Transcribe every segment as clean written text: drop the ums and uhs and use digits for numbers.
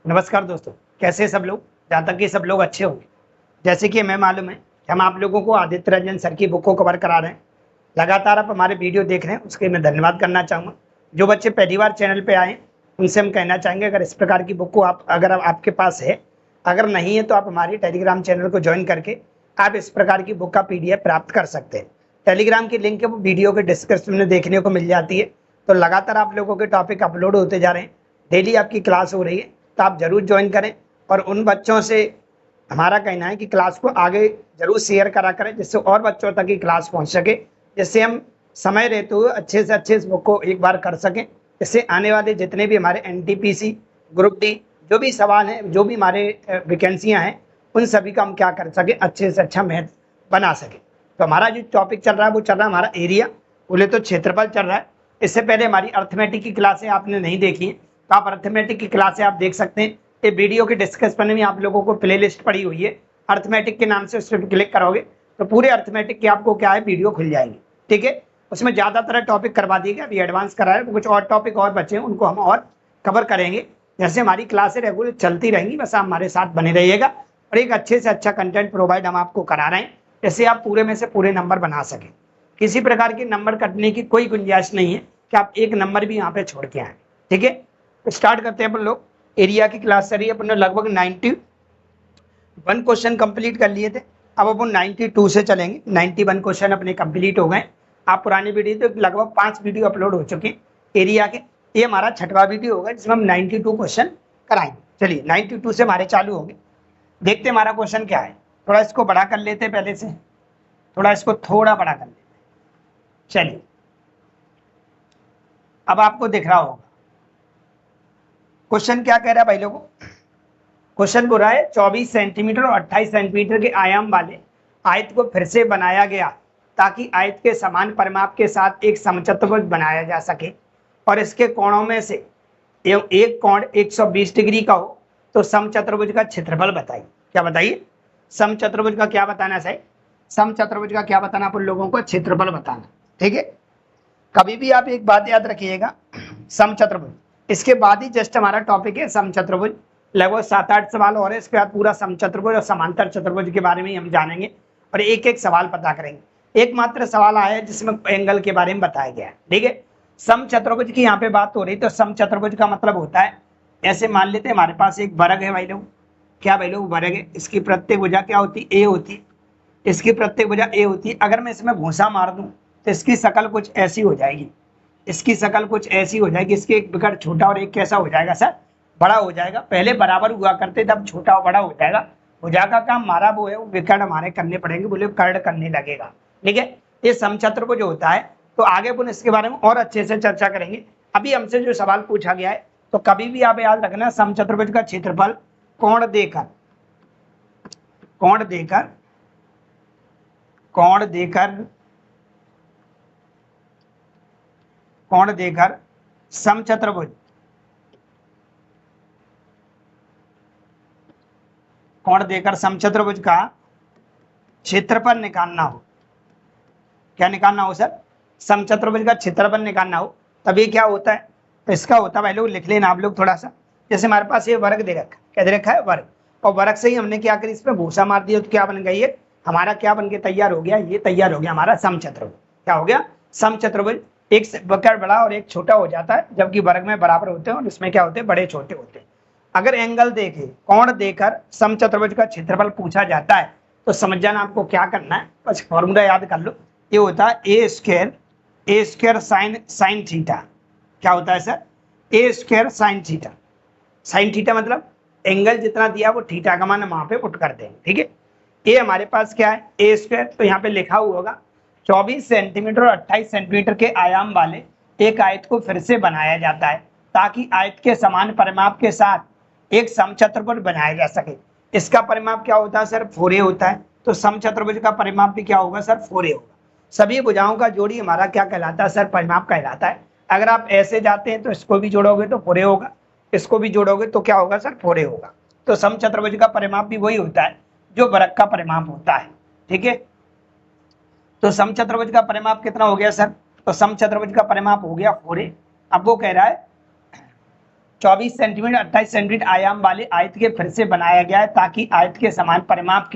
नमस्कार दोस्तों, कैसे सब लोग। जहाँ तक कि सब लोग अच्छे होंगे। जैसे कि हमें मालूम है कि हम आप लोगों को आदित्य रंजन सर की बुक को कवर करा रहे हैं। लगातार आप हमारे वीडियो देख रहे हैं, उसके मैं धन्यवाद करना चाहूँगा। जो बच्चे पहली बार चैनल पे आए उनसे हम कहना चाहेंगे, अगर इस प्रकार की बुक को अगर आपके पास है, अगर नहीं है तो आप हमारी टेलीग्राम चैनल को ज्वाइन करके आप इस प्रकार की बुक का PDF प्राप्त कर सकते हैं। टेलीग्राम की लिंक है वो वीडियो के डिस्क्रिप्शन में देखने को मिल जाती है। तो लगातार आप लोगों के टॉपिक अपलोड होते जा रहे हैं, डेली आपकी क्लास हो रही है, तो आप जरूर ज्वाइन करें। और उन बच्चों से हमारा कहना है कि क्लास को आगे जरूर शेयर करा करें, जिससे और बच्चों तक की क्लास पहुंच सके, जिससे हम समय रहते हुए अच्छे से अच्छे इस बुक को एक बार कर सकें। इससे आने वाले जितने भी हमारे NTPC, ग्रुप डी, जो भी सवाल हैं, जो भी हमारे वैकेंसियां हैं, उन सभी का हम क्या कर सके, अच्छे से अच्छा मैथ बना सके। तो हमारा जो टॉपिक चल रहा है वो चल रहा है हमारा एरिया, बोले तो क्षेत्रफल चल रहा है। इससे पहले हमारी अर्थमेटिक की क्लासें आपने नहीं देखी है, तो आप अर्थमेटिक की क्लासें आप देख सकते हैं। ये वीडियो के डिस्क्रिप्शन में आप लोगों को प्लेलिस्ट पड़ी हुई है अर्थमेटिक के नाम से, उस पर क्लिक करोगे तो पूरे अर्थमेटिक के आपको क्या है वीडियो खुल जाएंगे। ठीक है, उसमें ज़्यादातर टॉपिक करवा दिए गए, अभी एडवांस करा है, कुछ और टॉपिक और बचे हैं उनको हम और कवर करेंगे। जैसे हमारी क्लासें रेगुलर चलती रहेंगी, बस आप हमारे साथ बने रहिएगा और एक अच्छे से अच्छा कंटेंट प्रोवाइड हम आपको करा रहे हैं, जैसे आप पूरे में से पूरे नंबर बना सकें। किसी प्रकार के नंबर कटने की कोई गुंजाइश नहीं है कि आप एक नंबर भी यहाँ पे छोड़ के आए। ठीक है, तो स्टार्ट करते हैं अपन लोग। एरिया की क्लास चल रही है, अपन ने लगभग 91 क्वेश्चन कंप्लीट कर लिए थे। अब अपन 92 से चलेंगे। 91 क्वेश्चन अपने कंप्लीट हो गए। आप पुरानी वीडियो तो लगभग 5 वीडियो अपलोड हो चुके हैं एरिया के, ये हमारा 6वां वीडियो होगा जिसमें हम 92 क्वेश्चन कराएंगे। चलिए 92 से हमारे चालू होंगे। देखते हैं हमारा क्वेश्चन क्या है। थोड़ा इसको बड़ा कर लेते हैं, पहले से थोड़ा इसको थोड़ा बड़ा कर लेते हैं। चलिए, अब आपको दिख रहा होगा क्वेश्चन क्या कह रहा है भाई लोगों। क्वेश्चन बोल रहा है 24 सेंटीमीटर और 28 सेंटीमीटर के आयाम वाले आयत को फिर से बनाया गया ताकि आयत के समान परिमाप के साथ एक समचतुर्भुज बनाया जा सके, और इसके कोणों में से एक कोण 120 डिग्री का हो, तो समचतुर्भुज का क्षेत्रफल बताइए। क्या बताइए, समचतुर्भुज का क्या बताना है? समचतुर्भुज का क्या बताना अपन लोगों को? क्षेत्रफल बताना। ठीक है, कभी भी आप एक बात याद रखिएगा, समचतुर्भुज, इसके बाद ही जस्ट हमारा टॉपिक है समचतुर्भुज। लगभग 7-8 सवाल और है, इसके बाद पूरा समचतुर्भुज और समांतर चतुर्भुज के बारे में हम जानेंगे और एक एक सवाल पता करेंगे। एकमात्र सवाल आया है जिसमें एंगल के बारे में बताया गया है। ठीक है, समचतुर्भुज की यहाँ पे बात हो रही, तो समचतुर्भुज का मतलब होता है, ऐसे मान लेते हैं हमारे पास एक वर्ग है भाई लोग। क्या भाई लोग, वर्ग है, इसकी प्रत्येक भुजा क्या होती? A होती। इसकी प्रत्येक भुजा A होती है। अगर मैं इसमें भूसा मार दूं तो इसकी शकल कुछ ऐसी हो जाएगी, इसकी शकल कुछ ऐसी हो जाएगी। इसके एक विकर्ण छोटा और एक कैसा हो जाएगा सर? बड़ा हो जाएगा। पहले बराबर हुआ करते, तब छोटा और बड़ा हो जाएगा। भुजा का काम हमारा वो है, वो विकर्ण हमारे करने पड़ेंगे, बोले कर्ण करने लगेगा। ठीक है, ये समचतुर्भुज जो होता है, तो आगे अपन इसके बारे में और अच्छे से चर्चा करेंगे। अभी हमसे जो सवाल पूछा गया है, तो कभी भी आप याद रखना, समचतुर्भुज का क्षेत्रफल कोण देकर, कोण देकर, कोण देकर, कोण देकर समचतुर्भुज, कोण देकर समचतुर्भुज का क्षेत्रफल निकालना हो। क्या निकालना हो सर? समचतुर्भुज का क्षेत्रफल निकालना हो, तभी क्या होता है? तो इसका होता है भाई लोग, लिख लेना आप लोग थोड़ा सा। जैसे हमारे पास ये वर्ग दे रखा है, क्या दे रखा है? वर्ग। और वर्ग से ही हमने क्या करी, इसमें भूसा मार दिया, तो क्या बन गई है हमारा? क्या बन के तैयार हो गया? ये तैयार हो गया हमारा समचतुर्भुज। क्या हो गया? समचतुर्भुज। एक विकर्ण बड़ा और एक छोटा हो जाता है, जबकि वर्ग में बराबर होते हैं और इसमें क्या होते हैं? बड़े छोटे होते हैं। अगर एंगल देखे, कोण देकर समचतुर्भुज का क्षेत्रफल पूछा जाता है, तो समझ जाना आपको क्या करना है, बस फॉर्मूला याद कर लो। ये होता है ए स्क्वायर साइन थीटा। क्या होता है sir? A square sine theta. Sine theta मतलब एंगल जितना दिया वो थीटा का मान हम वहां पे पुट करते हैं। ठीक है, ये हमारे पास क्या है? ए स्क्वायर, तो यहाँ पे लिखा हुआ होगा 24 सेंटीमीटर और 28 सेंटीमीटर के आयाम वाले एक आयत को फिर से बनाया जाता है ताकि आयत के समान परिमाप के साथ एक समचतुर्भुज बनाया जा सके। इसका परिमाप क्या होता है सर? 4a होता है। तो समचतुर्भुज का परिमाप भी क्या होगा सर? 4a होगा। सभी भुजाओं का जोड़ी हमारा क्या कहलाता है सर? परिमाप कहलाता है। अगर आप ऐसे जाते हैं तो इसको भी जोड़ोगे तो 4a होगा, इसको भी जोड़ोगे तो क्या होगा सर? 4a होगा। तो समचतुर्भुज का परिमाप भी वही होता है जो वर्ग का परिमाप होता है। ठीक है, तो समचतुर्भुज का परिमाप कितना हो गया सर? तो समचतुर्भुज का परिमाप हो गया 4a। अब वो कह रहा है 24 सेंटीमीटर 28 सेंटीमीटर आयाम वाले आयत के फिर से बनाया गया है ताकि आयत के समान परिमाप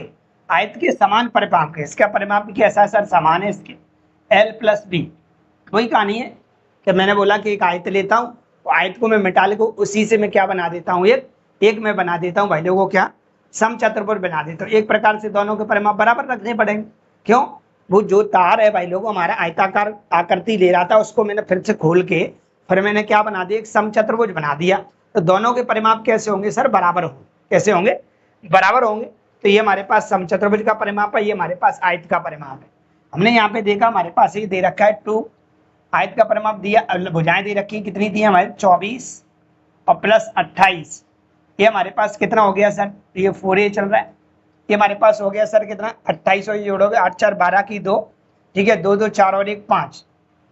के इसका परिमाप कैसा है सर, समान है इसके L+B। वही कहानी है कि मैंने बोला कि एक आयत लेता हूँ तो आयत को मैं मिटा लेता हूँ, उसी से मैं क्या बना देता हूँ, एक मैं बना देता हूँ भाई लोगों को, क्या समचतुर्भुज बना देता हूँ। एक प्रकार से दोनों के परिमाप बराबर रखने पड़ेंगे। क्यों, वो जो तार है भाई लोगों हमारा आयताकार आकृति ले रहा था, उसको मैंने फिर से खोल के फिर मैंने क्या बना दिया, एक समचतुर्भुज बना दिया। तो दोनों के परिमाप कैसे होंगे सर, बराबर होंगे। कैसे होंगे, बराबर होंगे। तो ये हमारे पास समचतुर्भुज का परिमाप है, ये हमारे पास आयत का परिमाप है। हमने यहाँ पे देखा हमारे पास ये दे रखा है 2, आयत का परिमाप दिया, भुजाएं दे रखी कितनी दी हमारे 24 और प्लस 28, ये हमारे पास कितना हो गया सर, ये 4A चल रहा है। ये हमारे पास हो गया सर कितना 28 और जोड़ोगे 8 4 12 की 2, ठीक है, 2 2 4 और 1 5,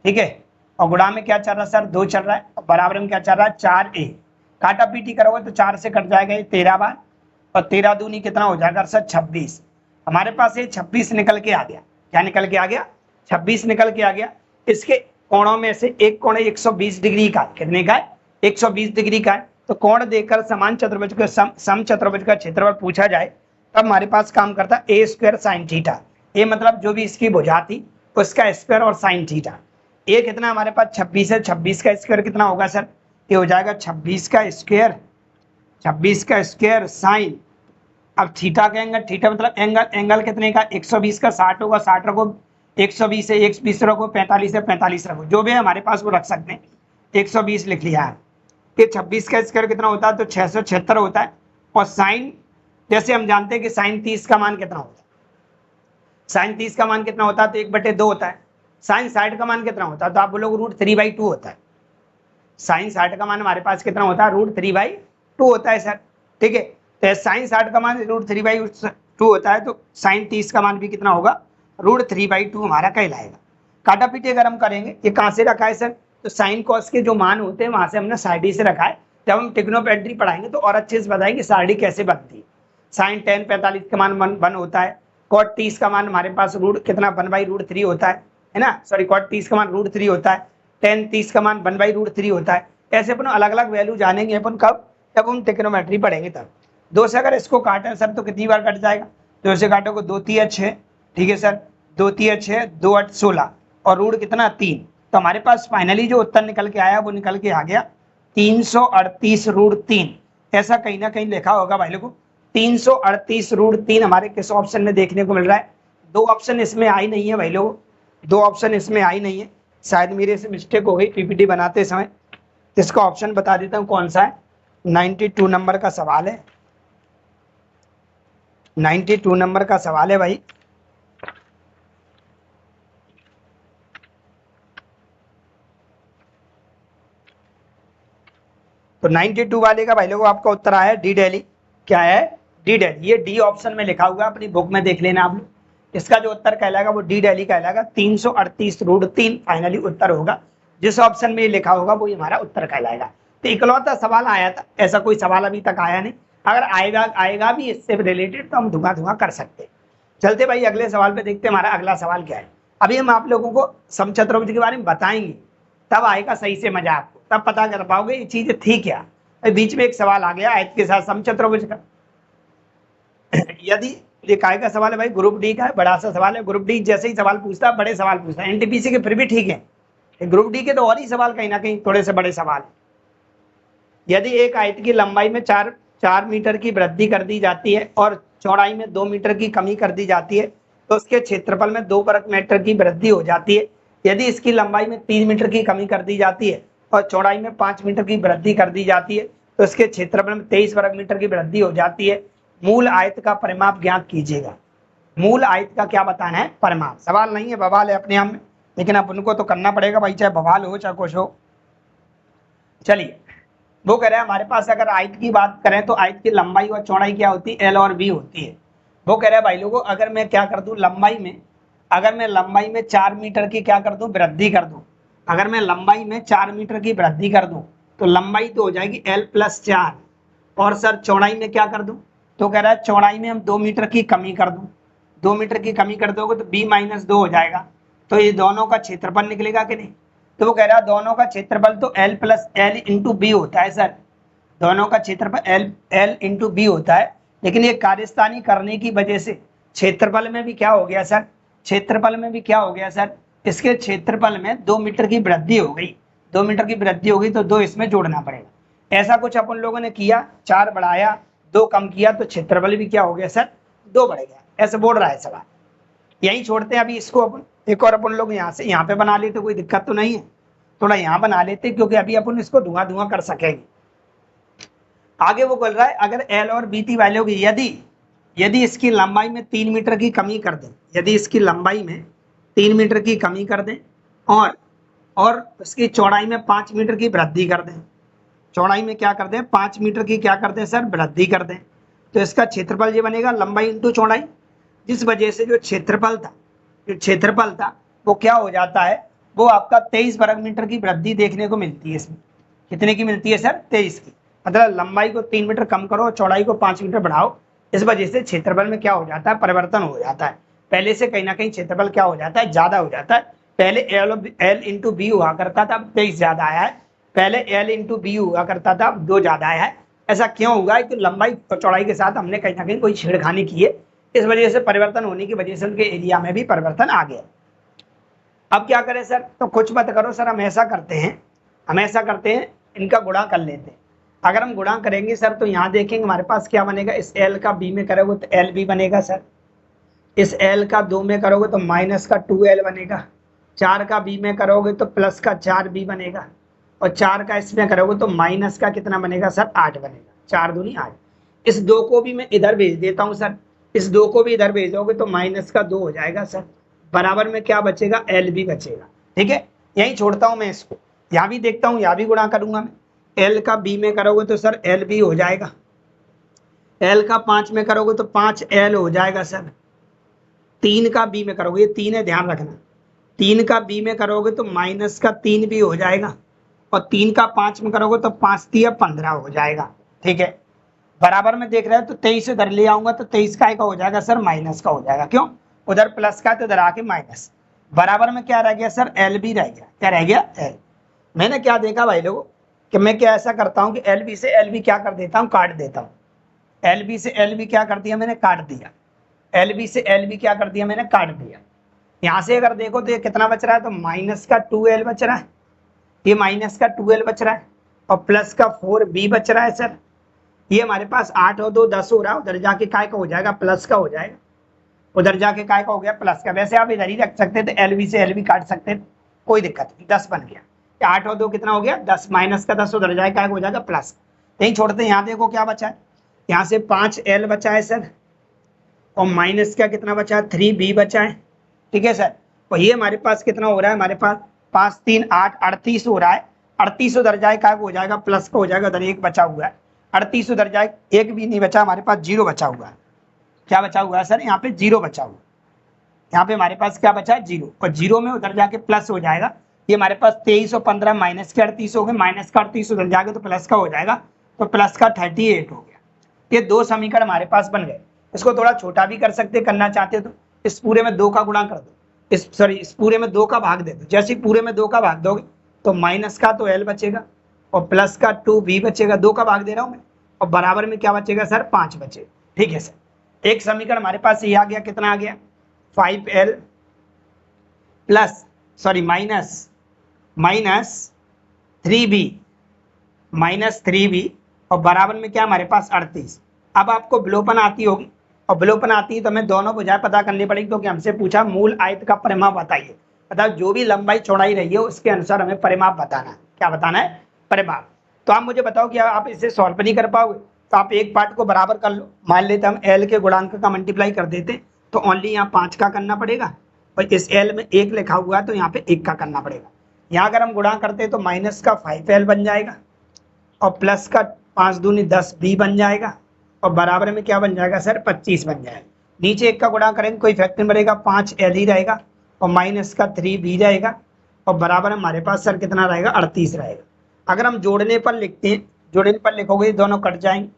ठीक है। और गुणा में क्या चल रहा है सर, 2 चल रहा है, और बराबर में क्या चल रहा है 4A। काटा पीटी करोगे तो 4 से कट जाएगा ये 13 बार, और 13 दूनी कितना हो जाएगा सर 26। हमारे पास ये 26 निकल के आ गया। क्या निकल के आ गया, 26 निकल के आ गया। इसके कोणों में से एक कोण 120 डिग्री का, कितने का है, 120 डिग्री का है। तो कोण देकर समान चतुर्भुज का समचतुर्भुज का क्षेत्रफल पूछा जाए तब हमारे पास काम करता है A² sin थीटा। ये मतलब जो भी इसकी भुजा थी उसका स्क्वायर और sin थीटा। ये कितना हमारे पास 26 है, 26 का स्क्वायर कितना होगा सर, ये हो जाएगा 26 का स्क्वायर साइन, अब थीटा का एंगल, थीटा मतलब एंगल कितने का 120 का 60 होगा, 60 रखो 120 है, 120 रखो 45 है, 45 रखो, जो भी है हमारे पास वो रख सकते हैं। 120 लिख लिया है। ये 26 का स्क्वायर कितना होता है, तो 676 होता है। और साइन जैसे हम जानते हैं कि साइन 30 का मान कितना होता है, साइन 30 का मान कितना होता है, तो 1/2 होता है। साइन 60 का मान कितना होता है, तो आप बोलोगे √3/2 होता है। साइन 60 का मान हमारे पास कितना होता है, √3/2 होता है सर, ठीक है। तो साइन 60 का मान √3/2 होता है, तो साइन 30 का मान भी कितना होगा, √3/2 हमारा कहलाएगा। काटा पीटी अगर हम करेंगे, ये कहाँ से रखा है सर, तो साइन कॉस के जो मान होते हैं वहां से हमने साइड से रखा है। जब हम ट्रिग्नोमेट्री पढ़ाएंगे तो और अच्छे से बताएंगे साइड कैसे बनती है। साइन 10 45 का मान 1 होता है, कॉट 30 का मान हमारे पास रूट कितना 1/√3 होता है ना, सॉरी कॉट 30 का मान √3 होता है, tan 30 का मान 1/√3 होता है। ऐसे अपन अलग अलग वैल्यू जानेंगे अपन कब, जब हम ट्रिग्नोमेट्री पढ़ेंगे तब। 2 से अगर इसको काटें सर तो कितनी बार कट जाएगा, 2 से काटोगे 2 3 6, ठीक है सर, 2 3 6, 2 8 16 और रूट कितना 3। तो हमारे पास फाइनली जो उत्तर निकल के आया वो निकल के आ गया 338√3। ऐसा कहीं ना कहीं लिखा होगा भाई लोगों, 338√3 हमारे किस ऑप्शन में देखने को मिल रहा है। 2 ऑप्शन इसमें आई नहीं है भाई लोगों, 2 ऑप्शन इसमें आई नहीं है, शायद मेरे से मिस्टेक हो गई पीपीटी बनाते समय। इसका ऑप्शन बता देता हूँ कौन सा है, 92 नंबर का सवाल है, 92 नंबर का सवाल है भाई। तो 92 वाले का भाई लोगों आपका उत्तर आया डी दिल्ली। क्या है, डी दिल्ली। ये डी ऑप्शन में लिखा हुआ, अपनी बुक में देख लेना आप लोग। इसका जो उत्तर कहलाएगा वो डी दिल्ली कहलाएगा, 338√3 फाइनली उत्तर होगा। जिस ऑप्शन में ये लिखा होगा वो हमारा उत्तर कहलाएगा। तो इकलौता सवाल आया था, ऐसा कोई सवाल अभी तक आया नहीं। अगर आएगा भी इससे रिलेटेड तो हम धुआं कर सकते। चलते भाई अगले सवाल पे देखते हैं हमारा अगला सवाल क्या है। अभी हम आप लोगों को समचतुर्भुज के बारे में बताएंगे, तब आएगा सही से मजा आपको, तब पता कर पाओगे ये चीज थी क्या। बीच में एक सवाल आ गया आयत के साथ समचतुर्भुज का। यदि ये काय का सवाल है भाई, ग्रुप डी का है, बड़ा सा सवाल है। ग्रुप डी जैसे ही सवाल पूछता है बड़े सवाल पूछता है, एनटीपीसी के फिर भी ठीक है, ग्रुप डी के तो और ही सवाल कहीं ना कहीं थोड़े से बड़े सवाल। यदि एक आयत की लंबाई में 4 मीटर की वृद्धि कर दी जाती है और चौड़ाई में 2 मीटर की कमी कर दी जाती है तो उसके क्षेत्रफल में 2 वर्ग मीटर की वृद्धि हो जाती है। यदि इसकी लंबाई में 3 मीटर की कमी कर दी जाती है और चौड़ाई में 5 मीटर की वृद्धि कर दी जाती है तो इसके क्षेत्रफल में 23 वर्ग मीटर की वृद्धि हो जाती है। मूल आयत का परिमाप ज्ञात कीजिएगा। मूल आयत का क्या बताना है, परिमाप। सवाल नहीं है, बवाल है अपने आप में, लेकिन अब उनको तो करना पड़ेगा भाई, चाहे बवाल हो चाहे कुछ हो। चलिए वो कह रहे हैं हमारे पास अगर आयत की बात करें तो आयत की लंबाई और चौड़ाई क्या होती है, एल और बी होती है। वो कह रहे हैं भाई लोगों अगर मैं क्या कर दूं लंबाई में, अगर मैं लंबाई में 4 मीटर की क्या कर दूं, वृद्धि कर दूं। अगर मैं लंबाई में 4 मीटर की वृद्धि कर दूं तो लंबाई तो हो जाएगी L+4, और सर चौड़ाई में क्या कर दूं, तो कह रहा है चौड़ाई में हम 2 मीटर की कमी कर दूं। 2 मीटर की कमी कर दोगे तो B-2 हो जाएगा, तो ये दोनों का क्षेत्रफल निकलेगा कि नहीं। तो वो कह रहा है दोनों का क्षेत्रफल तो L+L × B होता है सर, दोनों का क्षेत्रफल एल एल इंटू बी होता है, लेकिन ये कार्यस्थानी करने की वजह से क्षेत्रफल में भी क्या हो गया सर, क्षेत्रफल में भी क्या हो गया सर, इसके क्षेत्रफल में 2 मीटर की वृद्धि हो गई, 2 मीटर की वृद्धि हो गई तो 2 इसमें जोड़ना पड़ेगा। ऐसा कुछ अपन लोगों ने किया, 4 बढ़ाया 2 कम किया तो क्षेत्रफल भी क्या हो गया सर, 2 बढ़ गया। ऐसे बोल रहा है सवाल, यही छोड़ते हैं अभी इसको अपन, एक और अपन लोग यहाँ से यहाँ पे बना लेते, कोई दिक्कत तो नहीं है, थोड़ा यहाँ बना लेते क्योंकि अभी अपन इसको धुआं धुआं कर सकेंगे। आगे वो बोल रहा है अगर एल और बी की वैल्यू होगी, यदि इसकी लंबाई में 3 मीटर की कमी कर दें, यदि इसकी लंबाई में 3 मीटर की कमी कर दें और उसकी चौड़ाई में 5 मीटर की वृद्धि कर दें, चौड़ाई में क्या कर दें, 5 मीटर की क्या कर दें सर, वृद्धि कर दें, तो इसका क्षेत्रफल ये बनेगा लंबाई इंटू चौड़ाई। जिस वजह से जो क्षेत्रफल था वो क्या हो जाता है, वो आपका 23 वर्ग मीटर की वृद्धि देखने को मिलती है। इसमें कितने की मिलती है सर, 23 की। मतलब लंबाई को 3 मीटर कम करो, चौड़ाई को 5 मीटर बढ़ाओ, इस वजह से क्षेत्रफल में क्या हो जाता है, परिवर्तन हो जाता है। पहले से कहीं ना कहीं क्षेत्रफल क्या हो जाता है, ज्यादा हो जाता है। पहले एल इंटू बी हुआ करता था, अब 23 ज्यादा आया है। पहले एल इंटू बी हुआ करता था, अब 2 ज्यादा आया है। ऐसा क्यों हुआ है कि लंबाई और चौड़ाई के साथ हमने कहीं ना कहीं कोई छेड़खानी की है, इस वजह से परिवर्तन होने की वजह से उनके एरिया में भी परिवर्तन आ गया। अब क्या करें सर, तो कुछ मत करो सर, हम ऐसा करते हैं इनका गुणा कर लेते हैं। अगर हम गुणा करेंगे सर तो यहाँ देखेंगे हमारे पास क्या बनेगा, इस एल का बी में करोगे तो एल बी बनेगा सर, इस एल का 2 में करोगे तो माइनस का 2L बनेगा, 4 का बी में करोगे तो प्लस का 4B बनेगा, और 4 का इसमें करोगे तो माइनस का कितना बनेगा सर, 8 बनेगा, 4 दूनी 8। इस 2 को भी मैं इधर भेज देता हूँ सर, इस 2 को भी इधर भेजोगे तो माइनस का 2 हो जाएगा सर, बराबर में क्या बचेगा, एल बी बचेगा। ठीक है, यही छोड़ता हूँ मैं इसको, यहाँ भी देखता हूँ, यहाँ भी गुणा करूंगा मैं। एल का बी में करोगे तो सर एल बी हो जाएगा, एल का 5 में करोगे तो 5L हो जाएगा सर, 3 का बी में करोगे, ये 3 है ध्यान रखना, 3 का बी में करोगे तो माइनस का 3 भी हो जाएगा, और 3 का 5 में करोगे तो 5 3 15 हो जाएगा। ठीक है, बराबर में देख रहे हो तो 23 इधर ले आऊंगा तो 23 का हो जाएगा सर, माइनस का हो जाएगा। क्यों, उधर प्लस का तो इधर आके माइनस, बराबर में क्या रह गया सर, एल बी रह गया। क्या रह गया, एल। मैंने क्या देखा भाई लोगों कि मैं क्या ऐसा करता हूँ कि एल बी से एल बी क्या कर देता हूँ, काट देता हूँ। एल बी से एल बी क्या कर दिया मैंने, काट दिया। एल बी से एल बी क्या कर दिया मैंने, काट दिया। यहाँ से अगर देखो तो ये कितना बच रहा है, तो माइनस का 2L बच रहा है, ये माइनस का 2L बच रहा है, और प्लस का 4B बच रहा है सर। ये हमारे पास 8 और 2 10 हो रहा है, उधर जाके काय का हो जाएगा, प्लस का हो जाएगा, उधर जाके काय का हो गया, प्लस का। वैसे आप इधर ही रख सकते थे, एल बी से एल बी काट सकते थे, कोई दिक्कत नहीं, 10 बन गया। 8 और 2 कितना हो गया, 10, माइनस का 10 उधर जाए काय हो जाएगा, प्लस। नहीं छोड़ते, यहाँ देखो क्या बचा है, यहाँ से 5L बचा है सर, और माइनस का कितना बचा है, 3B बचा है। ठीक है सर, और ये हमारे पास कितना हो रहा है, हमारे पास 5 3 8 38 हो रहा है। 38 उधर जाए काय हो जाएगा, प्लस का हो जाएगा, उधर 1 बचा हुआ है। 38 उधर जाए, 1 भी नहीं बचा, हमारे पास 0 बचा हुआ है। क्या बचा हुआ है सर, यहाँ पे 0 बचा हुआ है, यहाँ पे हमारे पास क्या बचा है, 0, और 0 में उधर जाके प्लस हो जाएगा। ये हमारे पास 23 और 15 माइनस के 38 हो गए, माइनस का 38 उधर जाएगा तो प्लस का हो जाएगा, तो प्लस का 38 हो गया। ये 2 समीकरण हमारे पास बन गए। इसको थोड़ा छोटा भी कर सकते, करना चाहते हो तो इस पूरे में 2 का गुणा कर दो, इस पूरे में 2 का भाग दे दो। जैसे पूरे में 2 का भाग दोगे तो माइनस का तो L बचेगा, और प्लस का 2B बचेगा, 2 का भाग दे रहा हूँ मैं, और बराबर में क्या बचेगा सर, 5 बचेगा। ठीक है सर, एक समीकरण हमारे पास ये आ गया, कितना आ गया, 5L प्लस माइनस 3B और बराबर में क्या हमारे पास 38। अब आपको विलोपन आती होगी, और विलोपन आती है तो हमें दोनों भुजाएं पता करनी पड़ेगी, क्योंकि हमसे पूछा मूल आयत का परिमाप बताइए। मतलब जो भी लंबाई चौड़ाई रही है उसके अनुसार हमें परिमाप बताना है। क्या बताना है, परिमाप। तो आप मुझे बताओ कि आप इसे सॉल्व नहीं कर पाओगे, तो आप एक पार्ट को बराबर कर लो। मान लेते हम L के गुणांक का मल्टीप्लाई कर देते तो ओनली यहाँ 5 का करना पड़ेगा, और इस L में 1 लिखा हुआ है तो यहाँ पे 1 का करना पड़ेगा। यहाँ अगर हम गुणा करते तो माइनस का 5L बन जाएगा, और प्लस का 5 दूनी 10B बन जाएगा, और बराबर में क्या बन जाएगा सर, 25 बन जाएगा। नीचे 1 का गुणा करेंगे कोई फैक्टर नहीं बनेगा, 5L ही रहेगा, और माइनस का 3B रहेगा, और बराबर हमारे पास सर कितना रहेगा, 38 रहेगा। अगर हम जोड़ने पर लिखते हैं, जोड़ने पर लिखोगे दोनों कट जाएंगे,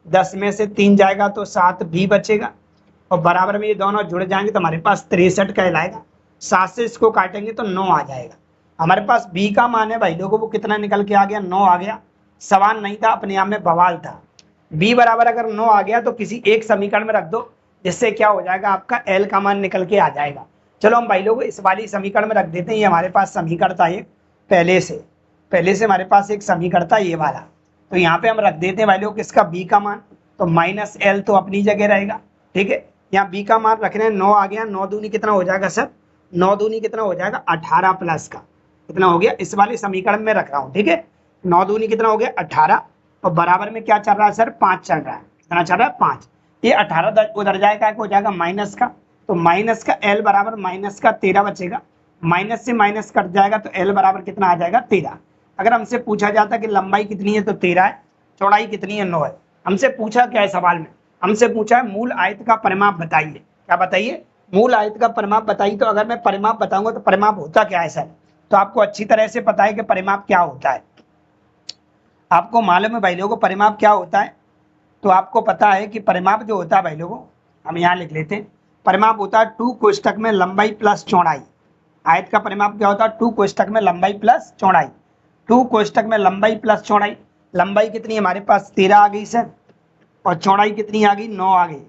10 में से 3 जाएगा तो 7B बचेगा, और बराबर में ये दोनों जुड़ जाएंगे तो हमारे पास 63 कहलाएगा। 7 से इसको काटेंगे तो 9 आ जाएगा। हमारे पास B का मान है भाई लोगों, वो कितना निकल के आ गया, 9 आ गया। सवाल नहीं था, अपने आप में बवाल था। b बराबर अगर 9 आ गया तो किसी एक समीकरण में रख दो, जिससे क्या हो जाएगा, आपका l का मान निकल के आ जाएगा। चलो हम भाई लोग इस वाली समीकरण में रख देते हैं। ये हमारे पास समीकरण था, ये पहले से हमारे पास एक समीकरण था ये वाला, तो यहाँ पे हम रख देते हैं भाई लोग इसका b का मान, तो माइनस l तो अपनी जगह रहेगा। ठीक है, यहाँ b का मान रखने 9 आ गया, 9 दूनी कितना हो जाएगा सर, 9 दूनी कितना हो जाएगा 18 प्लस का कितना हो गया, इस वाले समीकरण में रख रहा हूँ। ठीक है, 9 दूनी कितना हो गया 18, और बराबर में क्या चल रहा है सर, 5 चल रहा है। कितना चल रहा है 5, ये 18 उधर जाएगा, हो जाएगा माइनस का, तो माइनस का l बराबर माइनस का 13 बचेगा, माइनस से माइनस कट जाएगा तो l बराबर कितना आ जाएगा 13। अगर हमसे पूछा जाता कि लंबाई कितनी है तो 13 है, चौड़ाई कितनी है 9 है। हमसे पूछा क्या है सवाल में, हमसे पूछा है मूल आयत का परिमाप बताइए। क्या बताइए, मूल आयत का परिमाप बताइए। तो अगर मैं परिमाप बताऊंगा तो परिमाप होता क्या है सर, तो आपको अच्छी तरह से पता है कि परिमाप क्या होता है। आपको मालूम है भाई लोगों परिमाप क्या होता है, तो आपको पता है कि परिमाप जो होता है भाई लोगों, हम यहाँ लिख लेते हैं। परिमाप होता है 2 कोष्ठक में लंबाई प्लस चौड़ाई। आयत का परिमाप क्या होता है, 2 कोष्ठक में लंबाई प्लस चौड़ाई। 2 कोष्ठक में लंबाई प्लस चौड़ाई, लंबाई कितनी है हमारे पास 13 आ गई सर, और चौड़ाई कितनी आ गई 9 आ गई।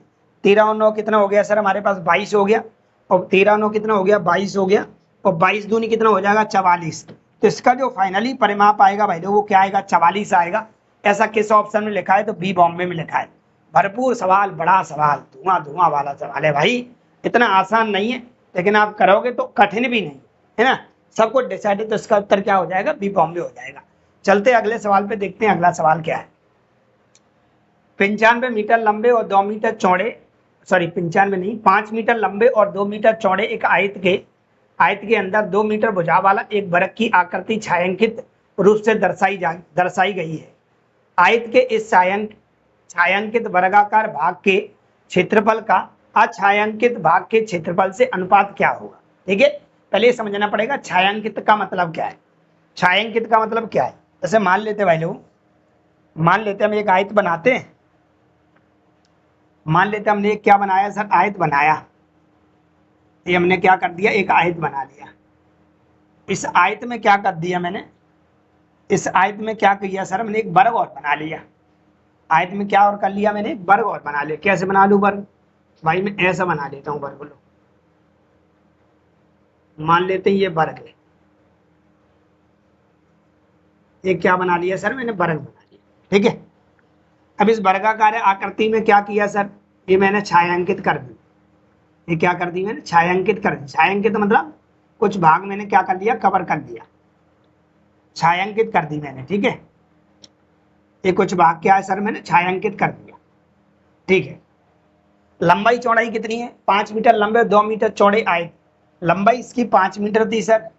13 और 9 कितना हो गया सर हमारे पास 22 हो गया, और 13 9 कितना हो गया 22 हो गया, और 22 दूनी कितना हो जाएगा 44। तो इसका जो फाइनली परिमाप आएगा भाई लोग वो क्या आएगा 44 आएगा। ऐसा किस ऑप्शन में लिखा है, तो बी बॉम्बे में लिखा है। भरपूर सवाल, बड़ा सवाल, धुआं धुआं वाला सवाल है भाई, इतना आसान नहीं है, लेकिन आप करोगे तो कठिन भी नहीं है ना, सब कुछ डिसाइडेड। तो इसका उत्तर क्या हो जाएगा, बी बॉम्बे हो जाएगा। चलते अगले सवाल पे, देखते हैं अगला सवाल क्या है। 95 मीटर लंबे और 2 मीटर चौड़े, सॉरी 95 नहीं, 5 मीटर लंबे और 2 मीटर चौड़े एक आयत के अंदर 2 मीटर भुजा वाला एक वृत्त की आकृति छायांकित रूप से दर्शाई गई है। आयत के इस छायांकित वर्गाकार भाग के क्षेत्रफल का अछायांकित भाग के क्षेत्रफल से अनुपात क्या होगा। ठीक है, पहले समझना पड़ेगा छायांकित का मतलब क्या है। छायांकित का मतलब क्या है, जैसे मान लेते भाई लोग, मान लेते हम एक आयत बनाते हैं, मान लेते हमने एक क्या बनाया सर, आयत बनाया। ये हमने क्या कर दिया, एक आयत बना लिया। इस आयत में क्या कर दिया मैंने, इस आयत में क्या किया सर, हमने एक वर्ग और बना लिया। आयत में क्या और कर लिया मैंने, एक वर्ग और बना लिया। कैसे बना लूं वर्ग, भाई मैं ऐसा बना लेता हूं वर्ग। लो मान लेते हैं ये वर्ग है, ये क्या बना लिया सर मैंने, वर्ग बना लिया। ठीक है, अब इस वर्गाकार आकृति में क्या किया सर, ये मैंने छायांकित कर दी। ये क्या कर दी मैंने, छायांकित कर दी। छायांकित मतलब कुछ भाग मैंने क्या कर दिया, कवर कर दिया, छायांकित कर दी मैंने। ठीक है, ये कुछ भाग क्या है सर, मैंने छायांकित कर दिया। ठीक है, लंबाई चौड़ाई कितनी है, 5 मीटर लंबे 2 मीटर चौड़े आए। लंबाई इसकी 5 मीटर थी सर,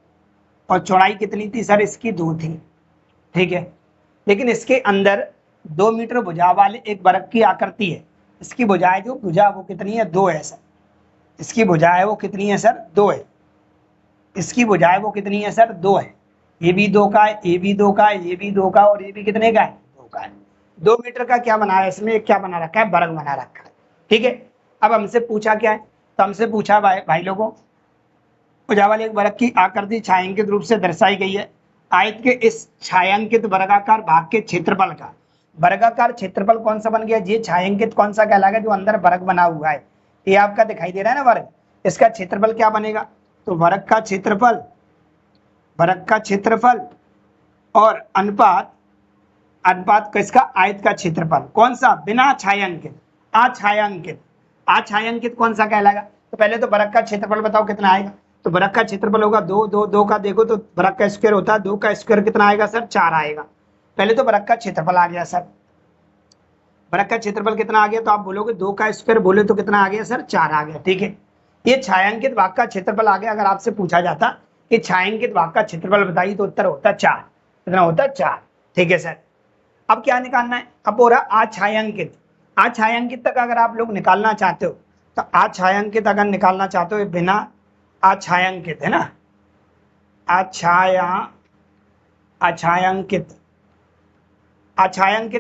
और चौड़ाई कितनी थी सर, इसकी 2 थी। ठीक है, लेकिन इसके अंदर 2 मीटर भुजा वाले एक वृत्त की आकृति है। इसकी भुजाएं, जो भुजा वो कितनी है, 2 है सर। इसकी भुजा है वो कितनी है सर, 2 है। इसकी भुजा है वो कितनी है सर, 2 है। ये भी 2 का है, ये भी 2 का है, ये भी 2 का, और ये भी कितने का है, 2 का है। 2 मीटर का क्या बना है इसमें, क्या बना रखा है, वर्ग बना रखा है। ठीक है, अब हमसे पूछा क्या है, तो हमसे पूछा भाई लोगों, भुजा वाले एक वृत्त की आकृति छायांकित रूप से दर्शाई गई है। आयत के इस छायांकित वर्गाकार भाग के क्षेत्रफल का, वर्गाकार क्षेत्रफल कौन सा बन गया, ये छायांकित कौन सा कहलाएगा, जो अंदर वर्ग बना हुआ है। ये आपका दिखाई दे रहा है ना वर्ग, इसका क्षेत्रफल क्या बनेगा, तो वर्ग का क्षेत्रफल और अनुपात किसका, आयत का क्षेत्रफल। कौन सा, बिना छायांकित, अछायांकित कौन सा कहलाएगा। तो पहले तो वर्ग का क्षेत्रफल बताओ कितना आएगा, तो वर्ग का क्षेत्रफल होगा 2 2 2 का, देखो तो वर्ग का स्क्वायर होता है, 2 का स्क्वायर कितना आएगा सर, 4 आएगा। पहले तो वर्ग का क्षेत्रफल आ गया सर, वर्ग का क्षेत्रफल कितना आ गया, तो आप बोलोगे 2 का स्क्वायर बोले तो कितना आ गया सर, 4 आ गया। ठीक है, ये छायांकित भाग का क्षेत्रफल आ गया। अगर आपसे पूछा जाता कि छायांकित भाग का क्षेत्रफल बताइए, तो उत्तर होता 4। कितना होता, 4। ठीक है सर, अब क्या निकालना है, अब हो रहा अछायांकित। अछायांकित तक अगर आप लोग निकालना चाहते हो, तो अछायांकित अगर निकालना चाहते हो, बिना अछायांकित है ना, अछायांकित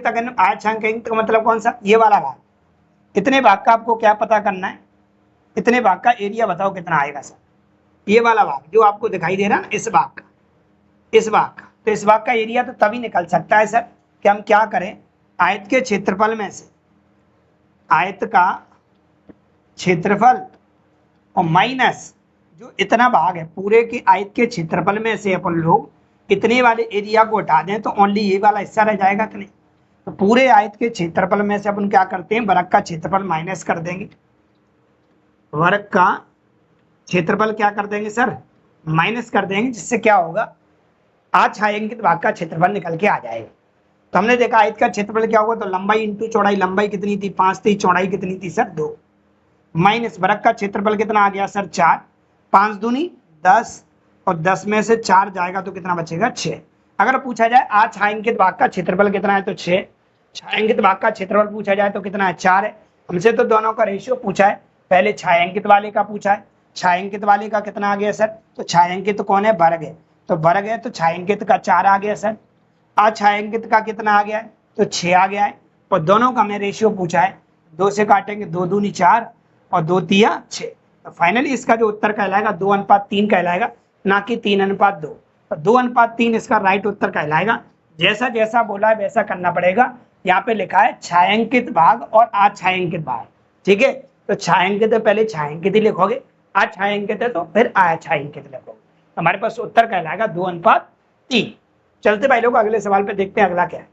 अगर अछायांकित का मतलब कौन सा, ये वाला भाग। इतने भाग का आपको क्या पता करना है, इतने भाग का एरिया बताओ कितना आएगा सर। ये वाला भाग जो आपको दिखाई दे रहा है ना, इस भाग का, तो इस भाग का एरिया तो तभी निकल सकता है सर कि हम क्या करें, आयत के क्षेत्रफल में से आयत का क्षेत्रफल और माइनस जो इतना भाग है पूरे के आयत के क्षेत्रफल में से अपन लोग इतने वाले एरिया को हटा दें तो ओनली ये वाला हिस्सा रह जाएगा कि नहीं। तो पूरे आयत के क्षेत्रफल में से अपन क्या करते हैं, वर्ग का क्षेत्रफल माइनस कर देंगे, वर्ग का क्षेत्रफल क्या कर देंगे सर, माइनस कर देंगे, जिससे क्या होगा आच्छायांकित भाग का क्षेत्रफल निकल के आ जाएगा। तो हमने देखा आयत का क्षेत्रफल क्या होगा, तो लंबाई इंटू चौड़ाई, लंबाई कितनी थी 5 थी, चौड़ाई कितनी थी सर 2, माइनस वर्ग का क्षेत्रफल कितना आ गया सर 4, 5 दूनी 10 और 10 में से 4 जाएगा तो कितना बचेगा 6। अगर पूछा जाए आच्छायांकित भाग का क्षेत्रफल कितना है तो 6, छायांकित भाग का क्षेत्रफल पूछा जाए तो कितना है 4 है। हमसे तो दोनों का रेशियो पूछा है, पहले छायांकित वाले का पूछा है, छायांकित वाले का कितना आ गया सर, तो छायांकित कौन है, वर्ग है, तो वर्ग है तो छायांकित का 4 आ गया सर, अछायांकित का कितना आ गया है तो 6 आ गया है। और दोनों का हमें रेशियो पूछा है, 2 से काटेंगे 2 दूनी 4 और 2 तिया 6, तो फाइनली इसका जो उत्तर कहलाएगा 2:3 कहलाएगा, ना कि 3:2। तो 2:3 इसका राइट उत्तर कहलाएगा। जैसा जैसा बोला है वैसा करना पड़ेगा। यहाँ पे लिखा है छायांकित भाग और अछायांकित भाग, ठीक है, तो छायांकित है पहले छायांकित ही लिखोगे, अछायांकित है तो फिर अछायांकित लिखोगे। हमारे पास उत्तर कहलाएगा 2:3। चलते भाई लोग अगले सवाल पे देखते हैं अगला क्या है।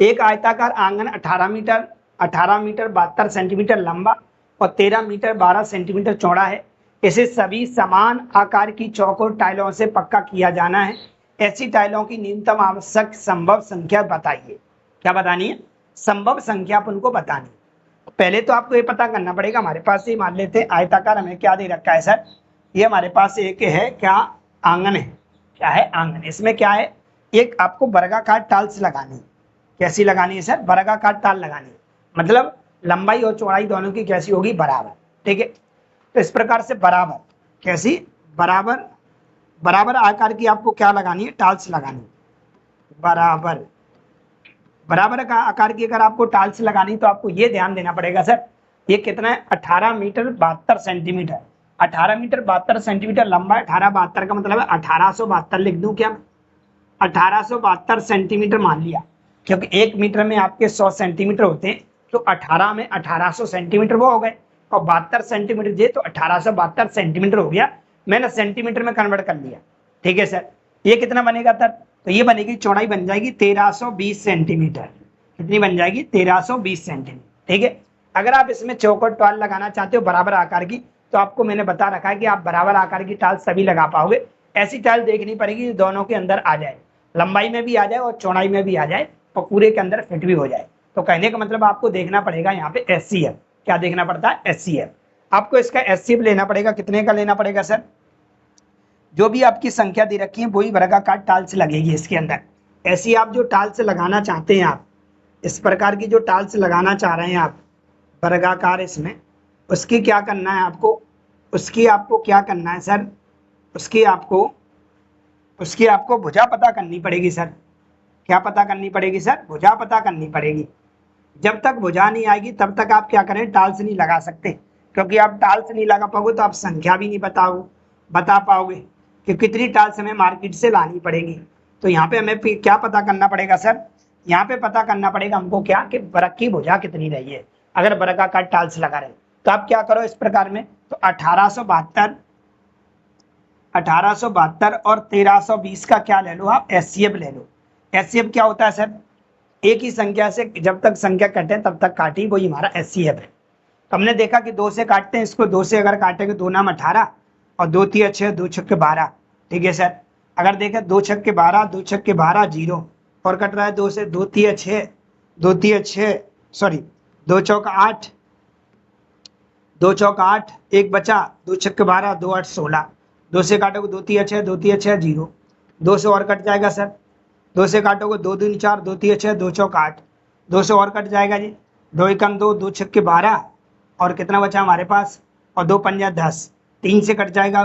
एक आयताकार आंगन 18 मीटर 72 सेंटीमीटर लंबा और 13 मीटर 12 सेंटीमीटर चौड़ा है। इसे सभी समान आकार की चौकोर टाइलों से पक्का किया जाना है। ऐसी टाइलों की न्यूनतम आवश्यक संभव संख्या बताइए। क्या बतानी है, संभव संख्या अपन को बतानी है। पहले तो आपको ये पता करना पड़ेगा, हमारे पास ये मान लेते हैं आयताकार हमें क्या दे रखा है सर, ये हमारे पास एक है क्या आंगन है, क्या है आंगन, इसमें क्या है एक आपको वर्गाकार टाइल्स लगानी है। कैसी लगानी है सर, वर्गाकार टाइल लगानी है, मतलब लंबाई और चौड़ाई दोनों की कैसी होगी बराबर, ठीक है। तो इस प्रकार से बराबर कैसी बराबर बराबर आकार की आपको क्या लगानी है, टाइल्स लगानी है, बराबर बराबर का आकार की अगर आपको टाइल्स लगानी तो आपको ये ध्यान देना पड़ेगा सर, ये कितना है 18 मीटर 72 सेंटीमीटर, 18 मीटर 72 सेंटीमीटर लंबा, 18/72 का मतलब है 1872 लिख दूं क्या, 1872 सेंटीमीटर मान लिया, क्योंकि 1 मीटर में आपके 100 सेंटीमीटर होते हैं, तो 18 में 1800 सेंटीमीटर वो हो गए, और 72 सेंटीमीटर जे तो 1872 सेंटीमीटर हो गया, मैंने सेंटीमीटर में कन्वर्ट कर लिया, ठीक है सर। ये कितना बनेगा तब, तो ये बनेगी चौड़ाई बन जाएगी 1320 सेंटीमीटर, कितनी बन जाएगी 1320 सेंटीमीटर, ठीक है। अगर आप इसमें चौकोर टाइल लगाना चाहते हो बराबर आकार की, तो आपको मैंने बता रखा है कि आप बराबर आकार की टाइल सभी लगा पाओगे। ऐसी टाइल देखनी पड़ेगी दोनों के अंदर आ जाए, लंबाई में भी आ जाए और चौड़ाई में भी आ जाए और पूरे के अंदर फिट भी हो जाए। तो कहने का मतलब आपको देखना पड़ेगा यहाँ पे SCF, क्या देखना पड़ता है SCF, आपको इसका SCF लेना पड़ेगा। कितने का लेना पड़ेगा सर, जो भी आपकी संख्या दे रखी है वही वर्गाकार टाइल्स लगेगी इसके अंदर। ऐसी आप जो टाइल्स लगाना चाहते हैं, आप इस प्रकार की जो टाइल्स लगाना चाह रहे हैं आप वर्गाकार, इसमें उसकी क्या करना है आपको, उसकी आपको क्या करना है सर, उसकी आपको भुजा पता करनी पड़ेगी सर। क्या पता करनी पड़ेगी सर, भुजा पता करनी पड़ेगी। जब तक भुजा नहीं आएगी तब तक आप क्या करें, टाइल्स नहीं लगा सकते, क्योंकि आप टाइल्स नहीं लगा पाओगे तो आप संख्या भी नहीं बता पाओगे कि कितनी टाइल्स हमें मार्केट से लानी पड़ेगी। तो यहाँ पे हमें क्या पता करना पड़ेगा सर, यहाँ पे पता करना पड़ेगा हमको क्या कि वर्ग की भुजा कितनी रही है। अगर वर्गाकार टाइल्स लगा रहे तो आप क्या करो इस प्रकार में, तो 1872 और 1320 का क्या ले लो आप, SCF ले लो। SCF क्या होता है सर, एक ही संख्या से जब तक संख्या कटे तब तक काटी, वही हमारा SCF है। तो हमने देखा कि 2 से काटते हैं, इसको 2 से अगर काटेंगे 2 नाम 18 और 2 तिया 6 2 छक्के 12, ठीक है सर। अगर देखें 2 छक्के 12 2 छक्के 12 0 और कट रहा है 2 से, 2 तिया 6 2 तिया 6 सॉरी 2 चौका 8 2 चौका 8 एक बचा, 2 छक्के 12 2 8 16, 2 से काटोगे 2 तिया 6 2 तिया 6 0, 2 से और कट जाएगा सर, 2 से काटोगे 2 दूनी 4 2 तिया 6 2 चौका 8, 2 से और कट जाएगा जी, 2 एकम 2 2 छक्के 12 और कितना बचा हमारे पास, और 2 पंजा 10, 3 से कट जाएगा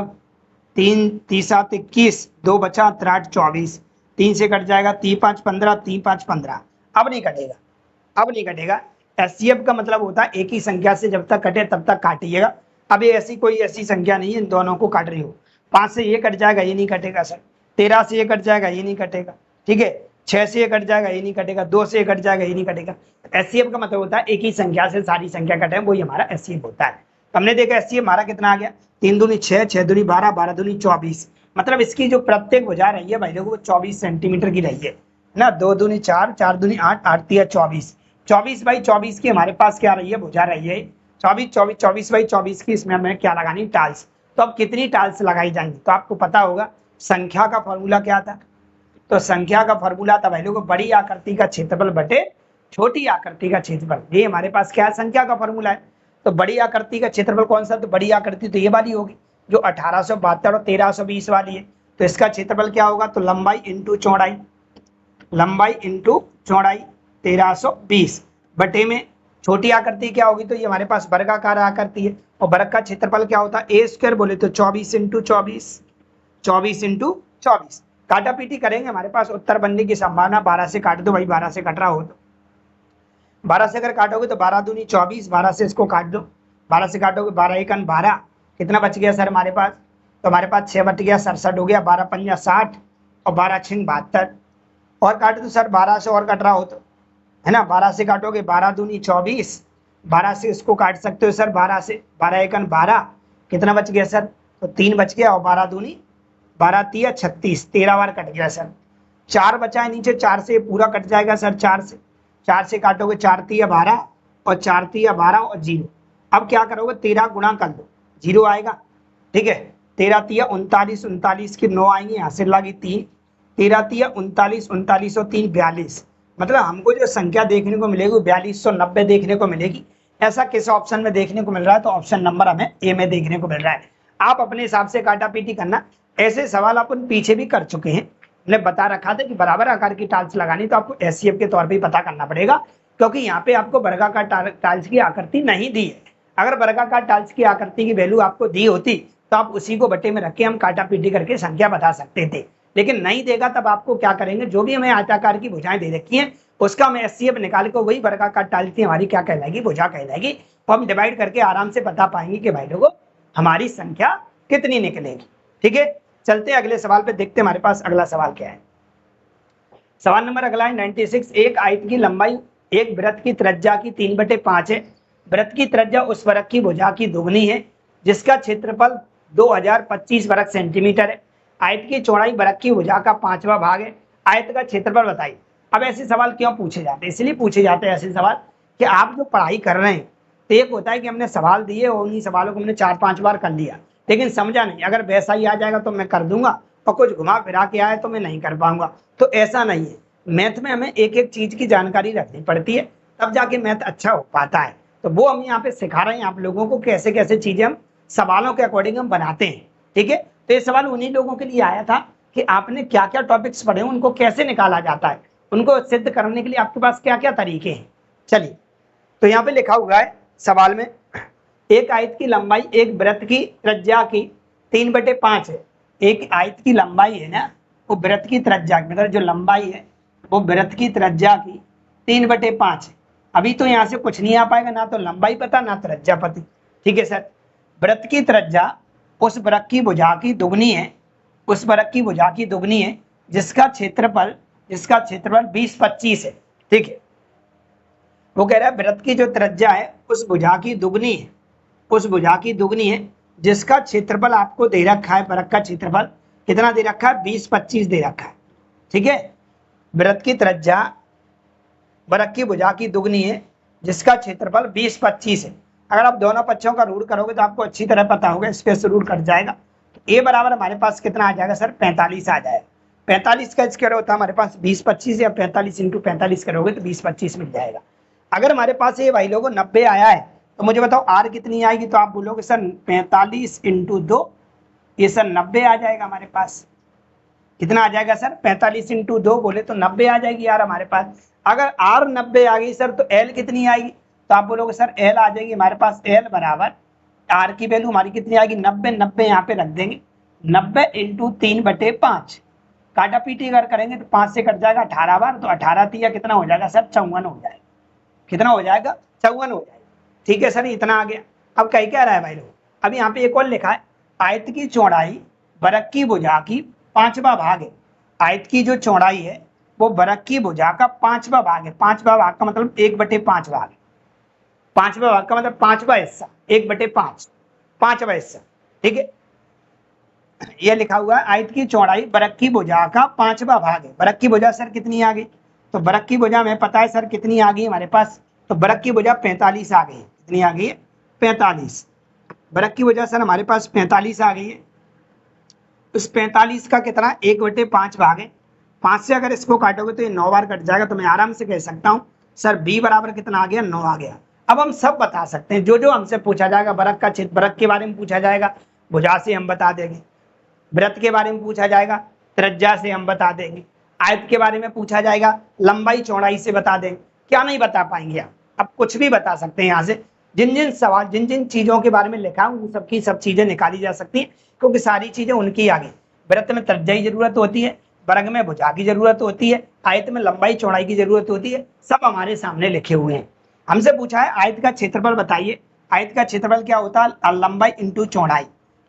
3 3 7 21, 2 बचा 3 8 24, 3 से कट जाएगा 3 5 15 3 5 15, अब नहीं कटेगा। SCF का मतलब होता है एक ही संख्या से जब तक कटे तब तक काटिएगा। अब ये ऐसी कोई ऐसी संख्या नहीं है इन दोनों को काट रही हो, 5 से ये कट जाएगा ये नहीं कटेगा सर, 13 से ये कट जाएगा ये नहीं कटेगा, ठीक है। 6 से ये कट जाएगा, ये नहीं कटेगा, 2 से ये कट जाएगा, ये नहीं कटेगा। एचसीएफ का मतलब होता है एक ही संख्या से सारी संख्या कटे, वही हमारा एचसीएफ होता है। हमने देखा एचसीएफ हमारा कितना आ गया, 3 दूनी 6, 6 दूनी 12, 12 दूनी 24। मतलब इसकी जो प्रत्येक भुजा रही है भाई लोगों, वो 24 सेंटीमीटर की रही है ना। 2 दूनी 4, 4 दूनी 8, 8 तिया 24, 24 बाई 24 की हमारे पास क्या रही है, भुजा रही है 24, 24, 24 बाई 24 की। इसमें हमें क्या लगानी, टाल्स। तो अब कितनी टाल्स लगाई जाएंगी, तो आपको पता होगा संख्या का फॉर्मूला क्या था। तो संख्या का फॉर्मूला था भाई लोगों, बड़ी आकृति का क्षेत्रफल बटे छोटी आकृति का क्षेत्रफल। ये हमारे पास क्या है, संख्या का फॉर्मूला है। तो बड़ी आकृति का क्षेत्रफल कौन सा, तो बड़ी आकृति तो ये वाली होगी जो 1872 और 1320 वाली है। तो इसका क्षेत्रफल क्या होगा, तो लंबाई इंटू चौड़ाई, लंबाई इंटू चौड़ाई 1320 बटे में छोटी आकृति क्या होगी, तो ये हमारे पास वर्गाकार आकृति है। और वर्ग का क्षेत्रफल क्या होता है, ए स्क्वायर बोले तो 24 इंटू 24, 24 इंटू 24। काटा पीटी करेंगे, हमारे पास उत्तर बनने की संभावना 12 से काट दो भाई, 12 से कट रहा हो तो 12 से अगर काटोगे तो 12 दूनी 24, 12 से इसको काट दो, 12 से काटोगे 12 एकन 12, कितना बच गया सर हमारे पास, तो हमारे पास 6 बच गया, 67 हो गया, 12 पंजा 60 और 12 छिंग 72। और काट दो सर 12 से और कट रहा हो तो, है ना, 12 से काटोगे 12 दूनी 24, 12 से इसको काट सकते हो सर 12 से, 12 एकन 12, कितना बच गया सर, तो 3 बच गया, और 12 दूनी 12 तिया 36, 13 बार कट गया सर। 4 बचा है नीचे, 4 से पूरा कट जाएगा सर, 4 से काटोगे 4 तिया 12 और 4 तिया 12 और 0। अब क्या करोगे, 13 गुणा कर दो, 0 आएगा, ठीक है। 13 तिया 39, 39 की 9 आएंगे, यहाँ से लगी 3, 13 तिया 39, 39 और 3 42। मतलब हमको जो संख्या देखने को मिलेगी 4290 देखने को मिलेगी। ऐसा किस ऑप्शन में देखने को मिल रहा है, तो ऑप्शन नंबर हमें ए में देखने को मिल रहा है। आप अपने हिसाब से काटा पीटी करना। ऐसे सवाल अपन पीछे भी कर चुके हैं, हमने बता रखा था कि बराबर आकार की टाइल्स लगानी, तो आपको एचसीएफ के तौर पे ही पता करना पड़ेगा, क्योंकि यहाँ पे आपको वर्गाकार टाइल्स की आकृति नहीं दी है। अगर वर्गाकार टाइल्स की आकृति की वैल्यू आपको दी होती तो आप उसी को बट्टे में रख के हम काटा पीटी करके संख्या बता सकते थे, लेकिन नहीं देगा तब आपको क्या करेंगे, जो भी हमें आयताकार की भुजाएं दे रखी हैं उसका हम एचसीएफ निकाल के वही वर्गाकार टाइल्स की हमारी क्या कहलाएगी, भुजा कहलाएगी। तो हम डिवाइड करके आराम से बता पाएंगे कि भाई लोगों हमारी संख्या कितनी निकलेगी। ठीक है, चलते अगले सवाल पे, देखते हमारे पास अगला सवाल क्या है। सवाल नंबर अगला है 96। एक आयत की लंबाई एक वृत्त की त्रिज्या की 3/5 है। वृत्त की त्रिज्या उस वृत्त की भुजा की दोगुनी है जिसका क्षेत्रफल 2025 वर्ग सेंटीमीटर है। आयत की चौड़ाई वृत्त की भुजा का 5वां भाग है। आयत का क्षेत्रफल बताइए। अब ऐसे सवाल क्यों पूछे जाते हैं, इसलिए पूछे जाते हैं ऐसे सवाल कि आप जो पढ़ाई कर रहे हैं, तो एक होता है कि हमने सवाल दिए और उन्हीं सवालों को हमने 4-5 बार कर लिया, लेकिन समझा नहीं। अगर वैसा ही आ जाएगा तो मैं कर दूंगा, और कुछ घुमा फिरा के आए तो मैं नहीं कर पाऊंगा। तो ऐसा नहीं है, मैथ में हमें एक एक चीज की जानकारी रखनी पड़ती है, तब जाके मैथ अच्छा हो पाता है। तो वो हम यहाँ पे सिखा रहे हैं आप लोगों को, कैसे कैसे चीजें हम सवालों के अकॉर्डिंग हम बनाते हैं। ठीक है, तो ये सवाल उन्हीं लोगों के लिए आया था कि आपने क्या क्या टॉपिक्स पढ़े, उनको कैसे निकाला जाता है, उनको सिद्ध करने के लिए आपके पास क्या क्या तरीके हैं। चलिए, तो यहाँ पे लिखा हुआ है सवाल में, एक आयत की लंबाई एक वृत्त की त्रिज्या की 3/5 है। एक आयत की लंबाई है ना, वो वृत्त की त्रिज्या, मतलब जो लंबाई है वो वृत्त की त्रिज्या की 3/5 है। अभी तो यहाँ से कुछ नहीं आ पाएगा, ना तो लंबाई पता ना त्रिज्या पता। ठीक है सर, वृत्त की त्रिज्या उस वृत्त की भुजा की दुगनी है, उस वृत्त की भुजा की दुगनी है जिसका क्षेत्रफल 20-25 है। ठीक है, वो कह रहा है वृत्त की जो त्रिज्या है उस भुजा की दुगनी है, उस भुजा की दुगनी है जिसका क्षेत्रफल आपको दे रखा है, वृत्त का क्षेत्रफल कितना दे रखा है, 20-25 दे रखा है। ठीक है, वृत्त की त्रिज्या वृत्त की भुजा की दुगनी है जिसका क्षेत्रफल 20-25 है। अगर आप दोनों पक्षों का रूट करोगे तो आपको अच्छी तरह पता होगा, स्क्वायर से रूट कट जाएगा। तो ए बराबर हमारे पास कितना आ जाएगा सर, 45 आ जाएगा। 45 का स्क्वायर होता है हमारे पास 20-25, या 45 × 45 करोगे तो 20-25 मिल जाएगा। अगर हमारे पास ये भाई लोगों 90 आया है तो मुझे बताओ आर कितनी आएगी, तो आप बोलोगे सर 45 × 2, ये सर 90 आ जाएगा हमारे पास। कितना आ जाएगा सर, 45 × 2 बोले तो 90 आ जाएगी यार हमारे पास। अगर आर 90 आ गई सर तो एल कितनी आएगी, तो आप बोलोगे सर एल आ जाएगी हमारे पास, एल बराबर आर की वैल्यू हमारी कितनी आएगी, 90, 90 यहाँ पे रख देंगे, 90 × 3/5। काटा पीटी अगर करेंगे तो 5 से कट जाएगा 18 बार, तो 18 तिया कितना हो जाएगा सर, 54 हो जाएगा। कितना हो जाएगा, 54 हो जाएगा। ठीक है सर, इतना आ गया। अब कहीं क्या रहा है भाई लोग, अब यहाँ पे एक और लिखा है, आयत की चौड़ाई वृत्त की भुजा की 5वां भाग है। आयत की जो चौड़ाई है वो वृक्क की भुजा का 5वां भाग है। 5वां भाग का मतलब 1/5 भाग है। 5वां भाग का मतलब 5वां हिस्सा, 1/5, 5वां हिस्सा। ठीक है, ये लिखा हुआ है आयत की चौड़ाई वृक्क की भुजा का 5वां भाग है। वृक्क की भुजा सर कितनी आ गई? तो वृक्क की भुजा हमें पता है सर कितनी आ गई हमारे पास, तो वृक्क की भुजा 45 आ गई है। कितनी आ गई है? 45। वृक्क की भुजा सर हमारे पास 45 आ गई है। उस 45 का कितना? 1/5 भाग है। 5 से अगर इसको काटोगे तो ये 9 बार कट जाएगा, तो मैं आराम से कह सकता हूँ सर बी बराबर कितना आ गया? 9 आ गया। अब हम सब बता सकते हैं, जो जो हमसे पूछा जाएगा, वृक्क का क्षेत्र, वृक्क के बारे में पूछा जाएगा, भुजा से हम बता देंगे। वृत्त के बारे में पूछा जाएगा, त्रिज्या से हम बता देंगे। आयत के बारे में पूछा जाएगा, लंबाई चौड़ाई से बता देंगे। क्या नहीं बता पाएंगे आप? अब कुछ भी बता सकते हैं यहाँ से। जिन जिन सवाल, जिन जिन चीजों के बारे में लिखा है उन सबकी सब चीजें निकाली जा सकती हैं, क्योंकि सारी चीजें उनकी आ गई। वृत्त में त्रिज्या की जरूरत होती है, वर्ग में भुजा की जरूरत होती है, आयत में लंबाई चौड़ाई की जरूरत होती है। सब हमारे सामने लिखे हुए हैं। हमसे पूछा है आयत का क्षेत्रफल बताइए। आयत का क्षेत्रफल क्या होता है? लंबाई इंटू चौड़ाई।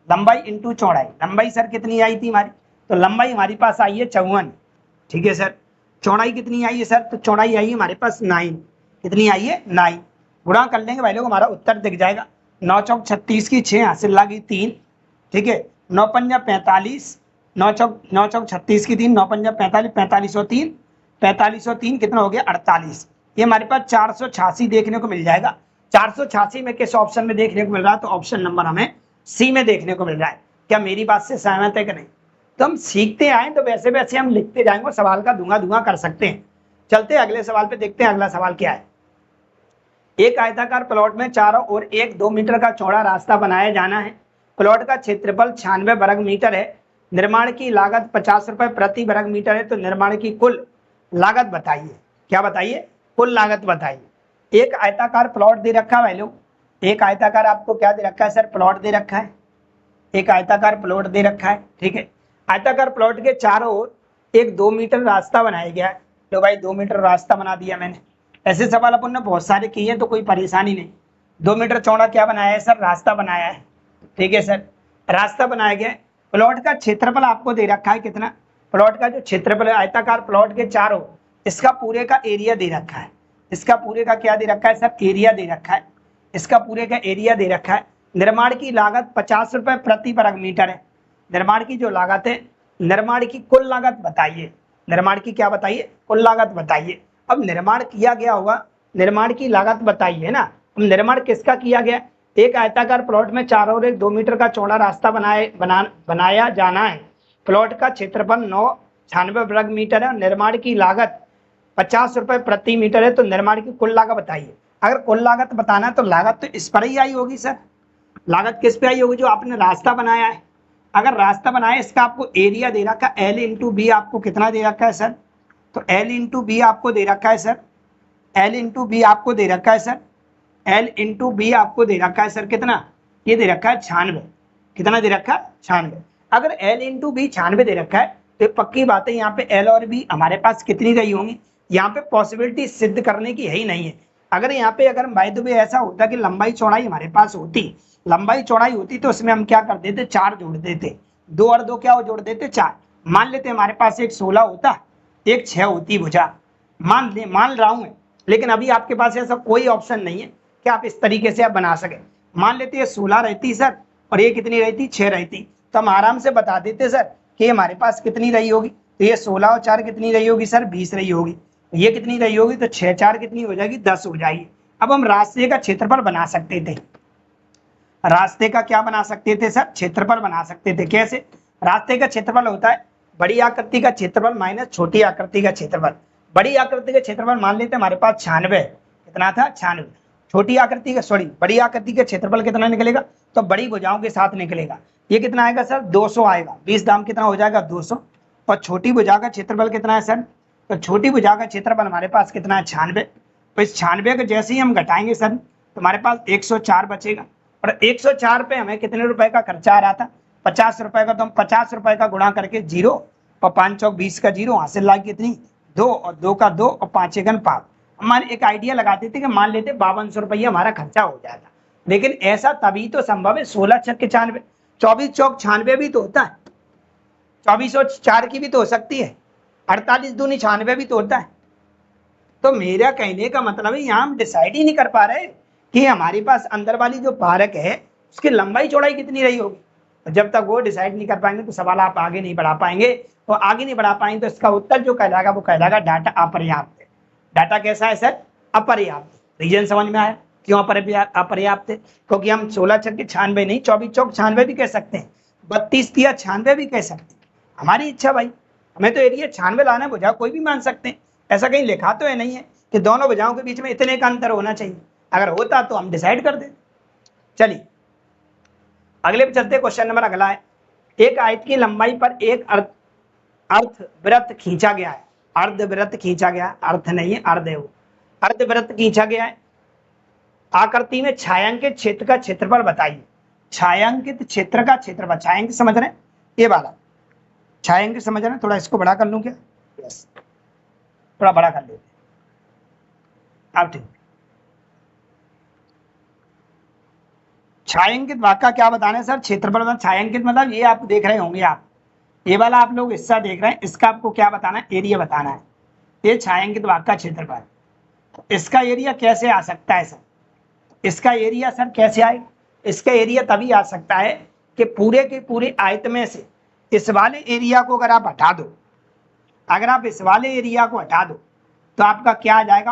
लंबाई इंटू चौड़ाई। लंबाई सर कितनी आई थी हमारी? तो लंबाई हमारी पास आई है 54। ठीक है सर। चौड़ाई कितनी आई है सर? तो चौड़ाई आई है हमारे पास 9। कितनी आई है? 9। गुणा कर लेंगे भाई लोग, हमारा उत्तर दिख जाएगा। 9 चौक 36 की 6 हासिल लगी 3। ठीक है, 9 पंजा 45, 9 चौक 36 की 3, 9 पंजा 45, 45 और 3, 45 और 3 कितना हो गया? 48। ये हमारे पास 486 देखने को मिल जाएगा। 486 में किस ऑप्शन में देखने को मिल रहा है? तो ऑप्शन नंबर हमें सी में देखने को मिल रहा है। क्या मेरी बात से सहमत है कि नहीं? तो हम सीखते आए तो वैसे वैसे हम लिखते जाएंगे, सवाल का धुआं धुआं कर सकते हैं। चलते अगले सवाल पे, देखते हैं अगला सवाल क्या है। एक आयताकार प्लॉट में चारों ओर एक 2 मीटर का चौड़ा रास्ता बनाया जाना है। प्लॉट का क्षेत्रफल 96 वर्ग मीटर है। निर्माण की लागत 50 रुपए प्रति वर्ग मीटर है। तो निर्माण की कुल लागत बताइए। क्या बताइए? कुल लागत बताइए। एक आयताकार प्लॉट दे रखा है भाई लोग, एक आयताकार आपको क्या दे रखा है सर? प्लॉट दे रखा है। एक आयताकार प्लॉट दे रखा है। ठीक है, आयताकार प्लॉट के चारों ओर एक 2 मीटर रास्ता बनाया गया है। तो भाई 2 मीटर रास्ता बना दिया मैंने। ऐसे सवाल अपन ने बहुत सारे किए हैं, तो कोई परेशानी नहीं। 2 मीटर चौड़ा क्या बनाया है सर? रास्ता बनाया है। ठीक है सर, रास्ता बनाया गया है। प्लॉट का क्षेत्रफल आपको दे रखा है कितना? प्लॉट का जो क्षेत्रफल है आयताकार प्लॉट के चारों, इसका पूरे का एरिया दे रखा है। इसका पूरे का क्या दे रखा है सर? एरिया दे रखा है। इसका पूरे का एरिया दे रखा है। निर्माण की लागत 50 रुपए प्रति वर्ग मीटर है। निर्माण की जो लागत है, निर्माण की कुल लागत बताइए। निर्माण की क्या बताइए? कुल लागत बताइए। अब निर्माण किया गया होगा, निर्माण की लागत बताइए ना। अब निर्माण किसका किया गया? एक आयताकार प्लॉट में चारों ओर एक 2 मीटर का चौड़ा रास्ता बनाया जाना है। प्लॉट का क्षेत्रफल 96 वर्ग मीटर है और निर्माण की लागत 50 रुपए प्रति मीटर है। तो निर्माण की कुल लागत बताइए। अगर कुल लागत बताना है तो लागत तो इस पर ही आई होगी सर। लागत किस पे आई होगी? जो आपने रास्ता बनाया है। अगर रास्ता बनाया, इसका आपको एरिया दे रखा है एल इंटू बी, आपको कितना दे रखा है सर? तो एल इंटू बी आपको दे रखा है सर। एल इंटू बी आपको दे रखा है सर। एल इंटू बी आपको दे रखा है सर कितना? ये दे रखा है 96। कितना दे रखा है? 96। अगर एल इंटू बी 96 दे रखा है तो पक्की बात है यहाँ पे एल और बी हमारे पास कितनी गई होंगी? यहाँ पे पॉसिबिलिटी सिद्ध करने की है ही नहीं है। अगर यहाँ पे अगर बाय द वे ऐसा होता कि लंबाई चौड़ाई हमारे पास होती, लंबाई चौड़ाई होती तो उसमें हम क्या कर देते? 4 जोड़ देते। 2 और 2 क्या हो? जोड़ देते 4। मान लेते हमारे पास एक 16 होता, एक 6 होती भुजा। मान रहा हूं, लेकिन अभी आपके पास ऐसा कोई ऑप्शन नहीं है कि आप इस तरीके से आप बना सके। मान लेते ये 16 रहती सर और ये कितनी रहती? 6 रहती, तो हम आराम से बता देते सर कि हमारे पास कितनी रही होगी। तो ये 16 और 4 कितनी रही होगी सर? 20 रही होगी। ये कितनी रही होगी? तो 6 4 कितनी हो जाएगी? 10 हो जाएगी। अब हम रास्ते का क्षेत्रफल बना सकते थे। रास्ते का क्या बना सकते थे सर? क्षेत्रफल बना सकते थे। कैसे? रास्ते का क्षेत्रफल होता है बड़ी आकृति का क्षेत्रफल माइनस छोटी आकृति का क्षेत्रफल। बड़ी आकृति का क्षेत्रफल मान लेते हमारे पास 96। कितना था? 96। छोटी आकृति का, सॉरी, बड़ी आकृति का क्षेत्रफल कितना निकलेगा? तो बड़ी भुजाओं के साथ निकलेगा। ये कितना आएगा सर? 200 आएगा। 20 दाम कितना हो जाएगा? 200। और छोटी भुजा का क्षेत्रफल कितना है सर? तो छोटी भुजा का क्षेत्रफल हमारे पास कितना है? 96। तो इस 96 को जैसे ही हम घटाएंगे सर तो हमारे पास 104 बचेगा। और 104 पे हमें कितने रुपए का खर्चा आ रहा था? 50 रुपए का। तो हम 50 रुपए का गुणा करके 0 और 5 चौक 20 का 0 हासिल लागी कितनी? 2 और 2 का 2 और 5 एकन 5। हमारे एक आइडिया लगाते थे कि मान लेते 5200 रुपया हमारा खर्चा हो जाता, लेकिन ऐसा तभी तो संभव है। 16 छक्के 96, 24 चौक 96 भी तो होता है। 24 और 4 की भी तो हो सकती है। 48 दूनी 96 भी तो होता है। तो मेरा कहने का मतलब है यहाँ हम डिसाइड ही नहीं कर पा रहे कि हमारे पास अंदर वाली जो पारक है उसकी लंबाई चौड़ाई कितनी रही होगी। तो जब तक वो डिसाइड नहीं कर पाएंगे तो सवाल आप आगे नहीं बढ़ा पाएंगे, और आगे नहीं बढ़ा पाएंगे तो इसका उत्तर जो कहलाएगा वो कहलाएगा डाटा अपर्याप्त है। डाटा कैसा है सर? अपर्याप्त। रीजन समझ में आया क्यों अपर्याप्त है? क्योंकि हम 16 छक्के 96 नहीं, 24 चौक 96 भी कह सकते हैं, 32 तिया 96 भी कह सकते हैं। हमारी इच्छा भाई, हमें तो एरिया 96 लाना है, भुजा कोई भी मान सकते हैं। ऐसा कहीं लिखा तो है नहीं है कि दोनों भुजाओं के बीच में इतने का अंतर होना चाहिए। अगर होता तो हम डिसाइड कर देते। चलिए अगले पे चलते। क्वेश्चन नंबर अगला है, एक आयत की लंबाई पर एक अर्धवृत्त खींचा गया है। अर्धवृत्त खींचा गया, अर्थ नहीं है अर्ध है वो, अर्धवृत्त खींचा गया है। आकृति में छायांकित क्षेत्र का क्षेत्रफल बताइए। छायांकित क्षेत्र का क्षेत्रफल, छायांकित समझ रहे हैं ये वाला, छायांकित समझ रहे हैं। थोड़ा इसको बड़ा कर लूं क्या? यस, थोड़ा बड़ा कर लेते अब ठीक। छायांकित भाग का क्या बताना है सर? क्षेत्रफल मतलब छायांकित मतलब ये आप देख रहे होंगे, आप ये वाला आप लोग हिस्सा देख रहे हैं, इसका आपको क्या बताना है? एरिया बताना है। ये छायांकित भाग का क्षेत्रफल, इसका एरिया कैसे आ सकता है सर? इसका एरिया सर कैसे आए? इसका एरिया तभी आ सकता है कि पूरे के पूरे आयत में से इस वाले एरिया को अगर आप हटा दो, अगर आप इस वाले एरिया को हटा दो तो आपका क्या आ जाएगा?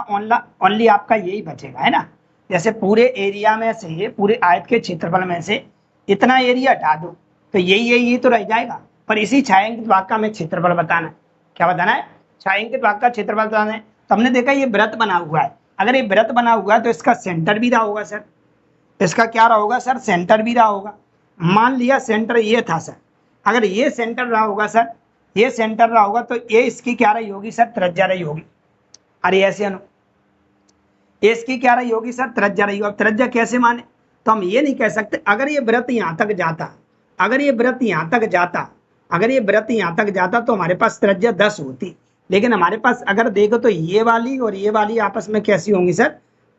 ओनली आपका यही बचेगा, है ना। जैसे पूरे एरिया में से, पूरे आयत के क्षेत्रफल में से इतना एरिया हटा दो तो यही तो रह जाएगा। पर इसी छायांकित भाग का हमें क्षेत्रफल बताना है। क्या बताना है? छायांकित भाग का क्षेत्रफल बताना है। तो हमने देखा ये वृत्त बना हुआ है, अगर ये वृत्त बना हुआ है तो इसका सेंटर भी रहा होगा सर। इसका क्या रहा होगा सर? सेंटर भी रहा होगा। मान लिया सेंटर ये था सर, अगर ये सेंटर रहा होगा सर, ये सेंटर रहा होगा तो ये इसकी क्या रही होगी सर? त्रिज्या रही होगी। अरे ऐसे अनु, ये इसकी क्या रही होगी सर? त्रिज्या रही होगी। अब त्रिज्या कैसे माने? तो हम ये नहीं कह सकते अगर ये वृत्त यहाँ तक जाता, अगर ये वृत्त यहाँ तक जाता, अगर ये वृत्त यहाँ तक जाता तो हमारे पास त्रिज्या 10 होती। लेकिन हमारे पास अगर देखो तो ये वाली और ये वाली आपस में कैसी होंगी सर?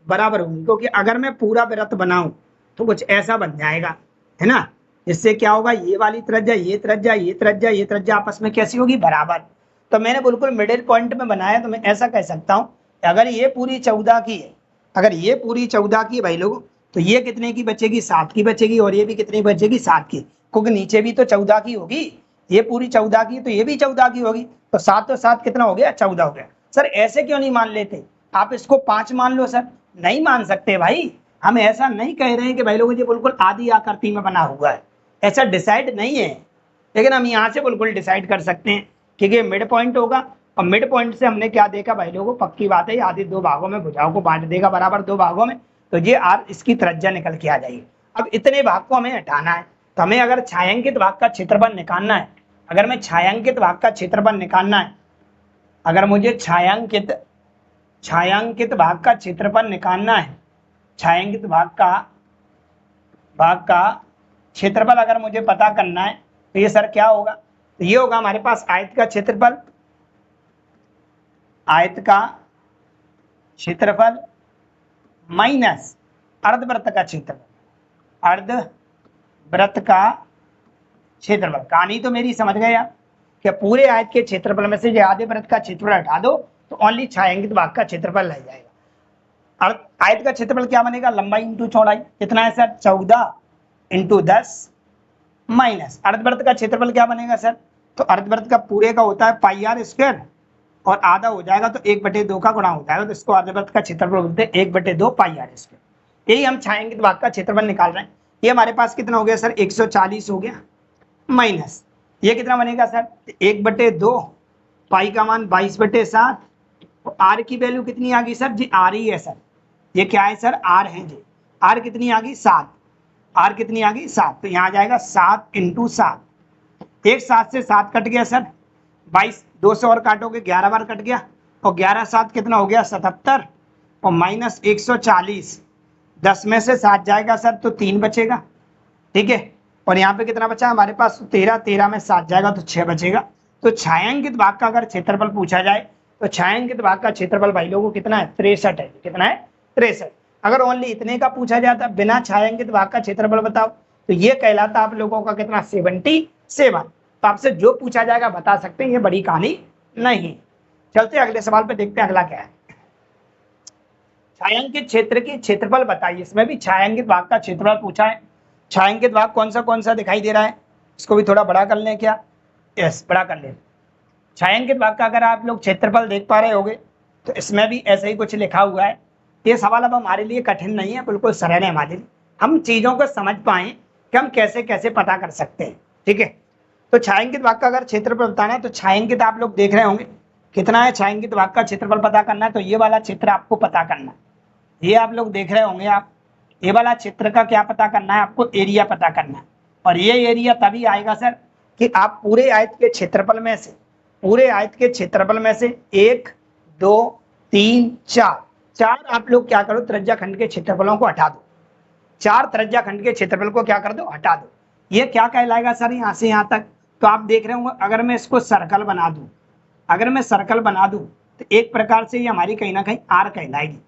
बराबर होंगी। क्योंकि अगर मैं पूरा वृत्त बनाऊं तो कुछ ऐसा बन जाएगा, है ना। इससे क्या होगा? ये वाली त्रिज्या, ये त्रिज्या, ये त्रिज्या, ये त्रिज्या आपस में कैसी होगी? बराबर। तो मैंने बिल्कुल मिडिल पॉइंट में बनाया, तो मैं ऐसा कह सकता हूँ अगर ये पूरी 14 की है, अगर ये पूरी 14 की है भाई लोगों, तो ये कितने की बचेगी? 7 की बचेगी। और ये भी कितनी बचेगी? 7 की, क्योंकि नीचे भी तो 14 की होगी। ये पूरी 14 की तो ये भी 14 की होगी, तो 7 तो 7 कितना हो गया? 14 हो गया। सर ऐसे क्यों नहीं मान लेते? आप इसको 5 मान लो सर। नहीं मान सकते भाई, हम ऐसा नहीं कह रहे हैं कि भाई लोगों ये बिल्कुल आधी आकृति में बना हुआ है, ऐसा डिसाइड नहीं है। लेकिन हम यहाँ से बिल्कुल डिसाइड कर सकते हैं क्योंकि मिड पॉइंट होगा, और मिड पॉइंट से हमने क्या देखा भाई लोगों? पक्की बात है आधे 2 भागों में भुजाओं को बांट देगा बराबर 2 भागों में, तो ये आर इसकी त्रिज्या निकल के आ जाएगी। अब इतने भाग को हमें हटाना है, तो हमें अगर छायांकित भाग का क्षेत्रफल निकालना है, अगर मैं छायांकित भाग का क्षेत्रफल निकालना है, अगर मुझे छायांकित भाग का क्षेत्रफल निकालना है, छायांकित भाग का क्षेत्रफल अगर मुझे पता करना है तो ये सर क्या होगा? तो ये होगा हमारे पास आयत का क्षेत्रफल, आयत का क्षेत्रफल माइनस अर्धवृत्त का क्षेत्रफल, अर्धवृत्त का क्षेत्रफल। कहानी तो मेरी समझ गए आप कि पूरे आयत के क्षेत्रफल में से जो आधे वृत्त का क्षेत्रफल हटा दो तो ओनली छायांकित भाग का क्षेत्रफल रह जाएगा। आयत का क्षेत्रफल क्या बनेगा? लंबाई इंटू चौड़ाई। कितना है सर? 14 इंटू 10 माइनस अर्धवृत्त का क्षेत्रफल क्या बनेगा सर? तो अर्धवृत्त का पूरे का होता है पाई आर स्क्वायर, और आधा हो जाएगा तो 1/2 का गुणा हो जाएगा, तो इसको अर्धवृत्त का क्षेत्रफल बोलते हैं 1/2 पाई आर स्क्वायर। यही हम छायांकित भाग का क्षेत्रफल निकाल रहे हैं। ये हमारे पास कितना हो गया सर? 140 हो गया, माइनस ये कितना बनेगा सर? 1/2, पाई का मान 22/7, और आर की वैल्यू कितनी आ गई सर? जी आर ही है सर, ये क्या है सर? आर है जी। आर कितनी आ गई? 7। आर कितनी आ गई? 7। तो यहाँ आ जाएगा 7 इंटू 7। एक 7 से 7 कट गया सर, 22, 2 से और काटोगे 11 बार कट गया, और 11 7 कितना हो गया? 77, और माइनस 140, 10 में से 7 जाएगा सर तो 3 बचेगा, ठीक है। और यहाँ पे कितना बचा हमारे पास? 13, 13 में 7 जाएगा तो 6 बचेगा। तो छायांकित भाग का अगर क्षेत्रफल पूछा जाए तो छायांकित भाग का क्षेत्रफल भाई लोगों कितना है? 63 है। कितना है? 63। अगर ओनली इतने का पूछा जाता बिना छायांकित भाग का क्षेत्रफल बताओ तो ये कहलाता आप लोगों का कितना? 77। तो आपसे जो पूछा जाएगा बता सकते हैं, ये बड़ी कहानी नहीं। चलते अगले सवाल पे, देखते हैं अगला क्या है। छायांकित क्षेत्र की क्षेत्रफल बताइए। इसमें भी छायांकित भाग का क्षेत्रफल पूछा है। छायांकित भाग कौन सा दिखाई दे रहा है, इसको भी थोड़ा बड़ा कर लें क्या? यस, बड़ा कर लें। छायांकित भाग का अगर आप लोग क्षेत्रफल देख पा रहे होंगे तो इसमें भी ऐसे ही कुछ लिखा हुआ है। ये सवाल अब हमारे लिए कठिन नहीं है, बिल्कुल सरल है हमारे लिए। हम चीजों को समझ पाए कि हम कैसे कैसे पता कर सकते हैं। ठीक है, तो छायांकित भाग का अगर क्षेत्रफल बताना है तो छायांकित आप लोग देख रहे होंगे कितना है। छायांकित भाग का क्षेत्रफल पता करना है तो ये वाला क्षेत्र आपको पता करना है। ये आप लोग देख रहे होंगे, आप ये वाला क्षेत्र का क्या पता करना है, आपको एरिया पता करना है। और ये एरिया तभी आएगा सर कि आप पूरे आयत के क्षेत्रफल में से, पूरे आयत के क्षेत्रफल में से 1 2 3 4 आप लोग क्या करो, त्रिज्या खंड के क्षेत्रफलों को हटा दो। 4 त्रिज्या खंड के क्षेत्रफल को क्या कर दो, हटा दो। ये क्या कहलाएगा सर, यहाँ से यहाँ तक। तो आप देख रहे होंगे अगर मैं इसको सर्कल बना दूं, अगर मैं सर्कल बना दूं तो एक प्रकार से ये हमारी कहीं ना कहीं आर कहलाएगी।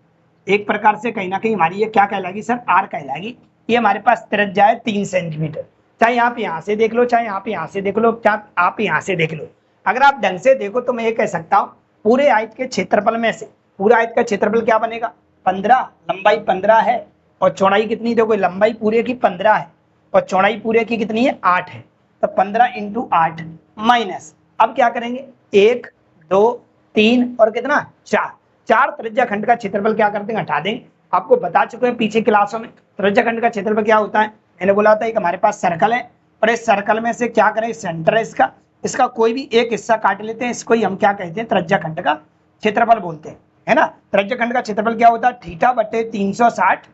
एक प्रकार से कहीं ना कहीं हमारी ये क्या कहलाएगी सर, आर कहलाएगी। ये हमारे पास त्रिज्या है 3 सेंटीमीटर। चाहे आप यहाँ से देख लो, चाहे आप यहाँ से देख लो, चाहे आप यहाँ से देख लो। अगर आप ढंग से देखो तो मैं ये कह सकता हूँ पूरे आयत के क्षेत्रफल में से, पूरा आयत का क्षेत्रफल क्या बनेगा, 15, लंबाई 15 है और चौड़ाई कितनी, देखो लंबाई पूरे की 15 है और चौड़ाई पूरे की कितनी है, 8 है। तो 15 × 8 माइनस, अब क्या करेंगे, 1 2 3 और कितना 4 त्रिज्या खंड का क्षेत्रफल क्या करते हैं, हटा देंगे। आपको बता चुके हैं पीछे क्लासों में त्रिज्या खंड का क्षेत्रफल क्या होता है। मैंने बोला था कि हमारे पास सर्कल है और इस सर्कल में से क्या करें, सेंटर है इसका, इसका कोई भी एक हिस्सा काट लेते हैं, इसको ही हम क्या कहते हैं, त्रिज्या खंड का क्षेत्रफल बोलते हैं, है ना। त्रिज्या खंड का क्षेत्रफल क्या होता है, θ/360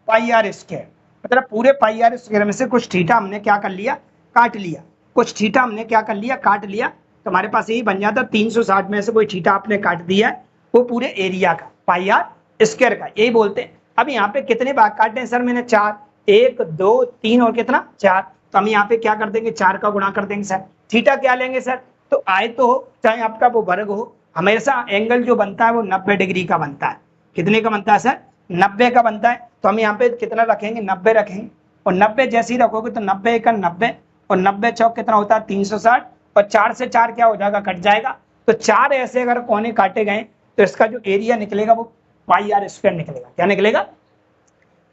πr²। मतलब पूरे πr² में से कुछ थीटा हमने क्या कर लिया, काट लिया। कुछ थीटा हमने क्या कर लिया, काट लिया। तो हमारे पास यही बन जाता 360 में से कोई थीटा आपने काट दिया है, वो पूरे एरिया का πr² का, यही बोलते हैं। अब यहाँ पे कितने भाग काटे हैं सर मैंने, 4, 1 2 3 और कितना 4। तो हम यहाँ पे क्या कर देंगे, 4 का गुणा कर देंगे सर। थीटा क्या लेंगे सर, तो आयत तो हो चाहे आपका वो वर्ग हो, हमेशा एंगल जो बनता है वो 90 डिग्री का बनता है। कितने का बनता है सर, 90 का बनता है। तो हम यहाँ पे कितना रखेंगे, 90 रखेंगे। और 90 जैसे ही रखोगे तो 90 × 90 और 90 चौक कितना होता है, 360। और 4 से 4 क्या हो जाएगा, कट जाएगा। तो 4 ऐसे अगर कोने काटे गए तो इसका जो एरिया निकलेगा वो πr² निकलेगा। क्या निकलेगा,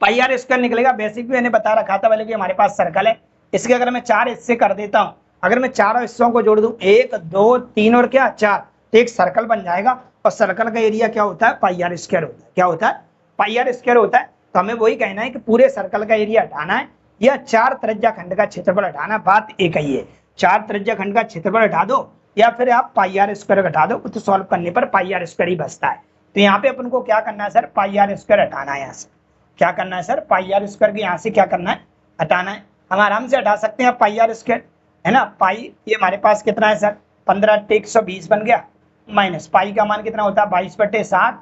πr² निकलेगा। बेसिक भी मैंने बता रखा था पहले कि हमारे पास सर्कल है, इसके अगर मैं 4 हिस्से कर देता हूँ, अगर मैं 4 हिस्सों को जोड़ दूं, 1 2 3 और क्या 4, तो एक सर्कल बन जाएगा। और सर्कल का एरिया क्या होता है, πr² होता है। क्या होता है, πr² होता है। तो हमें वही कहना है कि पूरे सर्कल का एरिया हटाना है या 4 त्रिज्या खंड का क्षेत्रफल हटाना, बात एक ही है। 4 त्रिज्या खंड का क्षेत्रफल हटा दो या फिर आप πr² हटा दो, तो सॉल्व करने पर πr² ही बचता है। तो यहाँ पे अपन को क्या करना है सर, πr² हटाना है। यहाँ से क्या करना है सर, πr² के यहाँ से क्या करना है, हटाना है। हम आराम से हटा सकते हैं πr², है ना। पाई ये हमारे पास कितना है सर, 15 × 120 बन गया, माइनस पाई का मान कितना होता है, 22/7।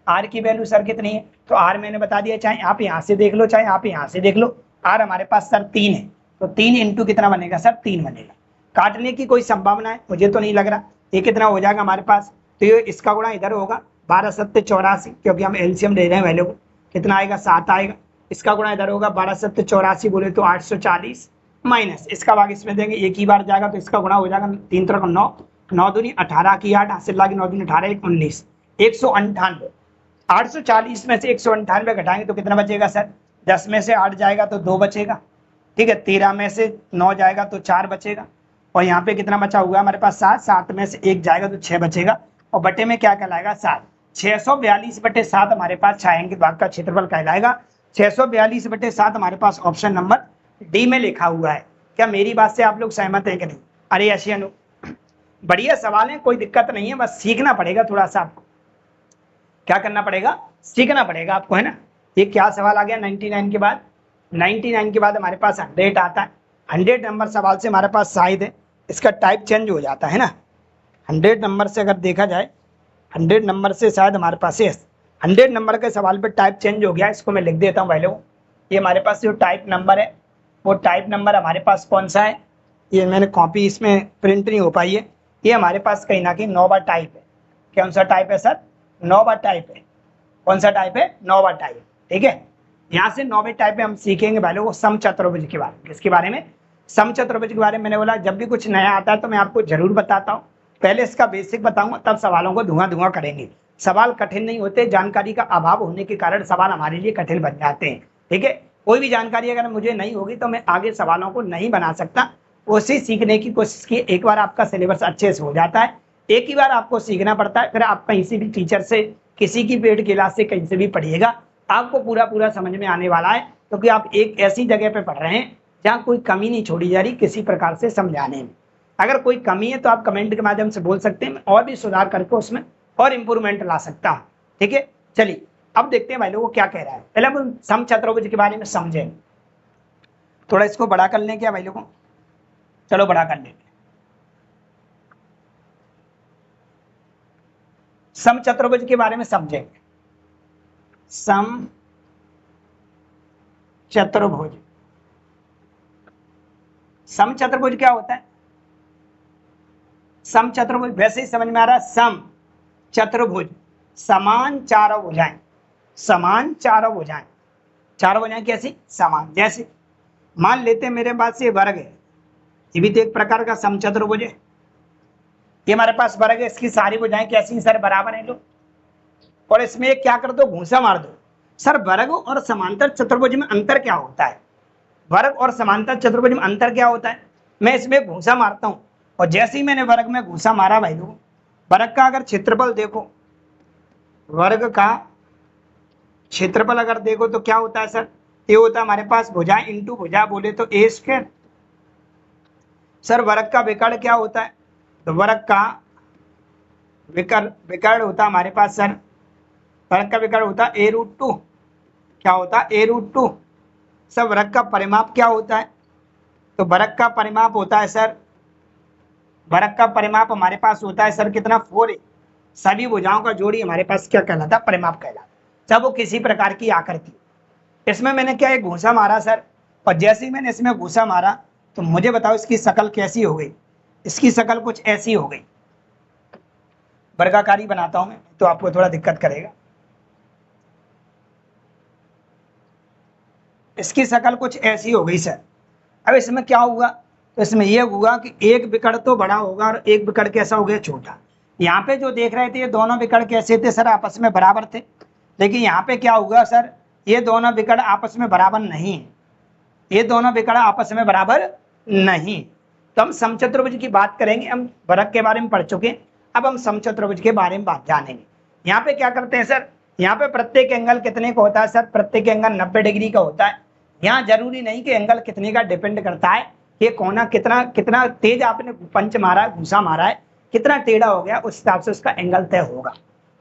आर की वैल्यू सर कितनी है, तो आर मैंने बता दिया, चाहे आप यहाँ से देख लो चाहे आप यहाँ से देख लो। आर हमारे पास सर 3 है, तो 3 × कितना बनेगा सर, 3 बनेगा। काटने की कोई संभावना है, मुझे तो नहीं लग रहा। ये कितना हो जाएगा हमारे पास, तो ये इसका गुणा इधर होगा, 12 7 84, क्योंकि हम एलसीएम ले रहे हैं वैल्यू को, कितना आएगा 7 आएगा। इसका गुणा इधर होगा, 12 7 84 बोले तो 840, माइनस इसका भाग इसमें देंगे, एक ही बार जाएगा तो इसका गुणा हो जाएगा, 3 3 9, 9 दूनी 18 की 8, हासिल लागी 9 दूनी 18, 1 19, 198। 840 में से 198 घटाएंगे तो कितना बचेगा सर, 10 में से 8 जाएगा तो 2 बचेगा, ठीक है। 13 में से 9 जाएगा तो 4 बचेगा। और यहाँ पे कितना बचा हुआ है हमारे पास, 7, 7 में से 1 जाएगा तो 6 बचेगा। और बटे में क्या कहलाएगा, 7। 642/7 हमारे पास छायांकित भाग का क्षेत्रफल कहलाएगा। 642/7 हमारे पास ऑप्शन नंबर डी में लिखा हुआ है। क्या मेरी बात से आप लोग सहमत हैं कि नहीं? अरे अशियानु, बढ़िया सवाल है, कोई दिक्कत नहीं है, बस सीखना पड़ेगा थोड़ा सा। आपको क्या करना पड़ेगा, सीखना पड़ेगा आपको, है ना। ये क्या सवाल आ गया 99 के बाद, 99 के बाद हमारे पास 100 आता है। 100 नंबर सवाल से हमारे पास शायद है इसका टाइप चेंज हो जाता है ना। 100 नंबर से अगर देखा जाए, 100 नंबर से शायद हमारे पास 100 नंबर के सवाल पे टाइप चेंज हो गया। इसको मैं लिख देता हूँ पहले। ये हमारे पास जो टाइप नंबर है, वो टाइप नंबर हमारे पास कौन सा है, ये मैंने कॉपी इसमें प्रिंट नहीं हो पाई है। ये हमारे पास कहीं ना कहीं नोवा टाइप है। कौन सा टाइप है सर, नोवा टाइप है। कौन सा टाइप है, नोवा टाइप, ठीक है। यहाँ से नोवे टाइप में हम सीखेंगे पहले वो समचतुर्भुज के बारे में। किसके बारे में, समचतुर्भुज के बारे में। मैंने बोला जब भी कुछ नया आता है तो मैं आपको जरूर बताता हूँ, पहले इसका बेसिक बताऊंगा, तब सवालों को धुआं धुआं करेंगे। सवाल कठिन नहीं होते, जानकारी का अभाव होने के कारण सवाल हमारे लिए कठिन बन जाते हैं। ठीक है, कोई भी जानकारी अगर मुझे नहीं होगी तो मैं आगे सवालों को नहीं बना सकता। कोशिश सीखने की कोशिश की, एक बार आपका सिलेबस अच्छे से हो जाता है, एक ही बार आपको सीखना पड़ता है, फिर आप कहीं से भी टीचर से, किसी की पेड क्लास से, कहीं से भी पढ़िएगा, आपको पूरा पूरा समझ में आने वाला है, क्योंकि आप एक ऐसी जगह पे पढ़ रहे हैं जहाँ कोई कमी नहीं छोड़ी जा रही किसी प्रकार से समझाने में। अगर कोई कमी है तो आप कमेंट के माध्यम से बोल सकते हैं, मैं और भी सुधार करके उसमें और इम्प्रूवमेंट ला सकता हूँ। ठीक है, चलिए अब देखते हैं भाई लोगों को क्या कह रहा है। पहले हम समचतुर्भुज के बारे में समझें। थोड़ा इसको बड़ा कर लें क्या भाई लोगों, चलो बड़ा कर लेंगे। समचतुर्भुज के बारे में समझेंगे। समचतुर्भुज, समचतुर्भुज क्या होता है? समचतुर्भुज वैसे ही समझ में आ रहा है, सम चतुर्भुज, समान चारों भुजाएं, समान चारों भुजाएं। चारों भुजाएं कैसी? समान। जैसे मान लेते हैं मेरे पास ये वर्ग है, ये भी तो एक प्रकार का समचतुर्भुज है। ये हमारे पास वर्ग है, इसकी सारी भुजाएं कैसी सर? बराबर है लो। और इसमें एक क्या कर दो? घूंसा मार दो। सर वर्ग और समांतर चतुर्भुज में अंतर क्या होता है? वर्ग और समांतर चतुर्भुज में अंतर क्या होता है? मैं इसमें घूंसा मारता हूं, और जैसे ही मैंने वर्ग में घूंसा मारा भाई लोग, वर्ग का अगर क्षेत्रफल देखो, वर्ग का क्षेत्रफल अगर देखो तो क्या होता है सर? ये होता है हमारे पास भुजा इंटू भुजा, बोले तो ए स्क्वायर। सर वर्ग का विकर्ण क्या होता है? तो वर्ग का विकर्ण होता है हमारे पास सर, वर्ग का विकर्ण होता है a√2। क्या होता है? a√2। सर वर्ग का परिमाप क्या होता है? तो वर्ग का परिमाप होता है सर, वर्ग का परिमाप हमारे पास होता है सर कितना? 4a। सभी भुजाओं का जोड़ी हमारे पास क्या कहलाता है? परिमाप कहलाता है। जब वो किसी प्रकार की आकृति, इसमें मैंने क्या एक घूंसा मारा सर, और जैसे ही मैंने इसमें घूंसा मारा तो मुझे बताओ इसकी शक्ल कैसी हो गई? इसकी शक्ल कुछ ऐसी हो गई। वर्गाकारी बनाता हूं मैं तो आपको थोड़ा दिक्कत करेगा। इसकी शक्ल कुछ ऐसी हो गई सर। अब इसमें क्या हुआ? तो इसमें यह हुआ कि एक विकर्ण तो बड़ा होगा और एक विकर्ण कैसा हो गया? छोटा। यहाँ पे जो देख रहे थे ये दोनों विकर्ण कैसे थे सर? आपस में बराबर थे। लेकिन यहाँ पे क्या हुआ सर? ये दोनों विकर्ण आपस में बराबर नहीं है, ये दोनों विकर्ण आपस में बराबर नहीं। तो हम समचतुर्भुज की बात करेंगे। हम वर्ग के बारे में पढ़ चुके हैं, अब हम समचतुर्भुज के बारे में बात जानेंगे। यहाँ पे क्या करते हैं सर? यहाँ पे प्रत्येक एंगल कितने का होता है सर? प्रत्येक एंगल 90 डिग्री का होता है। यहाँ जरूरी नहीं कि एंगल कितने का डिपेंड करता है, ये कोना कितना कितना तेज आपने पंच मारा, घूसा मारा है, कितना टेढ़ा हो गया, उस हिसाब से उसका एंगल तय होगा।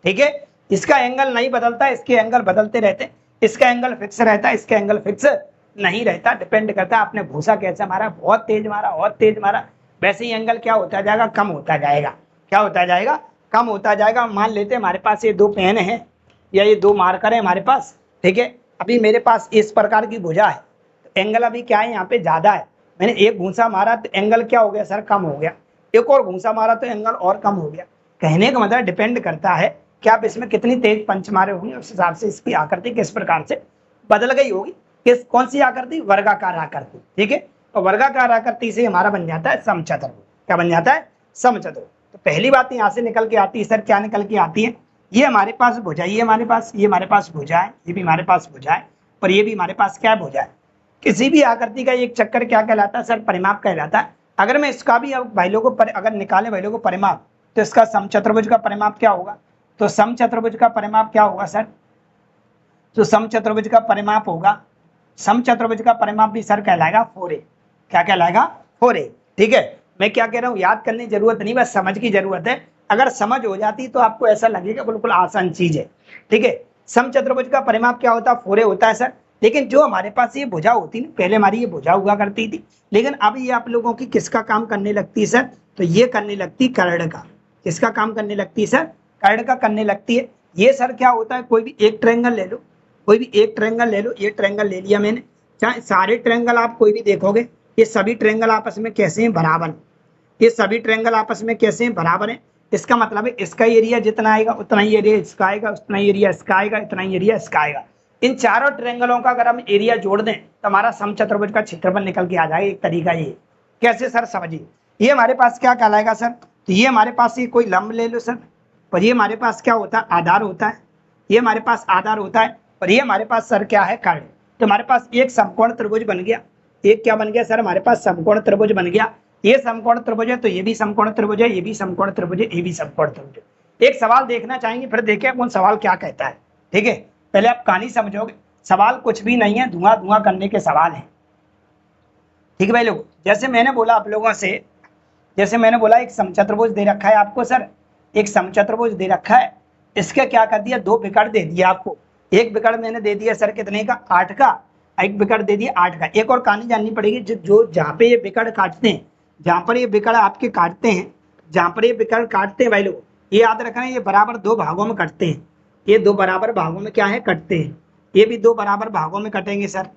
ठीक है, इसका एंगल नहीं बदलता, इसके एंगल बदलते रहते। इसका एंगल फिक्स रहता है, इसका एंगल फिक्स नहीं रहता, डिपेंड करता है आपने भूसा कैसा मारा, बहुत तेज मारा, बहुत तेज मारा, वैसे ही एंगल क्या होता जाएगा? कम होता जाएगा। क्या होता जाएगा? कम होता जाएगा। मान लेते हैं हमारे पास ये दो पेन है या ये दो मार्कर है हमारे पास। ठीक है, अभी मेरे पास इस प्रकार की भुजा है, तो एंगल अभी क्या है? यहाँ पे ज्यादा है। मैंने एक घूंसा मारा तो एंगल क्या हो गया सर? कम हो गया। एक और घूंसा मारा तो एंगल और कम हो गया। कहने का मतलब डिपेंड करता है कि आप इसमें कितनी तेज पंच मारे होंगे, उस हिसाब से इसकी आकृति किस प्रकार से बदल गई होगी। किस कौन सी आकृति? वर्गाकार आकृति। ठीक है, और वर्गाकार आकृति से हमारा बन जाता है समचतुर्भुज। क्या बन जाता है? समचतुर्भुज। तो पहली बात यहाँ से निकल के आती है सर, क्या निकल के आती है? ये हमारे पास भुजा, ये हमारे पास, ये हमारे पास भुजा है, ये भी हमारे पास भुजा है, और ये भी हमारे पास क्या भुजा है। किसी भी आकृति का एक चक्कर क्या कहलाता है सर? परिमाप कहलाता है। अगर मैं इसका भी अब भाई लोगों को अगर निकाले भाई लोगों को परिमाप, तो इसका समचतुर्भुज का परिमाप क्या होगा? तो समचतुर्भुज का परिमाप क्या होगा सर? तो समचतुर्भुज का परिमाप होगा, समचतुर्भुज का परिमाप भी सर कहलाएगा 4a। क्या कहलाएगा? 4a। ठीक है, मैं क्या कह रहा हूँ, याद करने की जरूरत नहीं, बस समझ की जरूरत है। अगर समझ हो जाती तो आपको ऐसा लगेगा बिल्कुल आसान चीज है। ठीक है, समचतुर्भुज का परिमाप क्या होता है? 4a होता है सर। लेकिन जो हमारे पास ये भुजा होती है, पहले हमारी ये भुजा हुआ करती थी, लेकिन अब ये आप लोगों की किसका काम करने लगती है सर? तो ये करने लगती कर्ण का। किसका काम करने लगती है सर? कर्ण का करने लगती है। ये सर क्या होता है? कोई भी एक ट्रायंगल ले लो, कोई भी एक ट्रायंगल ले लो। ये ट्रायंगल ले लिया मैंने, चाहे सारे ट्रायंगल आप कोई भी देखोगे, ये सभी ट्रायंगल आपस में कैसे हैं? बराबर। ये सभी ट्रायंगल आपस में कैसे हैं? बराबर है। इसका मतलब है इसका एरिया जितना आएगा उतना ही एरिया इसका आएगा, उतना ही एरिया इसका आएगा, इतना ही एरिया इसका आएगा। इन चारों ट्रायंगलों का अगर हम एरिया जोड़ दें तो हमारा समचतुर्भुज का क्षेत्रफल निकल के आ जाएगा। एक तरीका ये। कैसे सर? समझिए, ये हमारे पास क्या कहलाएगा सर? तो ये हमारे पास ये कोई लंब ले लो सर, और ये हमारे पास क्या होता है, आधार होता है, ये हमारे पास आधार होता है, और ये हमारे पास सर क्या है, कर्ण। तो हमारे पास एक समकोण त्रिभुज बन गया, एक क्या बन गया सर, हमारे पास समकोण त्रिभुज बन गया। ये समकोण त्रिभुज है तो ये भी समकोण त्रिभुज है, ये भी समकोण त्रिभुज है, ये भी समकोण त्रिभुज है। एक सवाल देखना चाहेंगे, फिर देखें कौन सवाल क्या कहता है। ठीक है, पहले आप कहानी समझोगे, सवाल कुछ भी नहीं है, धुआं धुआं करने के सवाल है। ठीक है भाई लोग, जैसे मैंने बोला आप लोगों से, जैसे मैंने बोला एक समचतुर्भुज दे रखा है आपको सर, एक समचतुर्भुज दे रखा है, इसके क्या कर दिया, दो विकर्ण दे दिया आपको। एक विकर्ण मैंने दे दिया सर कितने का, 8 का, एक विकर्ण दे दिया 8 का। एक और कहानी जाननी पड़ेगी, जो जहाँ पे ये विकर्ण काटते हैं, जहाँ पर ये विकर्ण आपके काटते हैं, जहाँ पर ये विकर्ण काटते हैं भाई लोग, ये याद रखना, ये बराबर दो भागों में कटते हैं, ये दो बराबर भागों में क्या है, कटते हैं। ये भी दो बराबर भागों में कटेंगे सर,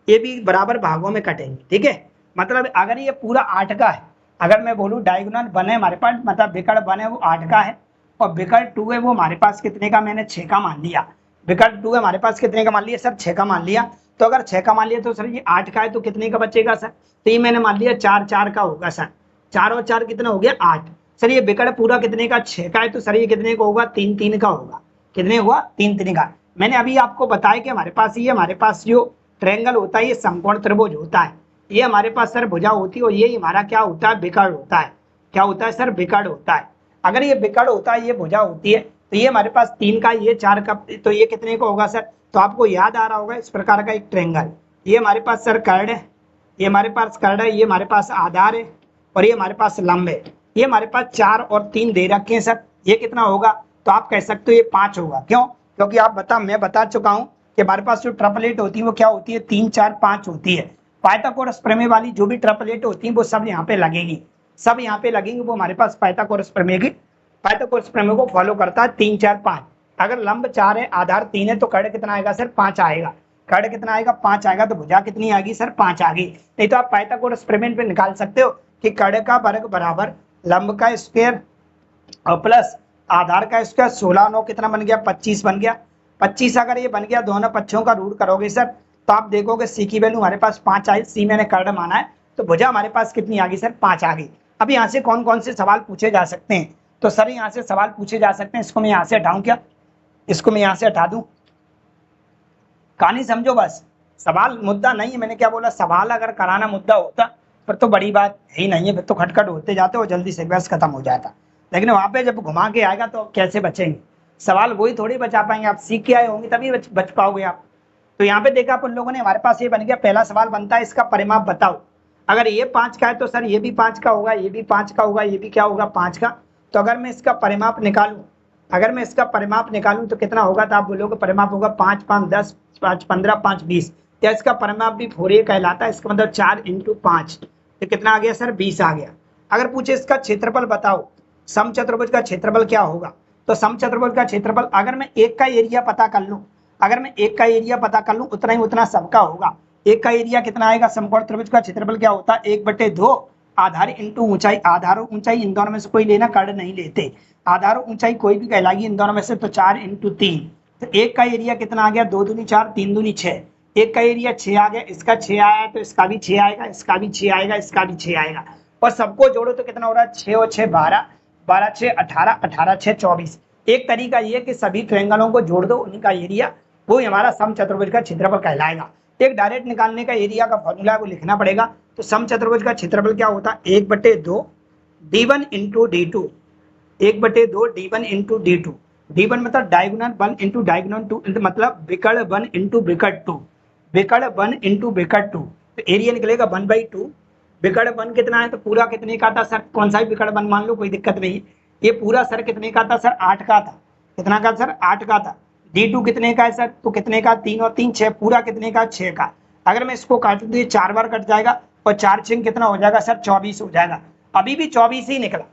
ये भी बराबर भागों में कटेंगे। ठीक है, मतलब अगर ये पूरा 8 का है, अगर मैं बोलूँ डायगोनल बने हमारे पास, मतलब विकर्ण बने वो 8 का है, और विकर्ण 2 है वो हमारे पास कितने का, मैंने 6 का मान लिया। विकर्ण 2 है हमारे पास कितने का मान लिया सर, 6 का मान लिया। तो अगर 6 का मान लिया तो सर ये 8 का है तो कितने का बचेगा सर, तो ये मैंने मान लिया 4 4 का होगा सर, 4 और 4 कितना हो गया 8। सर ये विकर्ण पूरा कितने का, 6 का है, तो सर ये कितने का होगा, 3 3 का होगा। कितने हुआ, 3 3 का। मैंने अभी आपको बताया कि हमारे पास ये, हमारे पास जो ट्रायंगल होता है ये समकोण त्रिभुज होता है, ये हमारे पास सर भुजा होती है, और ये हमारा क्या होता है, विकर्ण होता है। क्या होता है सर, विकर्ण होता है। अगर ये विकर्ण होता है, ये भुजा होती है, तो ये हमारे पास 3 का, ये 4 का, तो ये कितने का होगा सर। तो आपको याद आ रहा होगा इस प्रकार का एक ट्रायंगल, ये हमारे पास सर कर्ण है, ये हमारे पास कर्ण है, ये हमारे पास आधार है, और ये हमारे पास लंब है। ये हमारे पास 4 और 3 दे रखे हैं सर, ये कितना होगा, तो आप कह सकते हो ये 5 होगा। क्यों, क्योंकि मैं बता चुका हूं कि हमारे पास जो ट्रिपलेट होती है वो क्या होती है, 3 4 5 होती है। पाइथागोरस प्रमेय वाली जो भी ट्रिपलेट होती है वो सब यहाँ पे लगेगी, सब यहाँ पे लगेंगे, वो हमारे पास पाइथागोरस प्रमेय की, पाइथागोरस प्रमेय को फॉलो करता है। 3 4 5, अगर लंब 4 है, आधार 3 है, तो कर्ण कितना आएगा सर, 5 आएगा। कर्ण कितना आएगा, 5 आएगा, तो भुजा कितनी आएगी सर, 5 आ गई। नहीं तो आप पाइथागोरस प्रमेय पे निकाल सकते हो कि कर्ण का वर्ग बराबर लंब का स्क्वायर और प्लस आधार का स्क्वायर, 16 9 कितना बन गया, 25 बन गया। 25 अगर ये बन गया, दोनों पक्षों का रूट करोगे सर, तो आप देखोगे सी की वैल्यू हमारे पास 5 आई, सी मैंने कर्ण माना है, तो भुजा हमारे पास कितनी आ गई सर, 5 आ गई। अब यहाँ से कौन कौन से सवाल पूछे जा सकते हैं, तो सर यहाँ से सवाल पूछे जा सकते हैं, इसको मैं यहाँ से हटाऊं क्या, इसको मैं यहाँ से हटा दूं, कहानी समझो बस। सवाल मुद्दा नहीं है, मैंने क्या बोला, सवाल अगर कराना मुद्दा होता फिर तो बड़ी बात ही नहीं है, फिर तो खटखट होते जाते और जल्दी से बस खत्म हो जाता। लेकिन वहां पे जब घुमा के आएगा तो कैसे बचेंगे, सवाल वही थोड़ी बचा पाएंगे, आप सीख के आए होंगे तभी बच पाओगे आप। तो यहाँ पे देखा अपन लोगों ने, हमारे पास ये बन गया, पहला सवाल बनता है इसका परिमाप बताओ। अगर ये 5 का है तो सर ये भी 5 का होगा, ये भी 5 का होगा, ये भी क्या होगा 5 का। तो अगर मैं इसका परिमाप निकालूं, अगर मैं इसका परिमाप निकालूं तो कितना होगा, तो आप बोलोगे परिमाप होगा 5 5 10 5 15 5 20, या इसका परिमाप भी 4A कहलाता है, इसका मतलब 4 × 5, तो कितना आ गया सर, 20 आ गया। अगर पूछे इसका क्षेत्रफल बताओ, समचतुर्भुज का क्षेत्रफल क्या होगा, तो समचतुर्भुज का क्षेत्रफल अगर मैं एक का एरिया पता कर लूं, अगर मैं एक का एरिया पता कर लूं उतना ही उतना सबका होगा। एक का एरिया कितना आएगा, समकोण त्रिभुज का क्षेत्रफल क्या होता है, 1/2 आधार इंटू ऊंचाई। आधार और ऊंचाई इन दोनों में से कोई लेना, कर्ण नहीं लेते, आधार और ऊंचाई कोई भी कहलाएगी इन दोनों में से, तो 4 × 3, तो एक का एरिया कितना आ गया, 2 दूनी 4 3 दूनी 6, एक का एरिया 6 आ गया, इसका 6 आया तो इसका भी 6 आएगा, इसका भी 6 आएगा, इसका भी 6 आएगा, और सबको जोड़ो तो कितना हो रहा है, 6 और 6 12, 12 6 18, 18 6 24। एक तरीका ये कि सभी ट्रायंगलों को जोड़ दो, उनका एरिया वो हमारा समचतुर्भुज का क्षेत्रफल कहलाएगा। एक डायरेक्ट निकालने का एरिया का फॉर्मूला को लिखना पड़ेगा, तो समचतुर्भुज का क्षेत्रफल क्या होता है, 1/2 d1 × d2, 1/2 d1 × d2, d1 मतलब डायगोनल 1 × डायगोनल 2, मतलब विकर्ण 1 × विकर्ण 2, विकर्ण 1 × विकर्ण 2, तो एरिया निकलेगा 1/2। विकर्ण 1 कितना है, तो पूरा कितने का था सर, कौन सा भी विकर्ण 1 मान लो, कोई दिक्कत नहीं है। ये पूरा सर कितने का था सर, 8 का था, कितना का सर, 8 का था। d2 कितने का है सर, तो कितने का, 3 और 3 6, पूरा कितने का, 6 का। अगर मैं इसको काट दूं, ये 4 बार कट जाएगा, और 4 6 कितना हो जाएगा सर, 24 हो जाएगा। अभी भी 24 ही निकला,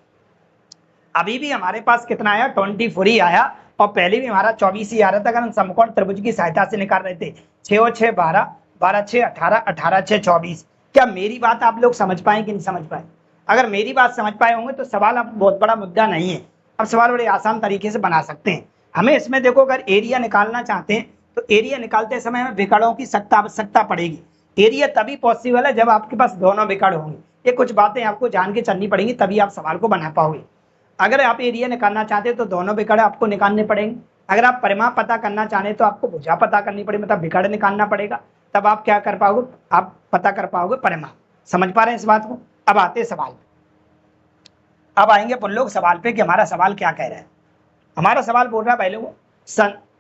अभी भी हमारे पास कितना आया, 24 ही आया, और पहले भी हमारा 24 ही आ रहा था, अगर हम समकोण त्रिभुज की सहायता से निकाल रहे थे। 6 और 6 12, 12 6 18, 18 6 24। क्या मेरी बात आप लोग समझ पाए कि नहीं समझ पाए? अगर मेरी बात समझ पाए होंगे तो सवाल अब बहुत बड़ा मुद्दा नहीं है, अब सवाल बड़े आसान तरीके से बना सकते हैं। हमें इसमें देखो, अगर एरिया निकालना चाहते हैं तो एरिया निकालते समय हमें विकर्णों की आवश्यकता पड़ेगी। एरिया तभी पॉसिबल है जब आपके पास दोनों विकर्ण होंगे। ये कुछ बातें आपको जान के चलनी पड़ेंगी, तभी आप सवाल को बना पाओगे। अगर आप एरिया निकालना चाहते हैं तो दोनों विकर्ण आपको निकालने पड़ेंगे। अगर आप परिमाप पता करना चाहें तो आपको भुजा पता करनी पड़ेगी, मतलब विकर्ण निकालना पड़ेगा, तब आप क्या कर पाओगे, आप पता कर पाओगे परिमाप। समझ पा रहे हैं इस बात को। अब आते हैं सवाल, अब आएंगे अपन लोग सवाल पे कि हमारा सवाल क्या कह रहा है। हमारा सवाल बोल रहा है भाई लोगों,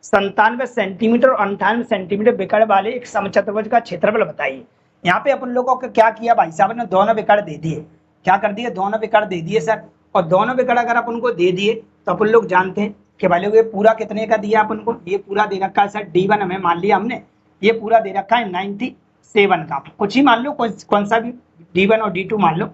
97 सेंटीमीटर और 98 सेंटीमीटर विकर्ण वाले एक समचतुर्भुज का क्षेत्रफल बताइए। यहाँ पे अपन लोगों को क्या किया भाई साहब ने, दोनों विकर्ण दे दिए। क्या कर दिए, दोनों विकर्ण दे दिए सर। और दोनों विकर्ण अगर अपन को दे दिए तो अपन लोग जानते हैं कि भाई लोग ये पूरा कितने का दिया अपन को, ये पूरा दे रखा है सर D1 हमें मान लिया हमने, ये पूरा दे रखा है 97 का, कुछ ही मान लो, कौन सा भी D1 और D2 मान लो।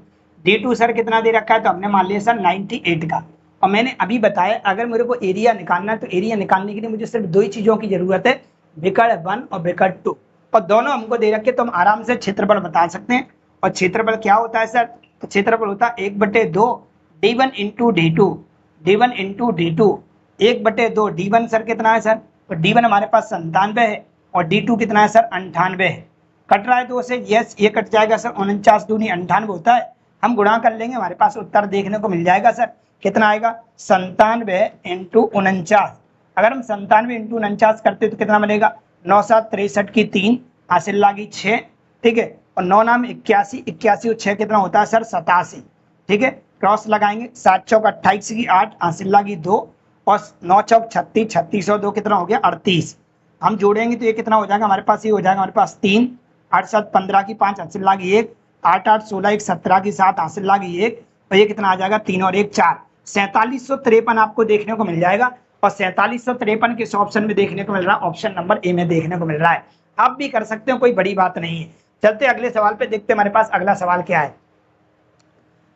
D2 सर कितना दे रखा है, तो हमने मान लिया सर 98 का। और मैंने अभी बताया अगर मेरे को एरिया निकालना है तो एरिया निकालने के लिए मुझे सिर्फ दो ही चीजों की जरूरत है, विकर्ण 1 और विकर्ण 2, और दोनों हमको दे रखे तो हम आराम से क्षेत्रफल बता सकते हैं। और क्षेत्रफल क्या होता है सर, तो क्षेत्रफल होता है 1/2 D1 into D2, D1 into D2 1/2। D1 sir कितना है सर, तो D1 हमारे पास 97 है और D2 कितना है सर 98 है। कट रहा है 2 से, यस ये कट जाएगा सर, 49 दूनी 98 होता है, हम गुणा कर लेंगे, हमारे पास उत्तर देखने को मिल जाएगा सर। कितना आएगा, 97 इंटू 49। अगर हम 97 इंटू 49 करते तो कितना मिलेगा, 9 7 63 की 3 हासिल लागी 6, ठीक है, और 9 नाम 81, 81 और 6 कितना होता है सर 87, ठीक है। क्रॉस लगाएंगे, 7 चौक 28 की 8 हासिल लागी 2, और 9 चौक 36, 36 और 2 कितना हो गया 38। हम जोड़ेंगे तो ये कितना हो जाएगा हमारे पास, ये हो जाएगा हमारे पास 3, 8 7 15 की 5 हासिल लागी 1, 8 8 16 1 17 की 7 हासिल लागी 1, और ये कितना आ जाएगा 3 और 1 4, 4753 आपको देखने को मिल जाएगा। और 4753 किस ऑप्शन में देखने को मिल रहा है, ऑप्शन नंबर ए में देखने को मिल रहा है। आप भी कर सकते हो, कोई बड़ी बात नहीं है। चलते अगले सवाल पे, देखते हमारे पास अगला सवाल क्या है।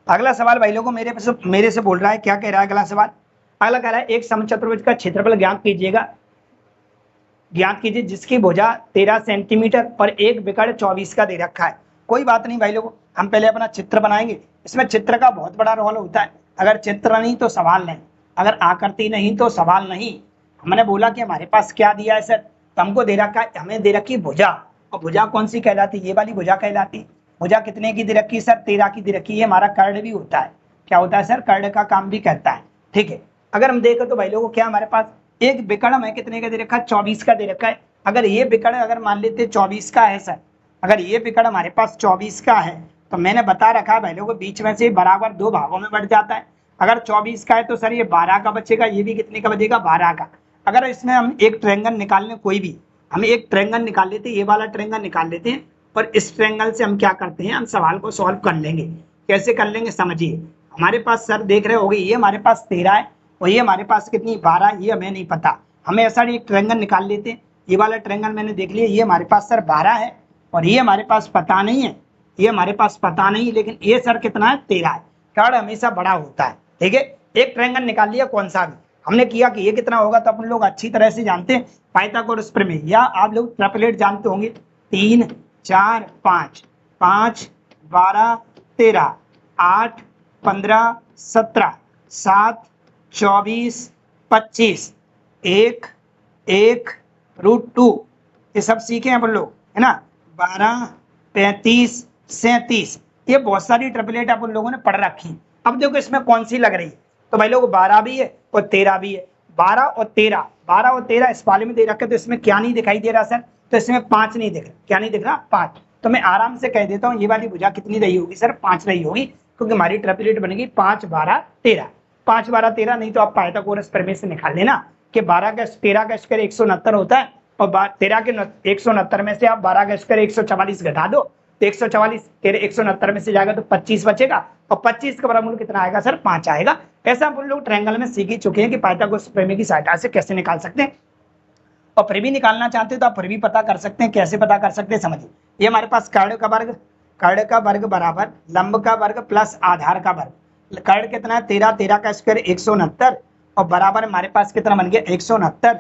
अगला सवाल भाई लोगों मेरे से बोल रहा है, क्या कह रहा है अगला सवाल, अगला कह रहा है एक समचतुर्भुज का क्षेत्रफल ज्ञात कीजिए जिसकी भुजा 13 सेंटीमीटर और एक विकर्ण 24 का दे रखा है। कोई बात नहीं भाई लोगों, हम पहले अपना चित्र बनाएंगे। इसमें चित्र का बहुत बड़ा रोल होता है, अगर चित्र नहीं तो सवाल नहीं, अगर आकृति नहीं तो सवाल नहीं। हमने बोला कि हमारे पास क्या दिया है सर, तो हमको दे रखा है, हमें दे रखी भुजा, और भुजा कौन सी कहलाती है, ये वाली भुजा कहलाती। भुजा कितने की दे रखी है सर, 13 की दे रखी है। हमारा कर्ण भी होता है, क्या होता है सर, कर्ण का काम भी करता है, ठीक है। अगर हम देखें तो भाई लोगों क्या हमारे पास एक विकर्ण हमें कितने का दे रखा है, 24 का दे रखा है। अगर ये विकर्ण अगर मान लेते 24 का है सर, अगर ये विकर्ण हमारे पास 24 का है तो मैंने बता रखा है भाई लोगों बीच में से बराबर 2 भागों में बढ़ जाता है। अगर 24 का है तो सर ये 12 का बचेगा, ये भी कितने का बचेगा 12 का। अगर इसमें हम एक ट्रायंगल निकाल लें, कोई भी हम एक ट्रायंगल निकाल लेते हैं, ये वाला ट्रायंगल निकाल लेते हैं, और इस ट्रायंगल से हम क्या करते हैं, हम सवाल को सॉल्व कर लेंगे। कैसे कर लेंगे समझिए, हमारे पास सर देख रहे होंगे ये हमारे पास 13 है और ये हमारे पास कितनी 12, ये हमें नहीं पता, हमें ऐसा एक ट्रायंगल निकाल लेते हैं। ये वाला ट्रायंगल मैंने देख लिया, ये हमारे पास सर 12 है और ये हमारे पास पता नहीं है, ये हमारे पास पता नहीं, लेकिन ये सर कितना है 13 है। कर्ण हमेशा बड़ा होता है, ठीक है। एक ट्रायंगल निकाल लिया कौन सा भी, हमने किया कि ये कितना होगा, तो अपन लोग अच्छी तरह से जानते हैं पाइथागोरस प्रमेय, या आप लोग ट्रिपलेट जानते होंगे, 3 4 5, 5 12 13, 8 15 17, 7 24 25, 1 1 √2, ये सब सीखे हैं अपन लोग, है ना। 12 35 37, ये बहुत सारी ट्रिपलेट अपन लोगों ने पढ़ रखी है। अब देखो इसमें कौन सी लग रही है, तो भाई लोग 12 भी है और 13 भी है। 12 और 13 इस वाले में दे रखे, तो इसमें क्या नहीं दिखाई दे रहा सर, तो इसमें 5 नहीं दिख रहा, क्या नहीं दिख रहा 5। तो मैं आराम से कह देता हूँ ये वाली भुजा कितनी रही होगी सर, 5 रही होगी, क्योंकि हमारी ट्रिपलेट बनेगी 5 12 13। 5 12 13 नहीं तो आप पाइथागोरस प्रमेय से निकाल लेना कि 13 का स्क्वायर 169 होता है, और 13 के 169 में से आप 12 का स्क्वायर 144 घटा दो, तो 144 169 में से जाएगा तो 25 बचेगा, और 25 का बराबर कितना आएगा सर 5 आएगा। ऐसा हम लोग ट्रायंगल में सीख ही चुके हैं कि पाइथागोरस प्रमेय की सहायता से कैसे निकाल सकते हैं। और फिर भी निकालना चाहते हैं तो आप फिर भी पता कर सकते हैं। कैसे पता कर सकते हैं समझिए, ये हमारे पास कर्ण का वर्ग बराबर लंब का वर्ग प्लस आधार का वर्ग। कर्ण कितना है 13, 13 का स्क्वायर 169, और बराबर हमारे पास कितना बन गया 169,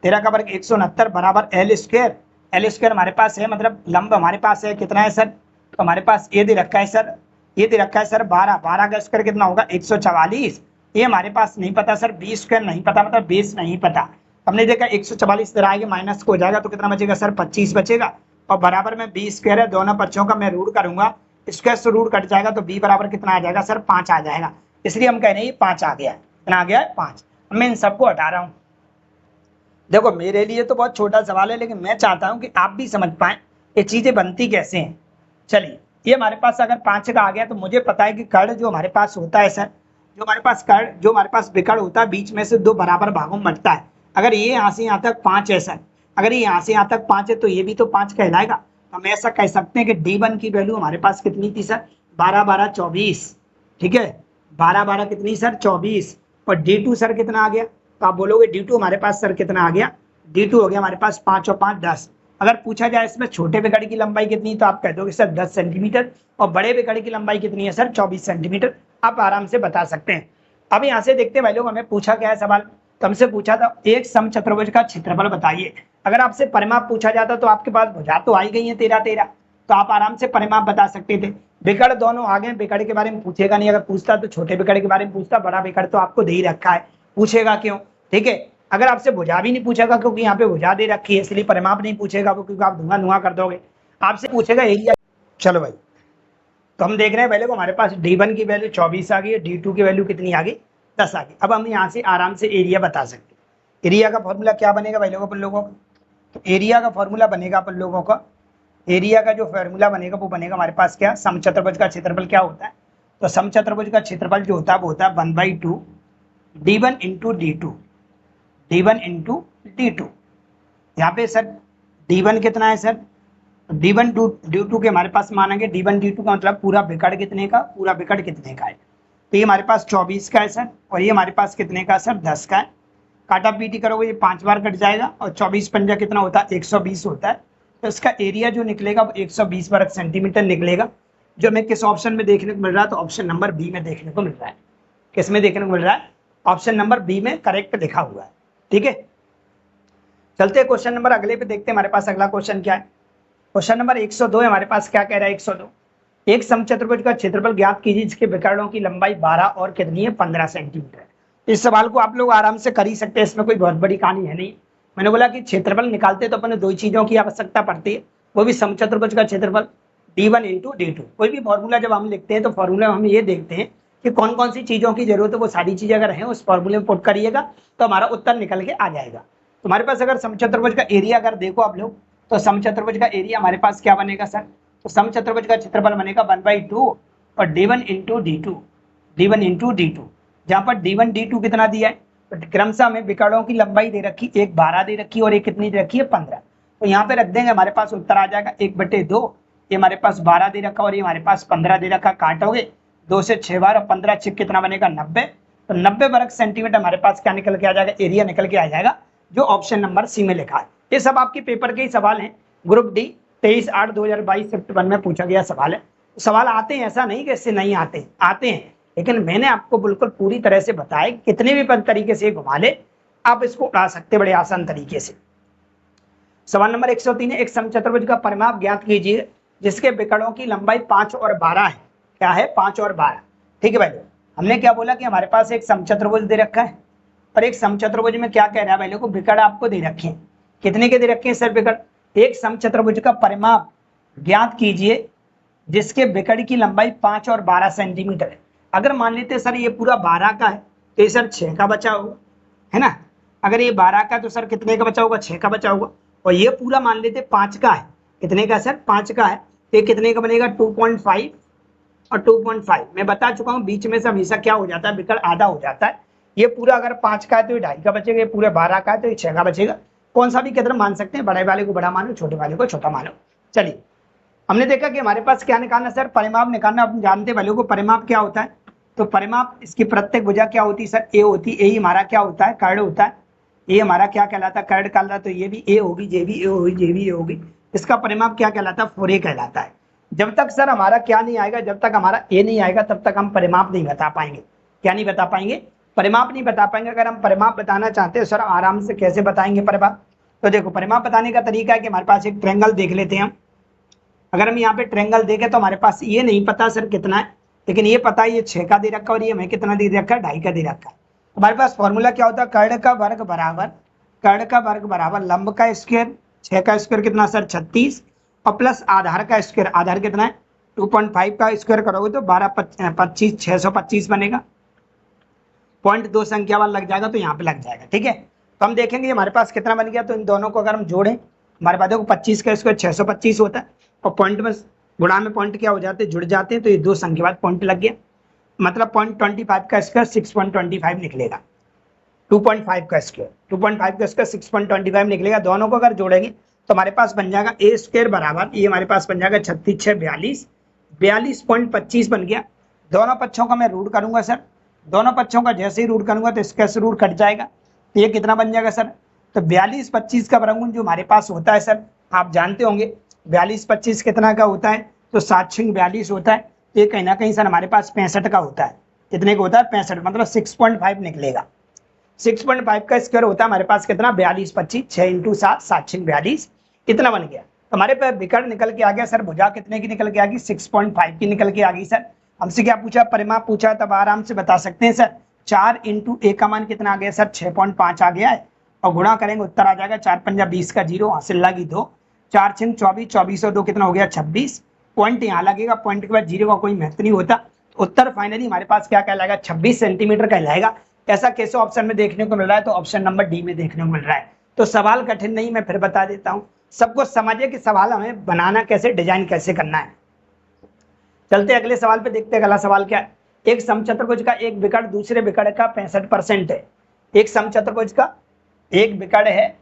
13 का वर्ग 169 बराबर L स्क्वायर हमारे पास है, मतलब लंब हमारे पास है कितना है सर, तो हमारे पास ये दे रखा है सर, ये दे रखा है सर 12 का स्क्वायर कितना होगा 144। ये हमारे पास नहीं पता सर, 20 स्क्वायर नहीं पता, मतलब बेस नहीं पता। हमने देखा 144 तरह आगे माइनस को हो जाएगा तो कितना बचेगा सर 25 बचेगा, और बराबर में 20 स्क्वायर है, दोनों पक्षों का मैं रूट करूंगा, स्क्वायर से रूट कट जाएगा तो b बराबर कितना आ जाएगा सर 5 आ जाएगा। इसलिए हम कह रहे हैं ये 5 आ गया है। कितना आ गया है? 5। अब मैं इन सबको हटा रहा हूँ। देखो मेरे लिए तो बहुत छोटा सवाल है, लेकिन मैं चाहता हूँ कि आप भी समझ पाएं ये चीजें बनती कैसे हैं। चलिए, ये हमारे पास अगर 5 का आ गया तो मुझे पता है कि कर्ण जो हमारे पास होता है सर, जो हमारे पास विकर्ण होता है बीच में से 2 बराबर भागों में बंटता है। अगर ये यहाँ से यहाँ तक 5 है सर, अगर ये यहाँ से यहाँ तक 5 है तो ये भी तो 5 कहलाएगा। तो हम ऐसा कह सकते हैं कि D1 की वैल्यू हमारे पास कितनी थी सर? 12 12 24। ठीक है, 12 12 कितनी सर? 24। और D2 सर कितना आ गया? तो आप बोलोगे D2 हमारे पास सर कितना आ गया? D2 हो गया हमारे पास 5 और 5 10। अगर पूछा जाए इसमें छोटे विकर्ण की लंबाई कितनी, तो आप कह दोगे सर 10 सेंटीमीटर। और बड़े विकर्ण की लंबाई कितनी है सर? 24 सेंटीमीटर। आप आराम से बता सकते हैं। अब यहाँ से देखते हैं भाई लोग, हमें पूछा क्या है सवाल? तो हमसे पूछा था एक समचतुर्भुज का क्षेत्रफल बताइए। अगर आपसे परिमाप पूछा जाता तो आपके पास भुजा तो आई गई है 13 13, तो आप आराम से परिमाप बता सकते थे। विकर्ण दोनों आ गए, विकर्ण के बारे में पूछेगा नहीं। अगर पूछता तो छोटे विकर्ण के बारे में पूछता, बड़ा विकर्ण तो आपको दे ही रखा है, पूछेगा क्यों? ठीक है, अगर आपसे भुजा भी नहीं पूछेगा क्योंकि यहाँ पे भुजा दे रखी है, इसलिए परिमाप नहीं पूछेगा वो, क्योंकि आप धुआं धुआं कर दोगे। आपसे पूछेगा एरिया। चलो भाई, तो हम देख रहे हैं पहले को हमारे पास D1 की वैल्यू 24 आ गई है, D2 की वैल्यू कितनी आ गई? 10 आ गई। अब हम यहाँ से आराम से एरिया बता सकते हैं। एरिया का फॉर्मूला क्या बनेगा भाई लोगों अपन लोगों का? तो एरिया का फॉर्मूला बनेगा अपन लोगों का, एरिया का जो फॉर्मूला बनेगा वो बनेगा हमारे पास क्या? समचतुर्भुज का क्षेत्रफल क्या होता है? तो समचतुर्भुज का क्षेत्रफल जो होता है वो होता है 1/2 D1 into D2, D1 into D2। यहाँ पे सर D1 कितना है सर? D1 D2 के हमारे पास मानेंगे। D1 D2 का मतलब पूरा विकर्ण कितने का? पूरा विकर्ण कितने का है? तो ये हमारे पास 24 का है सर, और ये हमारे पास कितने का सर? 10 का है। काटा पीटी करोगे ये 5 बार कट जाएगा, और 24 पंजा कितना होता है? 120 होता है। तो इसका एरिया जो निकलेगा वो 120 वर्ग सेंटीमीटर निकलेगा। जो हमें किस ऑप्शन में देखने को मिल रहा है? तो ऑप्शन नंबर बी में देखने को मिल रहा है। किस में देखने को मिल रहा है? ऑप्शन नंबर बी में करेक्ट लिखा हुआ है। ठीक है, चलते हैं क्वेश्चन नंबर अगले पे देखते हैं। हमारे पास अगला क्वेश्चन क्या है? क्वेश्चन नंबर 102 है हमारे पास। क्या कह रहा है 102? एक समचतुर्भुज का क्षेत्रफल ज्ञात कीजिए जिसके विकर्णों की लंबाई 12 और कितनी है? 15 सेंटीमीटर है। इस सवाल को आप लोग आराम से कर ही सकते हैं, इसमें कोई बहुत बड़ी कहानी है नहीं। मैंने बोला कि क्षेत्रफल निकालते तो अपने 2 चीजों की आवश्यकता पड़ती है, वो भी समचतुर्भुज का क्षेत्रफल D1 इंटू D2। कोई भी फॉर्मूला जब हम लिखते हैं तो फॉर्मूला हम ये देखते हैं कि कौन कौन सी चीजों की जरूरत है, वो सारी चीजें अगर हैं उस फॉर्मूले में पुट करिएगा तो हमारा उत्तर निकल के आ जाएगा। तुम्हारे पास अगर समचतुर्भुज का एरिया अगर देखो आप लोग, तो समचतुर्भुज का एरिया हमारे पास क्या बनेगा सर? तो समचतुर्भुज का क्षेत्रफल बनेगा 1/2 और D1 into D2, D1 into D2। जहाँ पर D1 D2 कितना दिया है? तो क्रमशः हमें विकर्णों की लंबाई दे रखी, एक 12 दे रखी है और एक कितनी दे रखी है? 15। तो यहाँ पे रख देंगे, हमारे पास उत्तर आ जाएगा 1/2। ये हमारे पास 12 दे रखा और ये हमारे पास 15 दे रखा। काटोगे 2 से 6 बार और 15 6 कितना बनेगा? 90। तो 90 वर्ग सेंटीमीटर हमारे पास क्या निकल के आ जाएगा? एरिया निकल के आ जाएगा, जो ऑप्शन नंबर सी में लिखा है। ये सब आपके पेपर के ही सवाल हैं। ग्रुप डी 23/8/2022 शिफ्ट 1 में पूछा गया सवाल है। सवाल आते हैं, ऐसा नहीं कि इससे नहीं आते हैं, लेकिन मैंने आपको बिल्कुल पूरी तरह से बताया कितने भी तरीके से घुमा ले आप इसको उड़ा सकते बड़े आसान तरीके से। सवाल नंबर 103 है, एक समचतुर्भुज का परिमाप ज्ञात कीजिए जिसके विकर्णों की लंबाई 5 और 12 है। क्या है? 5 और 12। ठीक है भाई, हमने क्या बोला कि हमारे पास एक समचतुर्भुज दे रखा है, और एक समचतुर्भुज में क्या कह रहा है भाई को? विकर्ण आपको दे रखे हैं। कितने के दे रखे हैं सर विकर्ण? एक समचतुर्भुज का परिमाप ज्ञात कीजिए जिसके विकर्ण की लंबाई 5 और 12 सेंटीमीटर है। अगर मान लेते सर ये पूरा 12 का है तो ये सर 6 का बचा होगा, है ना? अगर ये 12 का तो सर कितने का बचा होगा? 6 का बचा होगा। और ये पूरा मान लेते 5 का है। कितने का सर? 5 का है। तो ये कितने का बनेगा? 2.5 और 2.5। मैं बता चुका हूँ बीच में से हमेशा क्या हो जाता है? विकर्ण आधा हो जाता है। ये पूरा अगर 5 का है तो ये 2.5 का बचेगा, ये पूरे 12 का है तो ये 6 का बचेगा। कौन सा भी किधर मान सकते हैं, बड़े वाले को बड़ा मानो, छोटे वाले को छोटा मानो। चलिए, हमने देखा कि हमारे पास क्या निकालना सर? परिमाप निकालना। आप जानते वालों को परिमाप क्या होता है? तो परिमाप इसकी प्रत्येक भुजा क्या होती है सर? ए होती है। ए हमारा क्या होता है? कर्ण होता है। ये हमारा क्या कहलाता है? कर्ण कहलाता। तो ये भी ए होगी, ये भी ए होगी, ये भी ए होगी। इसका परिमाप क्या कहलाता है? 4a कहलाता है। जब तक सर हमारा क्या नहीं आएगा, जब तक हमारा ए नहीं आएगा तब तक हम परिमाप नहीं बता पाएंगे। क्या नहीं बता पाएंगे? परिमाप नहीं बता पाएंगे। अगर हम परिमाप बताना चाहते हैं सर आराम से कैसे बताएंगे परिमाप? तो देखो, परिमाप बताने का तरीका है कि हमारे पास एक ट्रायंगल देख लेते हैं हम। अगर हम यहाँ पे ट्रायंगल देखें तो हमारे पास ये नहीं पता सर कितना है, लेकिन ये पता है ये 6 का दे रखा और ये हमें कितना दे रखा है? 2.5 का दे रखा है। हमारे पास फॉर्मूला क्या होता है? कर्ण का वर्ग बराबर लंब का स्क्वायर, 6 का स्क्वायर कितना सर? 36, और प्लस आधार का स्क्वायर। आधार कितना है? 2.5 का स्क्वायर करोगे तो 12 25 625 बनेगा। 0.2 संख्या वाला लग जाएगा तो यहाँ पे लग जाएगा। ठीक है, तो हम देखेंगे हमारे पास कितना बन गया। तो इन दोनों को अगर हम जोड़ें, हमारे पास देखो 25 का स्क्वायर 625 होता है, और पॉइंट में गुणा में पॉइंट क्या हो जाते हैं, जुड़ जाते हैं, तो ये 2 संख्या बाद पॉइंट लग गया, मतलब 0.25 का स्क्वायर 6.25 निकलेगा। 2.5 का स्क्वायर 2.5 का स्क्वायर 6.25 निकलेगा। दोनों को अगर जोड़ेंगे तो हमारे पास बन जाएगा ए स्क्वायर बराबर, ये हमारे पास बन जाएगा 36 6 42, 42.25 बन गया। दोनों पक्षों का मैं रूट करूंगा सर, दोनों पक्षों का जैसे ही रूट करूंगा तो इसका से रूट कट जाएगा, तो ये कितना बन जाएगा सर, तो 42 25 का वर्गमूल जो हमारे पास होता है सर, आप जानते होंगे 42 25 कितना का होता है, तो 7 6 42 होता है। ये कहीं ना कहीं सर हमारे पास 65 का होता है। कितने का होता है, 65, मतलब 6.5 निकलेगा। 6.5 का स्क्वायर होता है हमारे पास कितना, 42 25, 6 × 7 7 6 42, इतना बन गया। तो हमारे पास विकर्ण निकल के आ गया सर, भुजा कितने की निकल के आ गई, 6.5 की निकल के आ गई सर। हमसे क्या पूछा, परिमाप पूछा, तब आराम से बता सकते हैं सर। 4 × a का मान कितना आ गया सर, 6.5 आ गया है, और गुणा करेंगे उत्तर आ जाएगा 4 पंजा 20 का 0, हासिल लगी 2, 4 6 24, 24 और 2 कितना हो गया 26, पॉइंट यहाँ लगेगा, पॉइंट के बाद 0 का कोई महत्व नहीं होता। उत्तर फाइनली हमारे पास क्या कहलाएगा, 26 सेंटीमीटर कहलाएगा। ऐसा कैसे ऑप्शन में देखने को मिल रहा है, तो ऑप्शन नंबर डी में देखने को मिल रहा है। तो सवाल कठिन नहीं, मैं फिर बता देता हूँ, सबको समझे कि सवाल हमें बनाना कैसे, डिजाइन कैसे करना है। चलते अगले सवाल पे देखते हैं। अगला सवाल क्या है, एक समचतुर्भुज का एक विकर्ण दूसरे विकर्ण का 65% है। एक समचतुर्भुज का एक विकर्ण है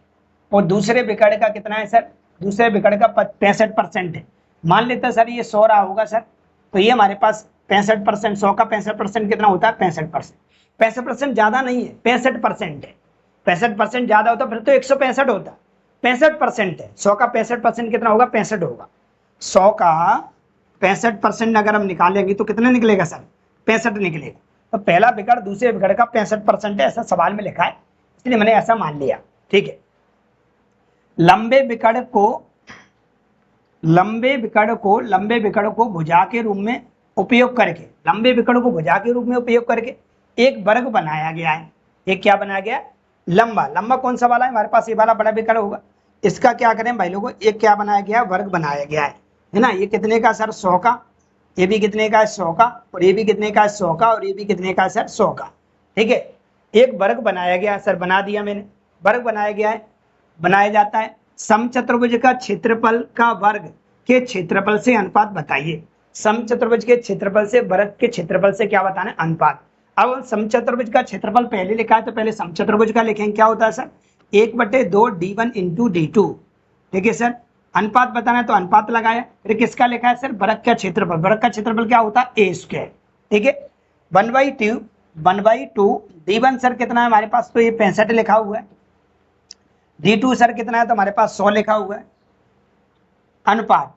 और दूसरे विकर्ण का कितना है सर, दूसरे विकर्ण का 65% है। मान लेते हैं सर ये 100 रहा होगा सर, तो ये हमारे पास 65%, 100 का 65% कितना होता है, 65%। 65% ज्यादा नहीं है, 65% है। 65% ज्यादा होता फिर तो 165 होता, 65% है। 100 का 65% कितना होगा, 65 होगा। 100 का 65% अगर हम निकालेंगे तो कितना निकलेगा सर, 65 निकलेगा। तो पहला विकर्ण दूसरे विकर्ण का 65% है, ऐसा सवाल में लिखा है, इसलिए मैंने ऐसा मान लिया। ठीक है, लंबे विकर्ण को भुजा के रूप में उपयोग करके, लंबे विकर्ण को भुजा के रूप में उपयोग करके एक वर्ग बनाया गया है। एक क्या बनाया गया, लंबा। लंबा कौन सा वाला है, हमारे पास ये वाला बड़ा विकर्ण होगा। इसका क्या करें भाई लोगों, एक क्या बनाया गया, वर्ग बनाया गया है ना। ये कितने का सर, 100 का, ये भी कितने का है 100 का, और ये भी कितने का है 100 का, और ये भी कितने का है सर 100 का। ठीक है, एक वर्ग बनाया गया सर, बना दिया मैंने, वर्ग बनाया गया है। बनाया जाता है समचतुर्भुज का क्षेत्रफल का वर्ग के क्षेत्रफल से अनुपात बताइए। समचतुर्भुज के क्षेत्रफल से वर्ग के क्षेत्रफल से क्या बताना है, अनुपात। अब समचतुर्भुज का क्षेत्रफल पहले लिखा है, तो पहले समचतुर्भुज का लिखेंगे। क्या होता है सर, 1/2 d1 × d2। ठीक है सर, अनुपात बताना है तो अनुपात लगाया। फिर किसका लिखा है सर, वर्ग का क्षेत्रफल। वर्ग का क्षेत्रफल क्या होता है, a स्क्वायर। ठीक है, 1/2 d1 सर कितना है हमारे पास, तो ये 65 लिखा हुआ है। d2 सर कितना है, तो हमारे पास 100 लिखा हुआ है। अनुपात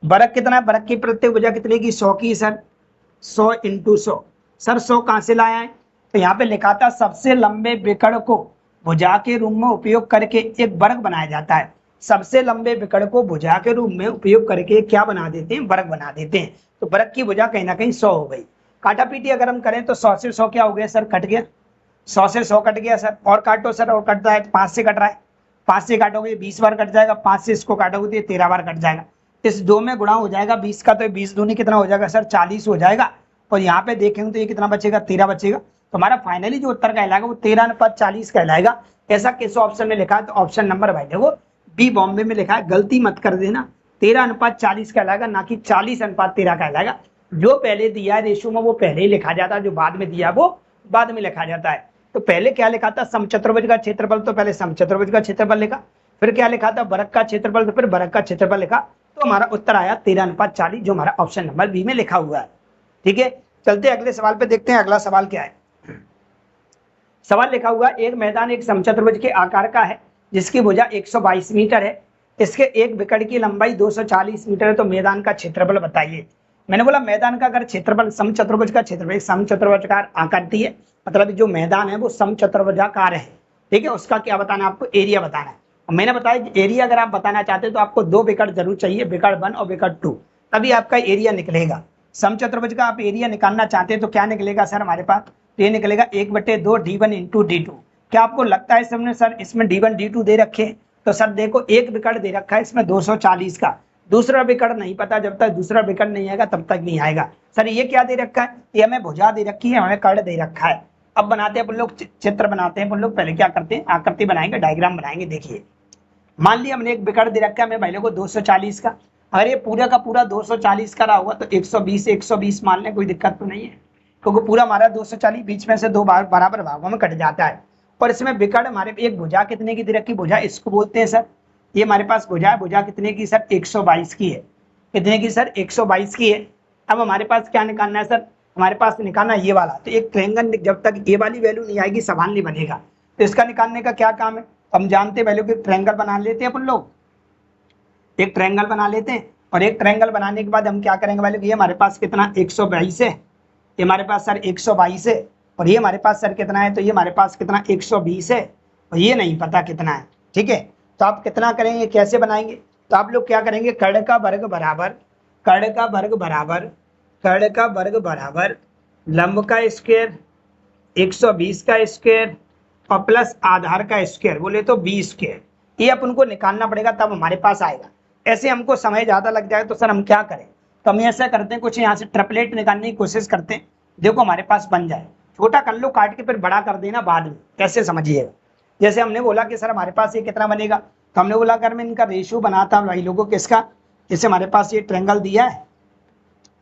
वर्ग कितना है, वर्ग की प्रत्येक भुजा कितने की, 100 की सर, 100 × 100। सर 100 कहां से लाया है, तो यहाँ पे लिखा था सबसे लंबे विकर्ण को भुजा के रूप में उपयोग करके एक वर्ग बनाया जाता है। सबसे लंबे विकर्ण को भुजा के रूप में उपयोग करके क्या बना देते हैं, वर्ग बना देते हैं। तो वर्ग की भुजा कहीं ना कहीं 100 हो गई। काटा पीटी अगर हम करें तो 100 से 100 क्या हो गया सर, कट गया। 100 से 100 कट गया सर, और काटो सर, और कटता है 5 से कट रहा है, 5 से काटोगे 20 बार कट जाएगा, 5 से इसको काटोगे तो ये 13 बार कट जाएगा। इस 2 में गुणा हो जाएगा 20 का, तो 20 दूनी कितना हो जाएगा सर, 40 हो जाएगा। और यहाँ पे देखेंगे तो ये कितना बचेगा, 13 बचेगा। तो हमारा फाइनली जो उत्तर कहलाएगा वो 13:40 कहलाएगा। ऐसा किस ऑप्शन में लिखा है, तो ऑप्शन नंबर भाई देखो बी बॉम्बे में लिखा है, गलती मत कर देना। 13:40 कहलाएगा, ना कि 40:13 कहलाएगा। जो पहले दिया है रेशो में वो पहले ही लिखा जाता है, जो बाद में दिया वो बाद में लिखा जाता है। तो पहले क्या लिखा था, समचतुर्भुज का क्षेत्रफल, तो पहले समचतुर्भुज का क्षेत्रफल लिखा। फिर क्या लिखा था, वर्ग का क्षेत्रफल, तो फिर वर्ग का क्षेत्रफल लिखा। तो हमारा उत्तर आया 13:40, जो हमारा ऑप्शन नंबर बी में लिखा हुआ है। ठीक है, चलते अगले सवाल पे देखते हैं। अगला सवाल क्या है, सवाल लिखा हुआ, एक मैदान एक समचतुर्भुज के आकार का है जिसकी भुजा 122 मीटर है। इसके एक विकर्ण की लंबाई 240 मीटर है, तो मैदान का क्षेत्रफल बताइए। मैंने बोला मैदान का अगर क्षेत्रफल, समचतुर्भुज का क्षेत्रफल, समचतुर्भुजाकार आकृति है, मतलब जो मैदान है वो समचतुर्भुजाकार है। ठीक है, उसका क्या बताना है, आपको एरिया बताना है। और मैंने बताया कि एरिया अगर आप बताना चाहते हैं तो आपको 2 विकर्ण जरूर चाहिए, विकर्ण 1 और विकर्ण 2, तभी आपका एरिया निकलेगा। समचतुर्भुज का आप एरिया निकालना चाहते हैं तो क्या निकलेगा सर हमारे पास, तो ये निकलेगा 1/2 d1 × d2। क्या आपको लगता है समझे सर इसमें d1 d2 दे रखे हैं, तो सर देखो एक विकर्ण दे रखा है इसमें 240 का, दूसरा विकर्ण नहीं पता, जब तक दूसरा विकर्ण नहीं आएगा तब तक नहीं आएगा। सर ये क्या दे रखा है, ये हमें भुजा दे रखी है, हमें कर्ण दे रखा है। अब बनाते हैं अपन लोग चित्र बनाते हैं अपन लोग। पहले क्या करते हैं, आकृति बनाएंगे, डायग्राम बनाएंगे। देखिए मान लिया हमने एक विकर्ण दे रखा है हमें भाई लोगों को 240 का। अगर ये पूरा का पूरा 240 का रहा होगा तो 120 120 मान लें, कोई दिक्कत तो नहीं है, क्योंकि पूरा हमारा 240 बीच में से दो बराबर भागों में कट जाता है। और इसमें विकर्ण हमारे एक भुजा कितने की दे रखी, भुजा इसको बोलते हैं सर, ये हमारे पास भुजा है, भुजा कितने की सर 122 की है। कितने की सर 122 की है। अब हमारे पास क्या निकालना है सर, हमारे पास निकालना ये वाला। तो एक ट्रायंगल जब तक ये वाली वैल्यू नहीं आएगी सवाल नहीं बनेगा। तो इसका निकालने का क्या काम है, हम जानते हैं वैल्यू के ट्रायंगल बना लेते हैं अपन लोग, एक ट्रायंगल बना लेते हैं। और एक ट्रायंगल बनाने के बाद हम क्या करेंगे वैल्यू, ये हमारे पास कितना 122 है, ये हमारे पास सर 122 है। और ये हमारे पास सर कितना है, तो ये हमारे पास कितना 120 है, और ये नहीं पता कितना है। ठीक है, तो आप कितना करेंगे, कैसे बनाएंगे, तो आप लोग क्या करेंगे, कर्ण का वर्ग बराबर, कर्ण का वर्ग बराबर, कर्ण का वर्ग बराबर लंब का स्क्वायर 120 का स्क्वायर और प्लस आधार का स्क्वायर, बोले तो 20 स्क्वायर। ये अपन को निकालना पड़ेगा तब हमारे पास आएगा। ऐसे हमको समय ज़्यादा लग जाए तो सर हम क्या करें, तो हम ऐसा करते हैं, कुछ यहाँ से ट्रिपलेट निकालने की कोशिश करते हैं, देखो हमारे पास बन जाए। छोटा कर लो काट के, फिर बड़ा कर देना बाद में, कैसे समझिएगा। जैसे हमने बोला कि सर हमारे पास ये कितना बनेगा, तो हमने बोला अगर मैं इनका रेशियो बनाता हूँ भाई लोगों किसका, जैसे हमारे पास ये ट्रायंगल दिया है,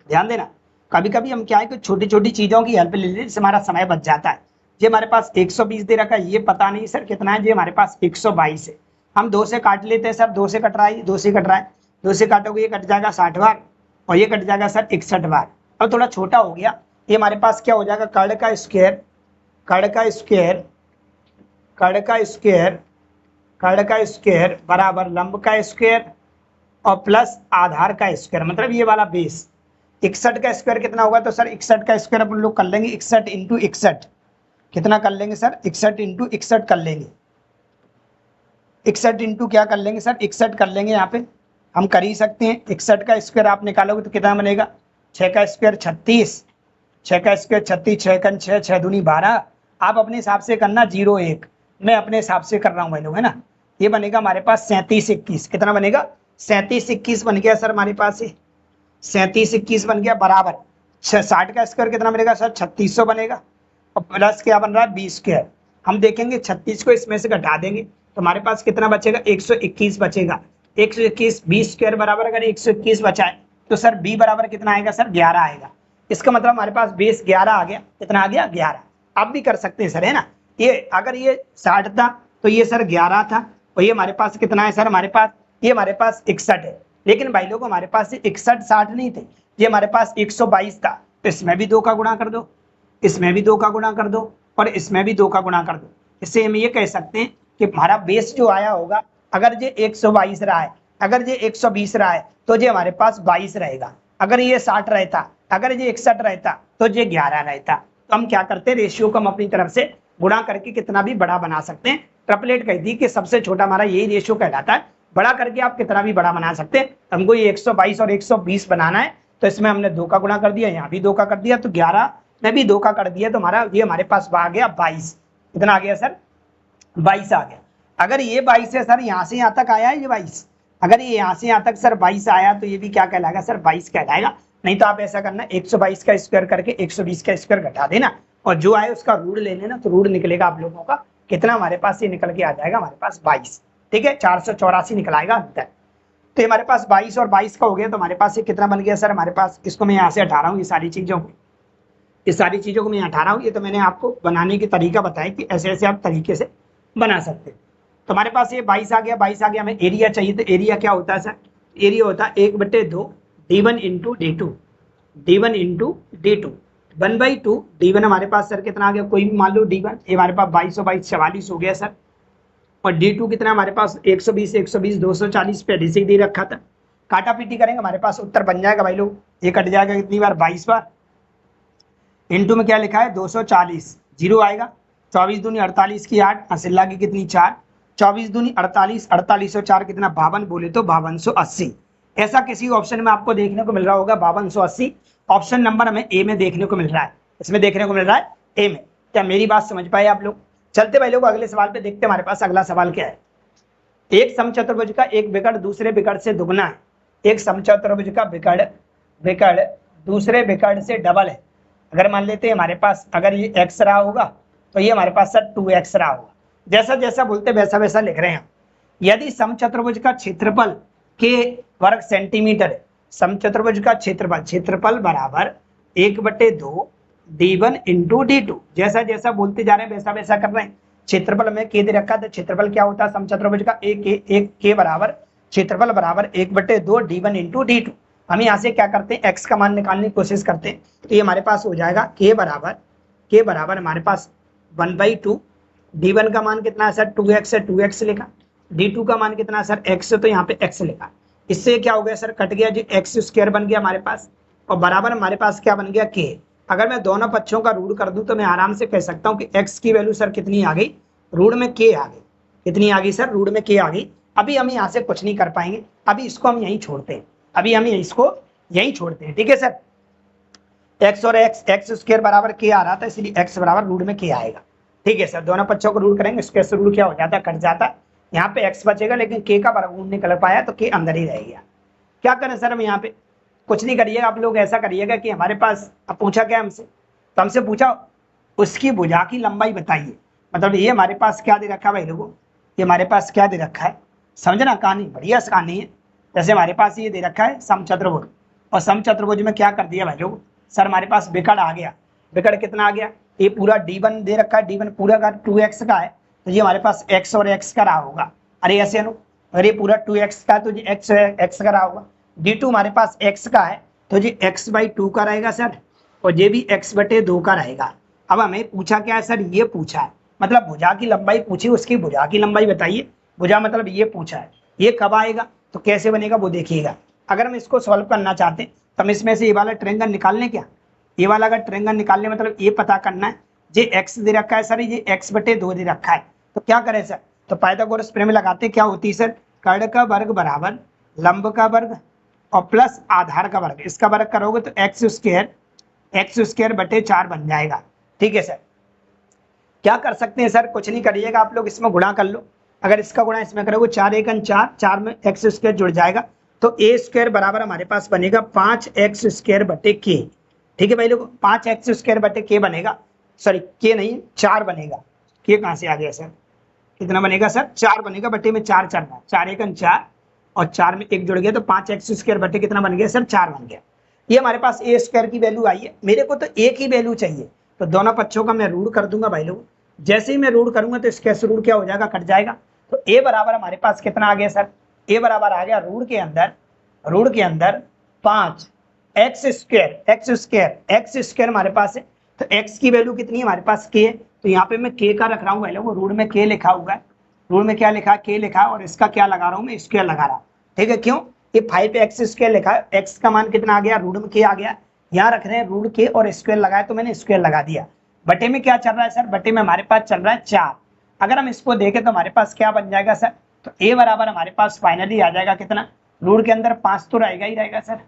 ध्यान देना कभी कभी हम क्या है कि छोटी छोटी चीज़ों की हेल्प ले लेते हैं, जिससे हमारा समय बच जाता है। ये हमारे पास 120 दे रखा है, ये पता नहीं सर कितना है, ये हमारे पास 122 है। हम 2 से काट लेते हैं सर, 2 से कट रहा है, 2 से कट रहा है, 2 से काटोगे ये कट जाएगा 60 बार और ये कट जाएगा सर 61 बार। अब थोड़ा छोटा हो गया, ये हमारे पास क्या हो जाएगा, कर्ण का स्क्वायर, कर्ण का स्क्वायर, कर्ण का स्क्वायर, कर्ण का स्क्वायर बराबर लंब का स्क्वायर और प्लस आधार का स्क्वायर, मतलब ये वाला बेस। 61 का स्क्वायर कितना होगा, तो सर 61 का स्क्वायर अपन लोग कर लेंगे 61 इंटू 61, कितना कर लेंगे सर 61 इंटू 61 कर लेंगे, 61 इंटू क्या कर लेंगे सर 61 कर लेंगे। यहाँ पे हम कर ही सकते हैं, 61 का स्क्वायर आप निकालोगे तो कितना बनेगा, 6 का स्क्वायर 36, 6 का स्क्वायर 36, 6 कन 6, 6 दूनी 12। आप अपने हिसाब से करना 0 1, मैं अपने हिसाब से कर रहा हूँ भाई लोग, है ना। ये बनेगा हमारे पास 37 21, कितना बनेगा 37 21 बन गया सर हमारे पास, ये 37 21 बन गया बराबर 60 का स्क्वायर कितना बनेगा सर 3600 बनेगा और प्लस क्या बन रहा है 20 स्क्वायर। हम देखेंगे 36 को इसमें से घटा देंगे तो हमारे पास कितना बचेगा 121 बचेगा, 121 20 स्क्वायर बराबर अगर 121 बचा है तो सर b बराबर कितना आएगा सर 11 आएगा। इसका मतलब हमारे पास बेस 11 आ गया, कितना आ गया 11। आप भी कर सकते हैं सर, है ना। ये अगर ये 60 था तो ये सर 11 था और ये हमारे पास कितना है सर, हमारे पास ये हमारे पास 61 है। लेकिन भाई लोगों हमारे पास 61 60 नहीं थे, ये हमारे पास 122 था, तो इसमें भी 2 का गुणा कर दो, इसमें भी 2 का गुणा कर दो और इसमें भी 2 का गुणा कर दो। इससे हम ये कह सकते हैं कि हमारा बेस जो आया होगा, अगर ये 122 रहा है, अगर ये 120 रहा है तो ये हमारे पास 22 रहेगा, अगर ये 60 रहता, अगर ये 61 रहता तो ये 11 रहता। तो हम क्या करते हैं, रेशियो को हम अपनी तरफ से गुणा करके कितना भी बड़ा बना सकते हैं। ट्रिपलेट कह दी कि सबसे छोटा हमारा यही रेशियो कहलाता है, बड़ा करके आप कितना भी बड़ा बना सकते हैं। हमको ये 122 और 120 बनाना है तो इसमें हमने 2 का गुणा कर दिया, यहाँ भी 2 का कर दिया, तो 11 में भी 2 का कर दिया, तो हमारा ये हमारे पास आ गया 22। कितना आ गया सर 22 आ गया। अगर ये 22 है सर, यहाँ से यहाँ तक आया है ये 22, अगर ये यहाँ से यहाँ तक सर 22 आया तो ये भी क्या कहलाएगा सर 22 कहलाएगा। नहीं तो आप ऐसा करना 122 का स्क्वायर करके 120 का स्क्वायर घटा देना और जो आए उसका रूट ले लेना, तो रूट निकलेगा आप लोगों का कितना, हमारे पास ये निकल के आ जाएगा हमारे पास 22। ठीक है, 484 निकलाएगा अंतर। तो ये हमारे पास 22 और 22 का हो गया, तो हमारे पास ये कितना बन गया सर, हमारे पास इसको मैं यहाँ से हटा रहा हूँ, ये सारी चीज़ों को, ये सारी चीज़ों को मैं हटा रहा हूँ। ये तो मैंने आपको बनाने की तरीका बताया कि ऐसे ऐसे आप तरीके से बना सकते हैं। तो हमारे पास ये 22 आ गया, 22 आ गया, हमें एरिया चाहिए, तो एरिया क्या होता है सर, एरिया होता है 1/2 d1 into d2, d1 into d2, 1/2 d1 हमारे पास सर कितना आ गया, कोई भी मान लो d1, ये हमारे पास 22 और 22 44 हो गया सर, और d2 कितना हमारे पास 120 120 240 पहले से ही दे रखा था। काटा पीटी करेंगे हमारे पास उत्तर बन जाएगा भाई लोग, ये कट जाएगा कितनी बार 22 बार, इंटू में क्या लिखा है 240, जीरो आएगा, 24 दूनी 48 की 8, असिल्ला की कितनी 4, 24 दूनी 48, 48 और 4 कितना 52, बोले तो 5280। ऐसा किसी ऑप्शन में आपको देखने को मिल रहा होगा 5280, ऑप्शन नंबर हमें ए में देखने को मिल रहा है, इसमें देखने को मिल रहा है ए में। क्या मेरी बात समझ पाए आप लोग। चलते भाई लोग अगले सवाल पे देखते हैं, हमारे पास अगला सवाल क्या है। एक समचतुर्भुज का एक विकर्ण दूसरे विकर्ण से दुगना है, एक समचतुर्भुज का विकर्ण दूसरे विकर्ण से डबल है। अगर मान लेते हैं हमारे पास अगर ये x रहा होगा तो ये हमारे पास सर 2x रहा होगा। जैसा जैसा बोलते वैसा वैसा लिख रहे हैं। यदि समचतुर्भुज का क्षेत्रफल के वर्ग सेंटीमीटर है, समचतुर्भुज का क्षेत्रफल बराबर 1/2 d1 इंटू d2, जैसा जैसा बोलते जा रहे हैं वैसा वैसा कर रहे हैं। क्षेत्रफल में के दे रखा था, क्षेत्रफल क्या होता है समचतुर्भुज का, एक के बराबर क्षेत्रफल बराबर 1/2 d1 इंटू d2। हम यहाँ से क्या करते हैं, x का मान निकालने की कोशिश करते हैं। तो ये हमारे पास हो जाएगा के बराबर हमारे पास 1/2, d1 का मान कितना है सर 2x है, 2x लिखा, d2 का मान कितना है सर x है, तो यहाँ पे x लिखा। इससे क्या हो गया सर, कट गया जी, x स्क्वायर बन गया हमारे पास, और बराबर हमारे पास क्या बन गया k। अगर मैं दोनों पक्षों का रूट कर दूं तो मैं आराम से कह सकता हूं कि x की वैल्यू सर कितनी आ गई, रूट में k आ गई। कितनी आ गई सर, रूट में k आ गई। अभी हम यहाँ से कुछ नहीं कर पाएंगे, अभी इसको हम यहीं छोड़ते हैं, अभी हम इसको यहीं छोड़ते हैं, ठीक है सर। x और x स्क्वायर बराबर k आ रहा था, इसलिए x बराबर रूट में k आएगा, ठीक है सर। दोनों पक्षों को रूट करेंगे, स्क्वायर से रूट क्या हो जाता है, कट जाता है। यहाँ पे x बचेगा, लेकिन k का वर्गमूल निकल पाया तो k अंदर ही रह गया। क्या करें सर, हम यहाँ पे कुछ नहीं करिएगा, आप लोग ऐसा करिएगा कि हमारे पास अब पूछा क्या हमसे, तो हमसे पूछा उसकी भुजा की लंबाई बताइए। मतलब ये हमारे पास क्या दे रखा है भाई लोगों, ये हमारे पास क्या दे रखा है, समझना कहानी बढ़िया कहानी है। जैसे हमारे पास ये दे रखा है समचतुर्भुज, और समचतुर्भुज में क्या कर दिया भाई लोग, सर हमारे पास विकर्ण आ गया। विकर्ण कितना आ गया, ये पूरा d1 दे रखा है, d1 पूरा का 2x का है, तो ये हमारे पास x और x का रहा होगा। अरे ऐसे नो, अरे पूरा 2x का, तो ये x का रहा होगा। d2 हमारे पास x का है, तो ये x/2 का रहेगा सर, और ये भी x/2 का रहेगा। अब हमें पूछा क्या है सर, ये पूछा है, मतलब भुजा की लंबाई पूछी, उसकी भुजा की लंबाई बताइए। भुजा मतलब ये पूछा है, ये कब आएगा तो कैसे बनेगा वो देखिएगा। अगर हम इसको सॉल्व करना चाहते हैं तो हम इसमें से ये वाला ट्रायंगल निकाल लें। क्या ये वाला अगर ट्रायंगल निकालने मतलब ये पता करना है, ये x दे रखा है सर, ये x/2 दे रखा है, तो क्या करें सर, तो पाइथागोरस प्रमेय लगाते क्या होती है सर, कर्ण का वर्ग बराबर लंब का वर्ग और प्लस आधार का वर्ग, इसका वर्ग करोगे तो x स्क्वायर बटे 4 बन जाएगा, ठीक है सर। क्या कर सकते हैं सर, कुछ नहीं करिएगा, आप लोग इसमें गुणा कर लो। अगर इसका गुणा इसमें करोगे 4 × 4, 4 में x स्क्वायर जुड़ जाएगा, तो a स्क्वायर बराबर हमारे पास बनेगा 5x स्क्वायर बटे k, ठीक है भाई लोग, 5x स्क्वायर बटे k बनेगा, सॉरी k नहीं 4 बनेगा। k कहाँ से आ गया सर, कितना बनेगा सर, 4 बनेगा, बटे में 4 चल रहा है, 4 × 4 और 4 में 1 जुड़ गया, तो 5x स्क्वायर बटे कितना बन गया सर, 4 बन गया। ये हमारे पास a स्क्वायर की वैल्यू आई है, मेरे को तो a की वैल्यू चाहिए, तो दोनों पक्षों का मैं रूट कर दूंगा भाई लोग। जैसे ही मैं रूट करूंगा तो स्क्वायर से रूट क्या हो जाएगा, कट जाएगा। तो a बराबर हमारे पास कितना आ गया सर, a बराबर आ गया रूट के अंदर 5x स्क्वायर हमारे पास है, तो x की वैल्यू कितनी है हमारे पास k है, तो यहाँ पे मैं k का रख रहा हूँ भाई लोग, रूट में k लिखा हुआ है, रूट में क्या लिखा, k लिखा, और इसका क्या लगा रहा हूँ मैं, स्क्वायर लगा रहा हूँ, ठीक है। क्यों, ये 5x स्क्वायर लिखा है, x का मान कितना आ गया, रूट में k आ गया, यहाँ रख रहे हैं रूट k और स्क्वायर लगाया, तो मैंने स्क्वायर लगा दिया। बटे में क्या चल रहा है सर, बटे में हमारे पास चल रहा है 4। अगर हम इसको देखें तो हमारे पास क्या बन जाएगा सर, तो a बराबर हमारे पास फाइनली आ जाएगा कितना, रूट के अंदर 5 तो रहेगा ही रहेगा सर,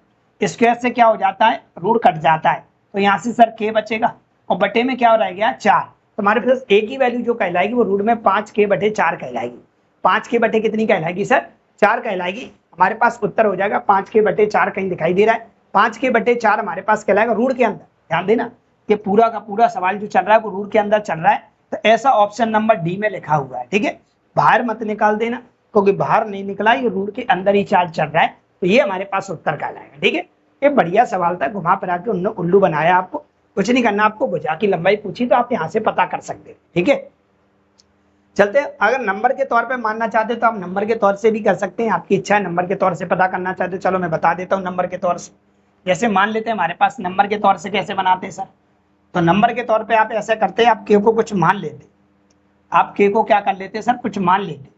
स्क्वायर से क्या हो जाता है, रूट कट जाता है, तो यहाँ से सर k बचेगा, और बटे में क्या रह गया 4, तो हमारे पास a की वैल्यू जो कहलाएगी वो रूट में 5k/4 कहलाएगी। 5k बटे कितनी कहलाएगी सर, 4 कहलाएगी। हमारे पास उत्तर हो जाएगा 5k/4, कहीं दिखाई दे रहा है, 5k/4 हमारे पास कहलाएगा रूट के अंदर। ध्यान देना, ये पूरा का पूरा सवाल जो चल रहा है वो रूट के अंदर चल रहा है, तो ऐसा ऑप्शन नंबर डी में लिखा हुआ है, ठीक है। बाहर मत निकाल देना, क्योंकि बाहर नहीं निकला, ये रूट के अंदर ही चार्ज चल रहा है, तो ये हमारे पास उत्तर कहलाएगा, ठीक है। ये बढ़िया सवाल था, घुमा फिरा के उन्होंने उल्लू बनाया आपको, कुछ नहीं करना, आपको भुजा की लंबाई पूछी तो आप यहाँ से पता कर सकते हैं, ठीक है। चलते हैं, अगर नंबर के तौर पे मानना चाहते हो तो आप नंबर के तौर से भी कर सकते हैं, आपकी इच्छा है नंबर के तौर से पता करना चाहते हो, चलो मैं बता देता हूँ नंबर के तौर से। जैसे मान लेते हैं हमारे पास नंबर के तौर से कैसे बनाते हैं सर, तो नंबर के तौर पे आप ऐसा करते हैं, आप के को कुछ मान लेते, आप के को क्या कर लेते हैं सर, कुछ मान लेते।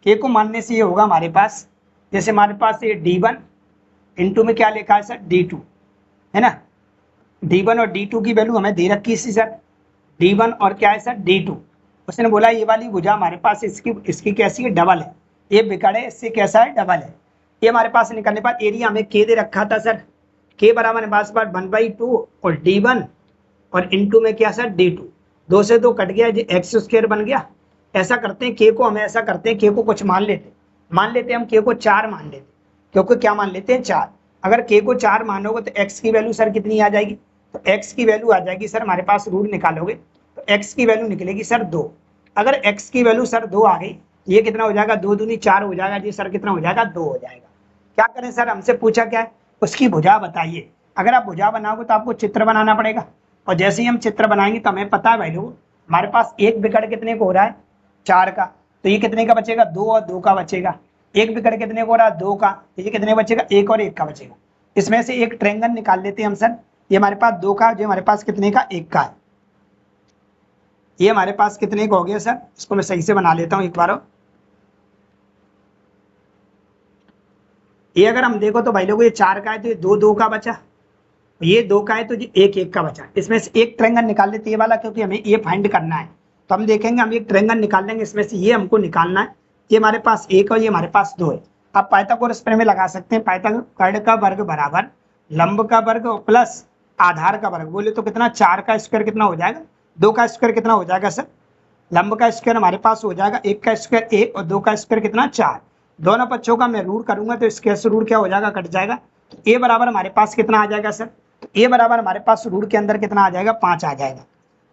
के को मानने से ये होगा हमारे पास, जैसे हमारे पास ये d1 इंटू में क्या लिखा है सर, d2 है ना, d1 और d2 की वैल्यू हमें दे रखी है सर, d1 और क्या है सर d2। उसने बोला ये वाली भुजा हमारे पास इसकी कैसी है, डबल है, ये बिकड़ है, इससे कैसा है, डबल है। ये हमारे पास निकलने पर एरिया हमें के दे रखा था सर, के बराबर हमारे पास 1/2 और d1 और इंटू में क्या सर d2, 2 से 2 कट गया, ये x स्क्वायर बन गया। ऐसा करते हैं के को हम ऐसा करते हैं, के को कुछ मान लेते हम के को 4 मान लेते, क्योंकि क्या मान लेते हैं 4। अगर के को 4 मानोगे तो x की वैल्यू सर कितनी आ जाएगी, तो x की वैल्यू आ जाएगी सर हमारे पास, रूट निकालोगे तो तो x की वैल्यू निकलेगी सर 2। अगर x की वैल्यू सर 2 आ गई, ये कितना हो जाएगा, 2 दूनी 4 हो जाएगा जी सर, कितना हो जाएगा, 2 हो जाएगा। क्या करें सर, हमसे पूछा क्या है, उसकी भुजा बताइए। अगर आप भुजा बनाओगे तो आपको चित्र बनाना पड़ेगा, और जैसे ही हम चित्र बनाएंगे तो हमें पता है भाई लोग, हमारे पास एक विकर्ण कितने को हो रहा है, 4 का, तो ये कितने का बचेगा, 2 और 2 का बचेगा। एक विकर्ण कितने को हो रहा है, 2 का, तो ये कितने बचेगा, 1 और 1 का बचेगा। इसमें से एक ट्रायंगल निकाल लेते हैं हम सर। ये हमारे पास 2 का, जो हमारे पास कितने का, 1 का है। ये हमारे पास कितने का हो गया सर, इसको मैं सही से बना लेता हूं एक बार। ये अगर हम देखो तो भाई लोग, ये 4 का है तो ये 2 2 का बचा, ये 2 का है तो ये 1 1 का बचा। इसमें से एक ट्रायंगल निकाल लेते हैं ये वाला, क्योंकि हमें ये फाइंड करना है। तो हम देखेंगे, हम एक ट्रायंगल निकाल लेंगे, इसमें से ये हमको निकालना है। ये हमारे पास 1 और ये हमारे पास 2 है। आप पाइथागोरस प्रमेय लगा सकते हैं। पाइथागोरस का वर्ग बराबर लंब का वर्ग प्लस आधार का वर्ग, बोले तो कितना, 4 का स्क्वायर कितना हो जाएगा, 2 का स्क्वायर कितना हो जाएगा सर, लंब का स्क्वायर हमारे पास हो जाएगा 1 का स्क्वायर 1 और 2 का स्क्वायर कितना, 4। दोनों पक्षों का मैं रूट करूंगा तो स्क्वायर से रूट क्या हो जाएगा, कट जाएगा। तो ए बराबर हमारे पास कितना आ जाएगा सर, तो ए बराबर हमारे पास रूट के अंदर कितना आ जाएगा, 5 आ जाएगा।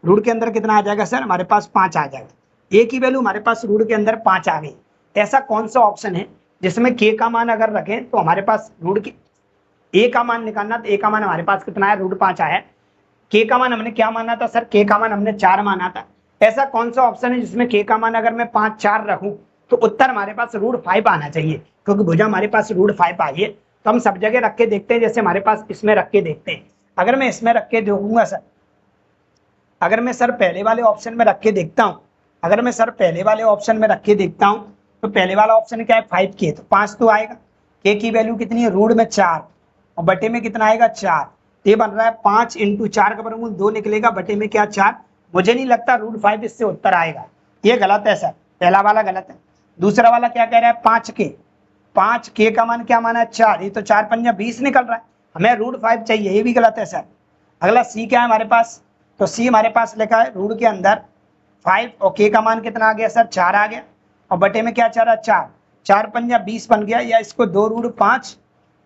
रूट के अंदर कितना आ जाएगा सर, हमारे पास 5 आ जाएगा। ए की वैल्यू हमारे पास रूट के अंदर 5 आ गई। ऐसा कौन सा ऑप्शन है जिसमें के का मान अगर रखें तो हमारे पास रूट की ए का मान निकालना, तो ए का मान हमारे पास कितना है, रूट 5 आया। के का मान हमने क्या माना था सर, के का मान हमने 4 माना था। ऐसा कौन सा ऑप्शन है जिसमें के का मान अगर मैं 5 4 रखूं तो उत्तर हमारे पास रूट 5 आना चाहिए, क्योंकि भुजा हमारे पास रूट 5 आई है। तो हम सब जगह रख के देखते हैं, जैसे हमारे पास इसमें रख के देखते हैं। अगर मैं इसमें रख के देखूंगा सर, अगर मैं सर पहले वाले ऑप्शन में रख के देखता हूं, अगर मैं सर पहले वाले ऑप्शन में रख के देखता हूं, तो पहले वाला ऑप्शन क्या है, 5 के, तो 5 तो आएगा। के की वैल्यू कितनी है, रूट में 4 और बटे में कितना आएगा, 4। तो ये बन रहा है 5 × 4 का वर्गमूल 2 निकलेगा, बटे में क्या, 4। मुझे नहीं लगता रूट 5 इससे उत्तर आएगा, ये गलत है सर, पहला वाला गलत है। दूसरा वाला क्या कह रहा है, 5 के, 5 के का मान क्या माना है, 4, ये तो 4 पंजा 20 निकल रहा है, हमें रूट 5 चाहिए, ये भी गलत है सर। अगला सी क्या है हमारे पास, तो सी हमारे पास लिखा है रूट के अंदर 5 और के का मान कितना आ गया सर, 4 आ गया, और बटे में क्या चाह रहा, 4, 4 पंजा 20 बन गया, या इसको 2 रूट 5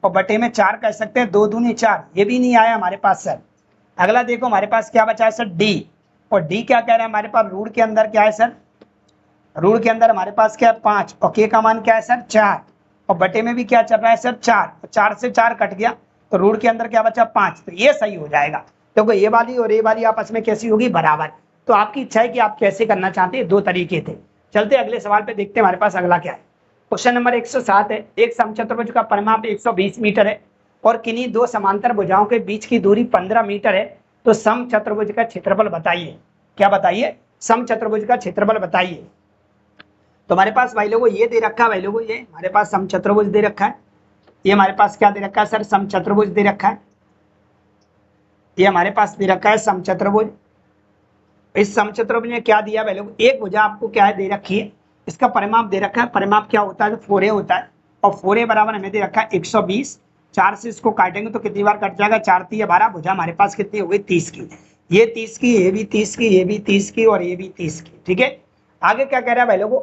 और बटे में 4 कह सकते हैं, 2 दूनी 4, ये भी नहीं आया हमारे पास सर। अगला देखो हमारे पास क्या बचा है सर, डी, और डी क्या कह रहा है हमारे पास, रूट के अंदर क्या है सर, रूट के अंदर हमारे पास क्या है, 5 और के का मान क्या है सर, 4 और बटे में भी क्या चल रहा है सर, 4, 4 से 4 कट गया, तो रूट के अंदर क्या बचा, 5। तो ये सही हो जाएगा, क्योंकि ये वाली और ये वाली आपस में कैसी होगी, बराबर। तो आपकी इच्छा है कि आप कैसे करना चाहते हैं, 2 तरीके थे। चलते अगले सवाल पे, देखते हैं हमारे पास अगला क्या है। क्वेश्चन नंबर 107 है, एक समचतुर्भुज का परिमाप 120 मीटर है और किन्हीं 2 समांतर भुजाओं के बीच की दूरी 15 मीटर है, तो समचतुर्भुज का क्षेत्रफल बताइए। क्या बताइए, समचतुर्भुज का क्षेत्रफल बताइए। तो हमारे पास भाई लोगों ये दे रखा है, भाई लोगों ये हमारे पास समचतुर्भुज दे रखा है। ये हमारे पास क्या दे रखा है सर, समचतुर्भुज दे रखा है। ये हमारे पास दे रखा है समचतुर्भुज। इस समचतुर्भुज में क्या दिया भाई लोग, एक भुजा आपको क्या है दे रखी है, इसका परिमाप दे रखा है। परिमाप क्या होता है, 4a होता है, और 4a बराबर हमें दे रखा है 120। 4 से इसको काटेंगे तो कितनी बार कट जाएगा, 4 3 12, भुजा हमारे पास कितनी हो गई, 30 की। ये 30 की, ये भी 30 की, ये भी 30 की और ये भी 30 की, ठीक है। आगे क्या कह रहा है भाई लोगों,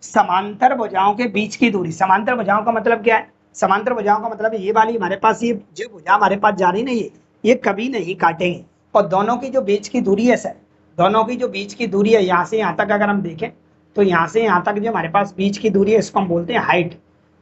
समांतर भुजाओं के बीच की दूरी। समांतर भुजाओं का मतलब क्या है, समांतर भुजाओं का मतलब ये वाली हमारे पास, ये जो भुजा हमारे पास जा रही नहीं है, ये कभी नहीं काटेंगे। और दोनों की जो बीच की दूरी है सर, दोनों की जो बीच की दूरी है, यहाँ से यहाँ तक अगर हम देखें तो यहाँ से यहाँ तक जो हमारे पास बीच की दूरी है, इसको हम बोलते हैं हाइट।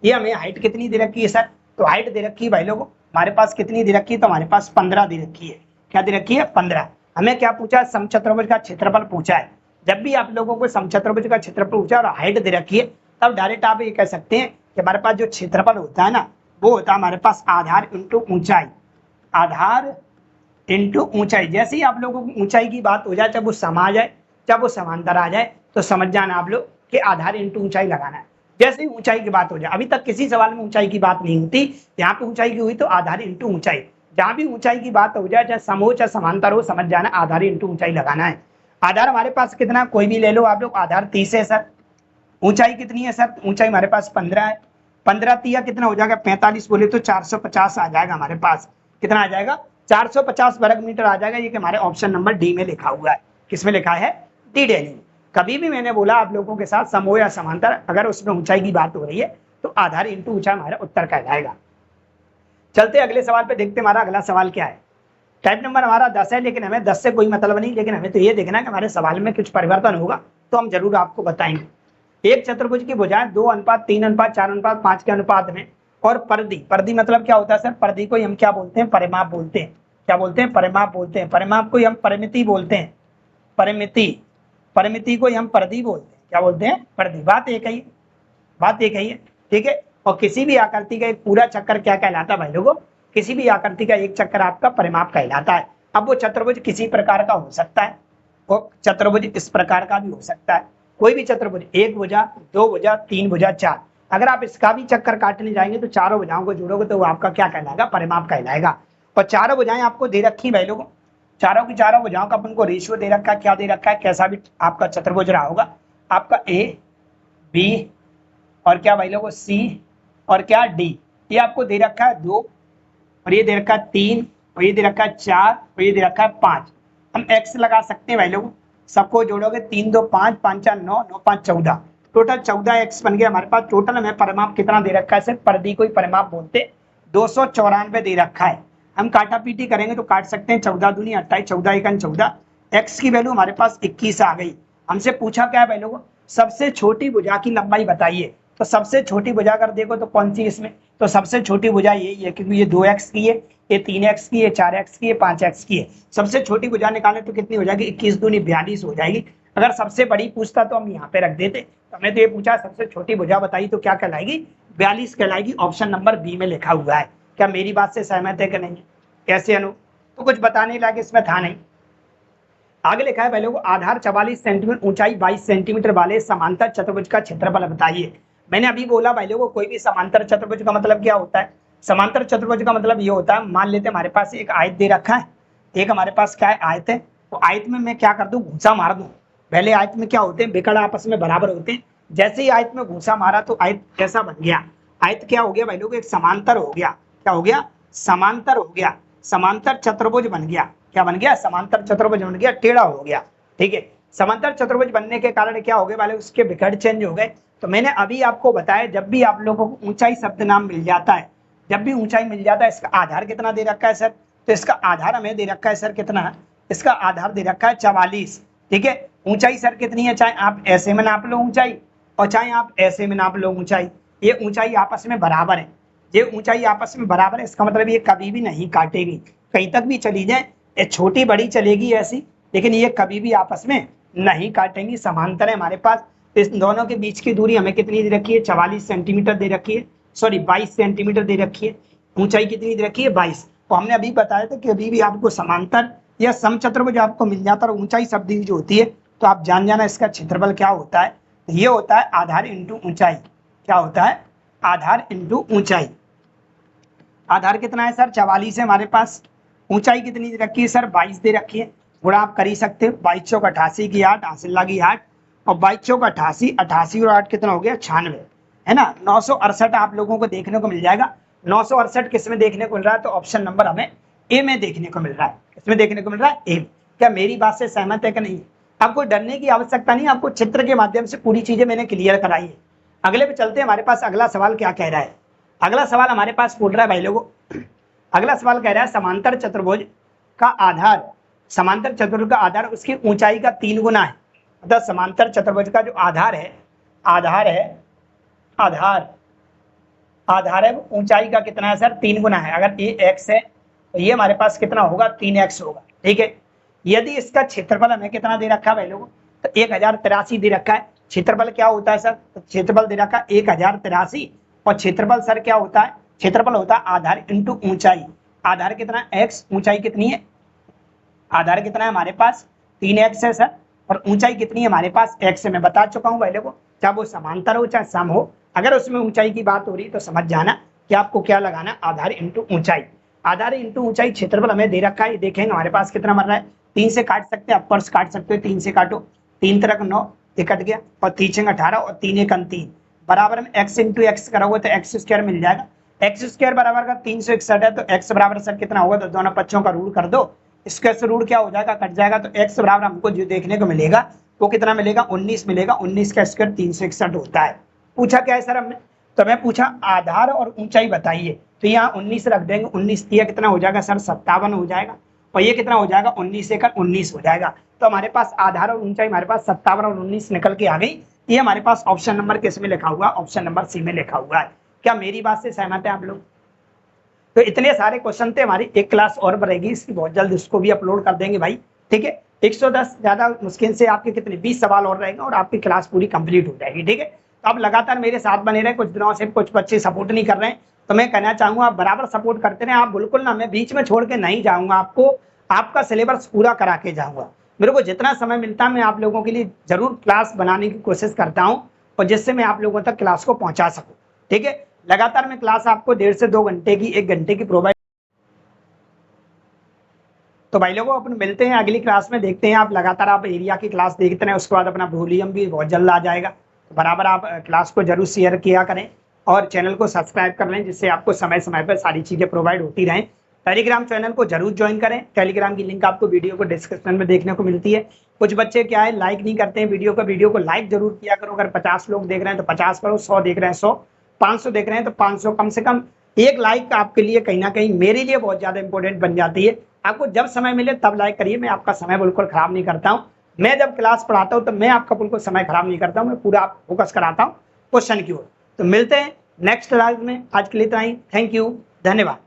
ये हमें हाइट कितनी दे रखी है सर, तो हाइट दे रखी है भाई लोगों हमारे पास कितनी दे रखी है, तो हमारे पास 15 दे रखी है। क्या दे रखी है, 15। हमें क्या पूछा, समचतुर्भुज का क्षेत्रफल पूछा है। जब भी आप लोगों को समचतुर्भुज का क्षेत्रफल पूछा और हाइट दे रखी है, तब डायरेक्ट आप ये कह सकते हैं कि हमारे पास जो क्षेत्रफल होता है ना, वो होता है हमारे पास आधार इंटू ऊंचाई। आधार इंटू ऊंचाई। जैसे ही आप लोगों को ऊंचाई की बात हो जाए, जब वो समा जाए, जब वो समांतर आ जाए, तो समझ जाना आप लोग कि आधार इंटू ऊंचाई लगाना है। जैसे ही ऊंचाई की बात हो जाए, अभी तक किसी सवाल में ऊंचाई की बात नहीं होती, यहाँ पे ऊंचाई की हुई तो आधार इंटू ऊंचाई। जहाँ भी ऊंचाई की बात हो जाए, चाहे सम हो चाहे समांतर हो, समझ जाना आधार इंटू ऊंचाई लगाना है। आधार हमारे पास कितना, कोई भी ले लो आप लोग, आधार 30 है सर। ऊंचाई कितनी है सर, ऊंचाई हमारे पास 15 है। 15 तिया कितना हो जाएगा, 45, बोले तो 450 आ जाएगा हमारे पास। कितना आ जाएगा, 450 वर्ग मीटर आ जाएगा। ये कि हमारे ऑप्शन नंबर डी में लिखा हुआ है। किसमें लिखा है, डी डेली। कभी भी मैंने बोला आप लोगों के साथ समूह या समांतर, अगर उसमें ऊंचाई की बात हो रही है तो आधार इंटू ऊंचाई हमारा उत्तर कहलाएगा। चलते अगले सवाल पे, देखते हमारा अगला सवाल क्या है। टाइप नंबर हमारा 10 है, लेकिन हमें 10 से कोई मतलब नहीं, लेकिन हमें तो ये देखना है कि हमारे सवाल में कुछ परिवर्तन होगा तो हम जरूर आपको बताएंगे। एक चतुर्भुज की भुजाएं 2:3:4:5 के अनुपात में, और परिधि, परिधि मतलब क्या होता है सर? परिधि को हम क्या बोलते हैं? परिमाप बोलते हैं। क्या बोलते हैं? परिमाप बोलते हैं। परिमाप को हम परिमिति बोलते हैं। परिमिति, परिमिति को हम परिधि बोलते हैं। क्या बोलते हैं? परिधि। बात एक ही, बात एक ही है, ठीक है। और किसी भी आकृति का एक पूरा चक्कर क्या कहलाता है भाई लोगों? किसी भी आकृति का एक चक्कर आपका परिमाप कहलाता है। अब वो चतुर्भुज किसी प्रकार का हो सकता है, वो चतुर्भुज इस प्रकार का भी हो सकता है। कोई भी चतुर्भुज, एक भुजा, दो भुजा, तीन भुजा, चार, अगर आप इसका भी चक्कर काटने जाएंगे तो चारों भुजाओं को जोड़ोगे तो वो आपका क्या कहलाएगा? परिमाप कहलाएगा। और चारों भुजाएं आपको दे रखी भाई लोगों, चारों की चारों भुजाओं का अपन को रेशियो दे रखा है। क्या दे रखा है? कैसा भी आपका चतुर्भुज रहा होगा, आपका ए, बी और क्या भाई लोगों? सी और क्या? डी। ये आपको दे रखा है 2, और ये दे रखा है 3, और ये दे रखा है 4, और ये दे रखा है 5। हम एक्स लगा सकते हैं भाई लोगों, सबको जोड़ोगे 3 2 5, 5 4 9, 9 5 14, टोटल 14 एक्स बन गया हमारे पास। टोटल हमें परिमाप कितना दे रखा है सर? परिधि को ही परिमाप बोलते, 294 दे रखा है। हम काटा पीटी करेंगे तो काट सकते हैं, 14 दूनी 28, 14 एकन 14, एक्स की वैल्यू हमारे पास 21 आ गई। हमसे पूछा क्या है भाई लोगों? सबसे छोटी भुजा की लंबाई बताइए। तो सबसे छोटी भुजा अगर देखो तो कौन सी इसमें? तो सबसे छोटी भुजा यही है, क्योंकि ये 2x की है, ये 3x की है, 4x की है, 5x की है। सबसे छोटी भुजा निकाले तो कितनी हो जाएगी? 21 दूनी 42 हो जाएगी। अगर सबसे बड़ी पूछता तो हम यहाँ पे रख देते। तो हमने तो ये पूछा सबसे छोटी भुजा बताई, तो क्या कहलाएगी? 42 कहलाएगी। ऑप्शन नंबर बी में लिखा हुआ है। क्या मेरी बात से सहमत है कि नहीं? कैसे अनु? तो कुछ बताने लायक इसमें था नहीं। आगे लिखा है पहले को, आधार 44 सेंटीमीटर, ऊंचाई 22 सेंटीमीटर वाले समांतर चतुर्भुज का क्षेत्रफल बताइए। मैंने अभी बोला भाई लोगों, कोई भी समांतर चतुर्भुज का मतलब क्या होता है? समांतर चतुर्भुज का मतलब ये होता है, मान लेते हमारे पास एक आयत दे रखा है, एक हमारे पास क्या है? आयत है। तो आयत में मैं क्या कर दूं? घूसा मार दूं। पहले आयत में क्या होते हैं? विकर्ण आपस में बराबर होते हैं। जैसे ही आयत में घूसा मारा तो आयत कैसा बन गया? आयत क्या हो गया भाई लोग? एक समांतर हो गया। क्या हो गया? समांतर हो गया। समांतर चतुर्भुज बन गया। क्या बन गया? समांतर चतुर्भुज बन गया, टेढ़ा हो गया। ठीक है, समांतर चतुर्भुज बनने के कारण क्या हो गया वाले? उसके विकर्ण चेंज हो गए। तो मैंने अभी आपको बताया, जब भी आप लोगों को ऊंचाई शब्द नाम मिल जाता है, जब भी ऊंचाई मिल जाता है, इसका आधार कितना दे रखा है सर? तो इसका आधार हमें दे रखा है सर कितना है? इसका आधार दे रखा है 44। ठीक है, ऊंचाई सर कितनी है? चाहे आप ऐसे में नाप लो ऊंचाई और चाहे आप ऐसे में नाप लो ऊंचाई, ये ऊंचाई आपस में बराबर है। ये ऊंचाई आपस में बराबर है, इसका मतलब ये कभी भी नहीं काटेगी, कहीं तक भी चली जाए, ये छोटी बड़ी चलेगी ऐसी, लेकिन ये कभी भी आपस में नहीं काटेंगी। समांतर है हमारे पास। इस दोनों के बीच की दूरी हमें कितनी दे रखी है? 44 सेंटीमीटर दे रखी है, सॉरी 22 सेंटीमीटर दे रखी है। ऊंचाई कितनी दे रखी है? 22। तो हमने अभी बताया था कि अभी भी आपको समांतर या समचतुर्भुज आपको मिल जाता है, ऊंचाई शब्द जो होती है, तो आप जान जाना इसका क्षेत्रफल क्या होता है। ये होता है आधार इंटू ऊंचाई। क्या होता है? आधार इंटू ऊंचाई। आधार कितना है सर? 44 है हमारे पास। ऊंचाई कितनी दे रखी है सर? 22 दे रखी है। गुणा आप कर ही सकते हो, 22 चौक 88 की 8, हासिल लगी 8, और 22 चौक 88, 88 और 8 कितना हो गया? 96, है ना। 968 आप लोगों को देखने को मिल जाएगा। 968 किस में देखने को मिल रहा है? तो ऑप्शन नंबर हमें ए में देखने को मिल रहा है। किसमें देखने को मिल रहा है? ए। क्या मेरी बात से सहमत है कि नहीं? आपको डरने की आवश्यकता नहीं, आपको चित्र के माध्यम से पूरी चीजें मैंने क्लियर कराई है। अगले पे चलते हैं, हमारे पास अगला सवाल क्या कह रहा है? अगला सवाल हमारे पास पूछ रहा है भाई लोगों, अगला सवाल कह रहा है समांतर चतुर्भुज का आधार, समांतर चतुर्भुज का आधार उसकी ऊंचाई का 3 गुना है। मतलब समांतर चतुर्भुज का जो आधार है, आधार है ऊंचाई का कितना है सर? 3 गुना है। अगर ये x है तो ये हमारे पास कितना होगा? 3x होगा। ठीक है, यदि इसका क्षेत्रफल हमें कितना दे रखा है भाई लोगों? तो 1083 दे रखा है। क्षेत्रफल क्या होता है सर? तो क्षेत्रफल दे रखा है 1083, और क्षेत्रफल सर क्या होता है? क्षेत्रफल होता है आधार इंटू ऊंचाई। आधार कितना? x, ऊंचाई कितनी है? आधार कितना है हमारे पास? 3x है सर, और ऊंचाई कितनी है हमारे पास? x है। मैं बता चुका हूँ पहले को, चाहे वो समांतर हो चाहे सम हो, अगर उसमें ऊंचाई की बात हो रही तो समझ जाना कि आपको क्या लगाना, आधार इंटू ऊंचाई। आधार इंटू ऊंचाई, क्षेत्रफल हमें दे रखा है, देखेंगे हमारे पास कितना बन रहा है। 3 से काट सकते हैं, अपर्स काट सकते हो, 3 से काटो, 3 तरक 9, ये कट गया, और 3 18 और 3 1 3 बराबर में x इंटू एक्स करोगे तो एक्स स्क्वायर मिल जाएगा। एक्स स्क्वायर बराबर का 361 है, तो x बराबर सर कितना होगा? तो दोनों पक्षों का रूट कर दो, स्क्वायर से रूट क्या हो जाएगा? कट जाएगा। तो x बराबर हमको जो देखने को मिलेगा वो कितना मिलेगा? 19 मिलेगा। 19 का स्क्वायर 361 होता है। पूछा क्या है सर हमने? तो मैं पूछा आधार और ऊंचाई बताइए, तो यहाँ 19 रख देंगे। 19 कितना हो जाएगा सर? 57 हो जाएगा। और ये कितना हो जाएगा 19 एकड़ 19 हो जाएगा। तो हमारे पास आधार और ऊंचाई हमारे पास 57 और 19 निकल के आ गई। ये हमारे पास ऑप्शन नंबर किस में लिखा हुआ, ऑप्शन नंबर सी में लिखा हुआ है। क्या मेरी बात से सहमत है आप लोग? तो इतने सारे क्वेश्चन थे, हमारी एक क्लास और बढ़ेगी इसकी, बहुत जल्द इसको भी अपलोड कर देंगे भाई, ठीक है। 110 ज्यादा मुश्किल से आपके कितने 20 सवाल और रहेंगे और आपकी क्लास पूरी कंप्लीट हो जाएगी, ठीक है। तो आप लगातार मेरे साथ बने रहे, कुछ दिनों से कुछ बच्चे सपोर्ट नहीं कर रहे हैं, तो मैं कहना चाहूंगा आप बराबर सपोर्ट करते रहे, आप बिल्कुल ना, मैं बीच में छोड़ के नहीं जाऊंगा, आपको आपका सिलेबस पूरा करा के जाऊंगा। मेरे को जितना समय मिलता है मैं आप लोगों के लिए जरूर क्लास बनाने की कोशिश करता हूँ, और जिससे मैं आप लोगों तक क्लास को पहुंचा सकूं, ठीक है। लगातार मैं क्लास आपको 1.5 से 2 घंटे की, 1 घंटे की प्रोवाइड। तो भाई लोगों अपन मिलते हैं अगली क्लास में, देखते हैं आप लगातार आप एरिया की क्लास देखते हैं, उसके बाद अपना वॉल्यूम भी बहुत जल्द आ जाएगा। तो बराबर आप क्लास को जरूर शेयर किया करें और चैनल को सब्सक्राइब कर लें, जिससे आपको समय समय पर सारी चीज़ें प्रोवाइड होती रहें। टेलीग्राम चैनल को जरूर ज्वाइन करें, टेलीग्राम की लिंक आपको वीडियो को डिस्क्रिप्शन में देखने को मिलती है। कुछ बच्चे क्या है लाइक नहीं करते हैं वीडियो को लाइक जरूर किया करो। अगर 50 लोग देख रहे हैं तो 50 करो, 100 देख रहे हैं 100, 500 देख रहे हैं तो 500, कम से कम एक लाइक आपके लिए कहीं ना कहीं मेरे लिए बहुत ज्यादा इंपॉर्टेंट बन जाती है। आपको जब समय मिले तब लाइक करिए, मैं आपका समय बिल्कुल खराब नहीं करता हूँ। मैं जब क्लास पढ़ाता हूँ तो मैं आपका बिल्कुल समय खराब नहीं करता हूँ, मैं पूरा फोकस कराता हूँ क्वेश्चन की ओर। तो मिलते हैं नेक्स्ट क्लास में, आज के लिए इतना ही। थैंक यू, धन्यवाद।